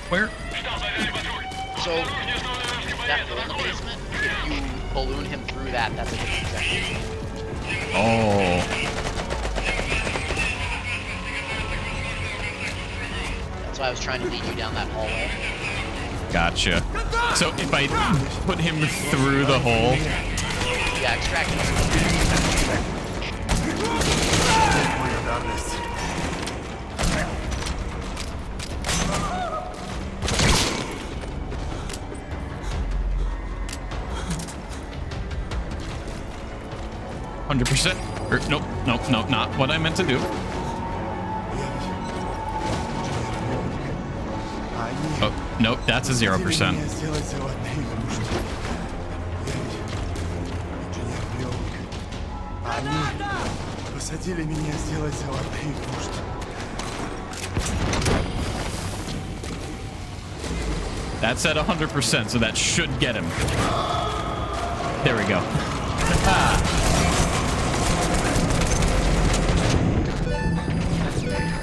Where? So, that hole in the basement, if you balloon him through that, that's a good objective. Oh. That's why I was trying to lead you down that hallway. Gotcha. So if I put him through the hole. Yeah, extract him. 100%. Nope, not what I meant to do. Oh, nope, that's a 0%. Посадили меня сделать золотые игрушки. That's at 100%, so that should get him. There we go.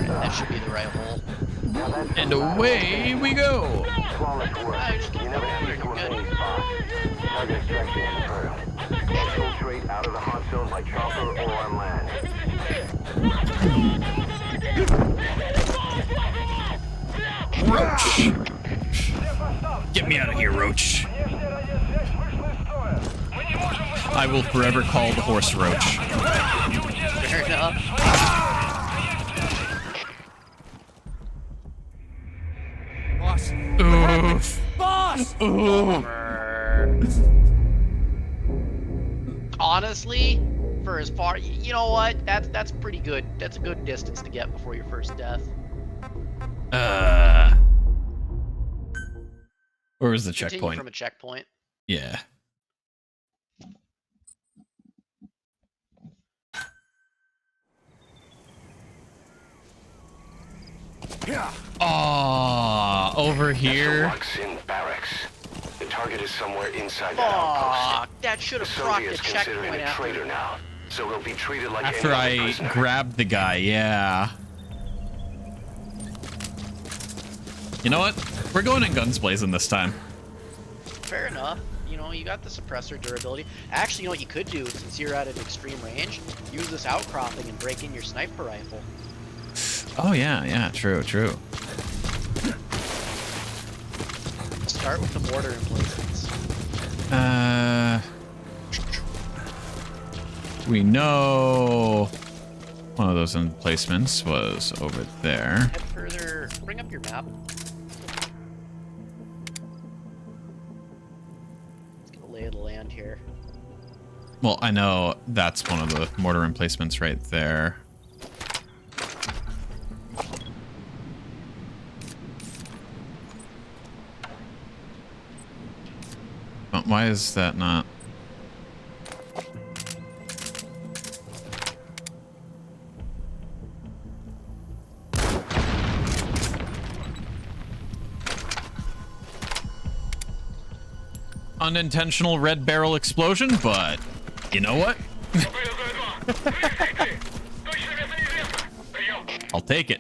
That should be the right hole. And away we go. Target extraction confirmed. Infiltrate out of the hot zone by chopper or on land. Roach. Get me out of here, Roach. I will forever call the horse Roach. Fair enough. Boss. Oof. Boss. Oof. Honestly, for as far, you know what? That's pretty good. That's a good distance to get before your first death. Where was the Continue checkpoint? from a checkpoint. Yeah. Ah, over here. That's the Luxin barracks. The target is somewhere inside that outpost. That should have The procced the Soviets consider him checkpoint a after. traitor now, so he'll be treated like After any other I prisoner. grabbed the guy, yeah. You know what? We're going in guns blazing this time. Fair enough. You know, you got the suppressor durability. Actually, you know what you could do, since you're at an extreme range? Use this outcropping and break in your sniper rifle. Oh, yeah, true. Start with the mortar emplacements. We know. One of those emplacements was over there. Head further. Bring up your map. Let's get a lay of the land here. Well, I know that's one of the mortar emplacements right there. But why is that not? Unintentional red barrel explosion, but you know what? I'll take it.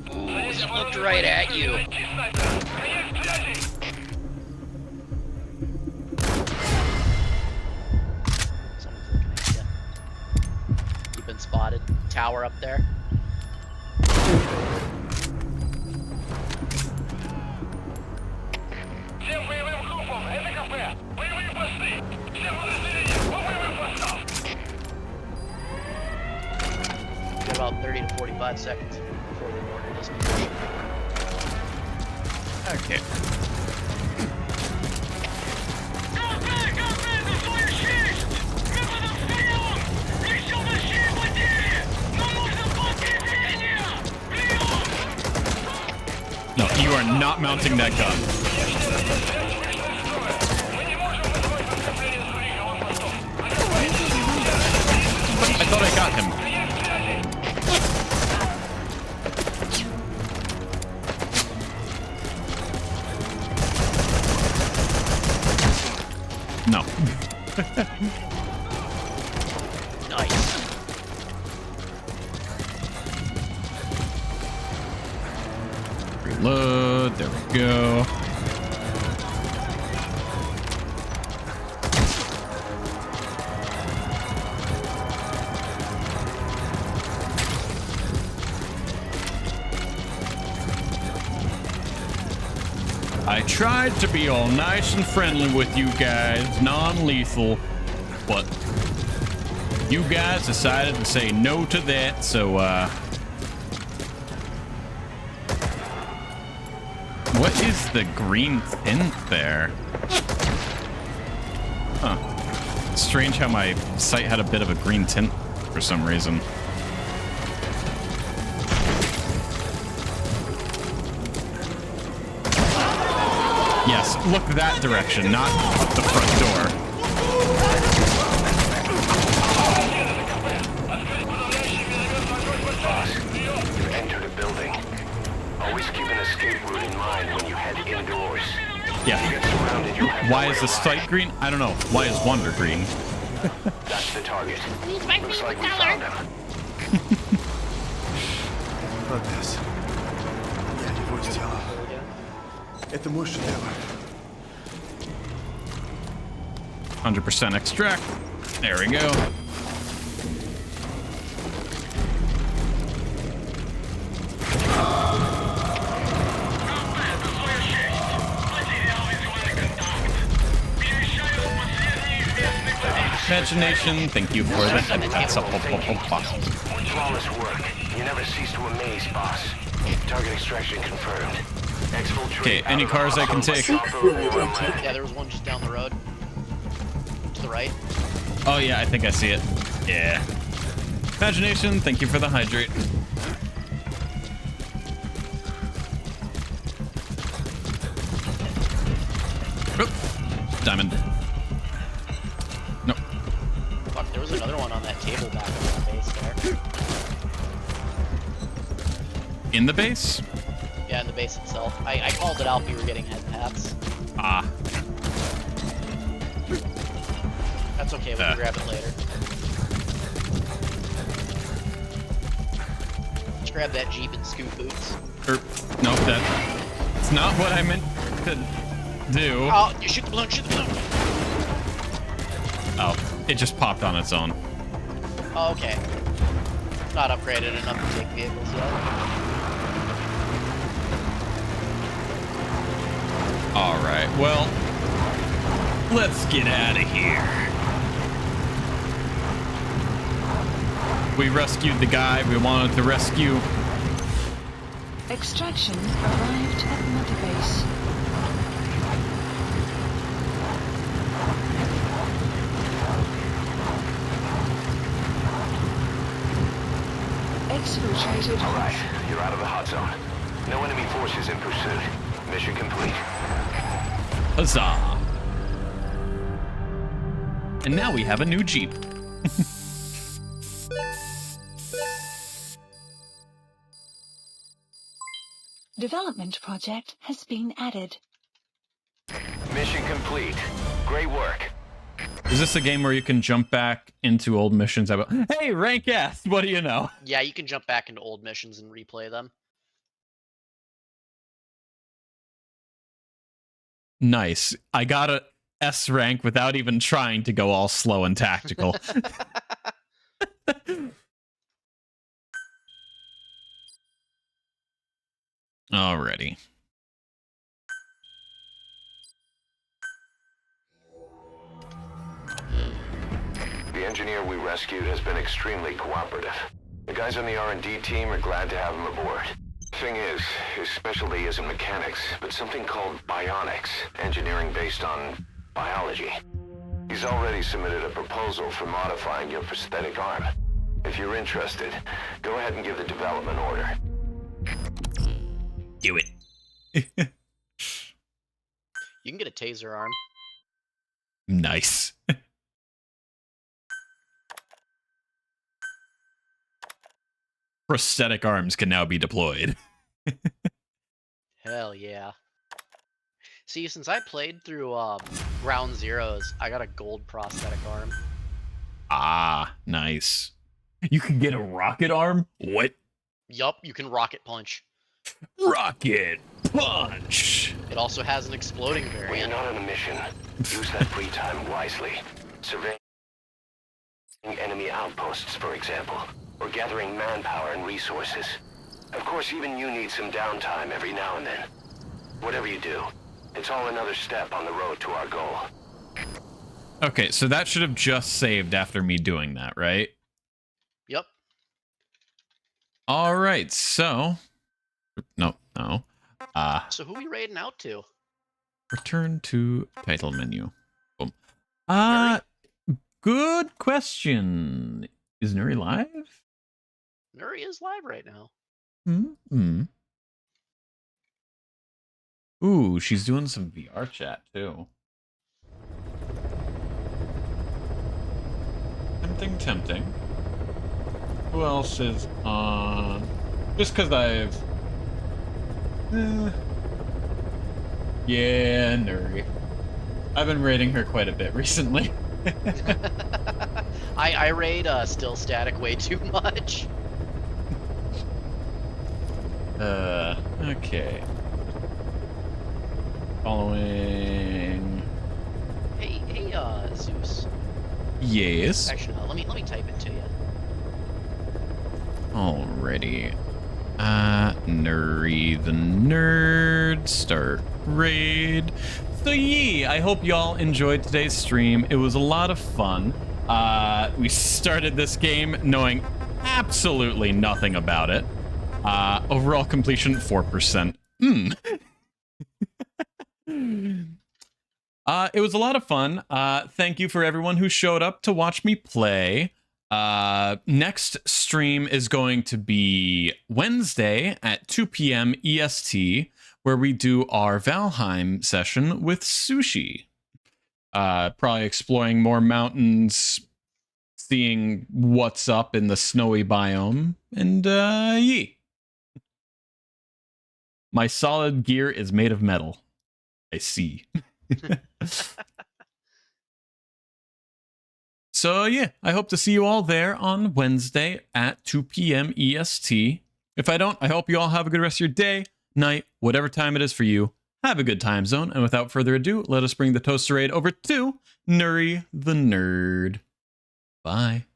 He looked right at you. Someone's looking at you. You've been spotted. Tower up there. Get about 30 to 45 seconds before the order disposition. Okay. No, you are not mounting that gun. I thought I got him. No. Nice. Reload. There we go. I tried to be all nice and friendly with you guys, non-lethal, but you guys decided to say no to that, so, what is the green tint there? Huh. It's strange how my sight had a bit of a green tint for some reason. Yes, look that direction, not the front door. You've entered a building. Always keep an escape route in mind when you head indoors. Yeah. Why is the sight green? I don't know. Why is Wonder green? That's the target. He's my Looks favorite like we found color. him. Прогресс. Я его сделал. Это мой шедевр. 100% extract. There we go. Imagination, thank you for that. That's a Flawless work. You never cease to amaze, boss. Target extraction confirmed. Okay, any cars I can take? Yeah, there was one just down the road. To the right. Oh yeah, I think I see it. Yeah. Imagination, thank you for the hydrate. Oop. Diamond. No. Fuck, there was another one on that table back in the base there. In the base? Yeah, in the base itself. I called it out, but you were getting head paths. Ah. That's okay, we can grab it later. Let's grab that Jeep and scoot boots. Nope, that's not what I meant to do. Oh, you shoot the balloon, shoot the balloon! Oh, it just popped on its own. Oh, okay. Not upgraded enough to take vehicles yet. Alright, well, let's get out of here. We rescued the guy we wanted to rescue. Extraction arrived at Mother Base. Exfiltrated. All right, you're out of the hot zone. No enemy forces in pursuit. Mission complete. Huzzah! And now we have a new Jeep. Development project has been added. Mission complete. Great work. Is this a game where you can jump back into old missions? Hey, rank S, what do you know? Yeah, you can jump back into old missions and replay them. Nice. I got a S rank without even trying to go all slow and tactical. Alrighty. The engineer we rescued has been extremely cooperative. The guys on the R&D team are glad to have him aboard. Thing is, his specialty isn't mechanics, but something called bionics, engineering based on biology. He's already submitted a proposal for modifying your prosthetic arm. If you're interested, go ahead and give the development order. Do it. You can get a taser arm. Nice. Prosthetic arms can now be deployed. Hell yeah. See, since I played through Ground Zeroes, I got a gold prosthetic arm. Ah, nice. You can get a rocket arm? What? Yup, you can rocket punch. Rocket punch! It also has an exploding variant. When you're not on a mission, use that free time wisely. Surveying enemy outposts, for example, or gathering manpower and resources. Of course, even you need some downtime every now and then. Whatever you do, it's all another step on the road to our goal. Okay, so that should have just saved after me doing that, right? Yep. All right, so... No. So who we raiding out to? Return to title menu. Boom. Good question. Is Nuri live? Nuri is live right now. Hmm. Ooh, she's doing some VR chat too. Tempting. Who else is on? Just because I've... Yeah, Nuri. I've been raiding her quite a bit recently. I raid Still Static way too much. Okay. Following... Hey, Zeus. Yes? Actually, no, let me type it to you. Alrighty. Nuri the Nerd, start raid. So I hope y'all enjoyed today's stream. It was a lot of fun. We started this game knowing absolutely nothing about it. Overall completion, 4%. It was a lot of fun. Thank you for everyone who showed up to watch me play. Next stream is going to be Wednesday at 2 p.m. EST, where we do our Valheim session with Sushi. Probably exploring more mountains, seeing what's up in the snowy biome, and My solid gear is made of metal. I see. So yeah, I hope to see you all there on Wednesday at 2 p.m. EST. If I don't, I hope you all have a good rest of your day, night, whatever time it is for you. Have a good time zone. And without further ado, let us bring the toaster raid over to Nuri the Nerd. Bye.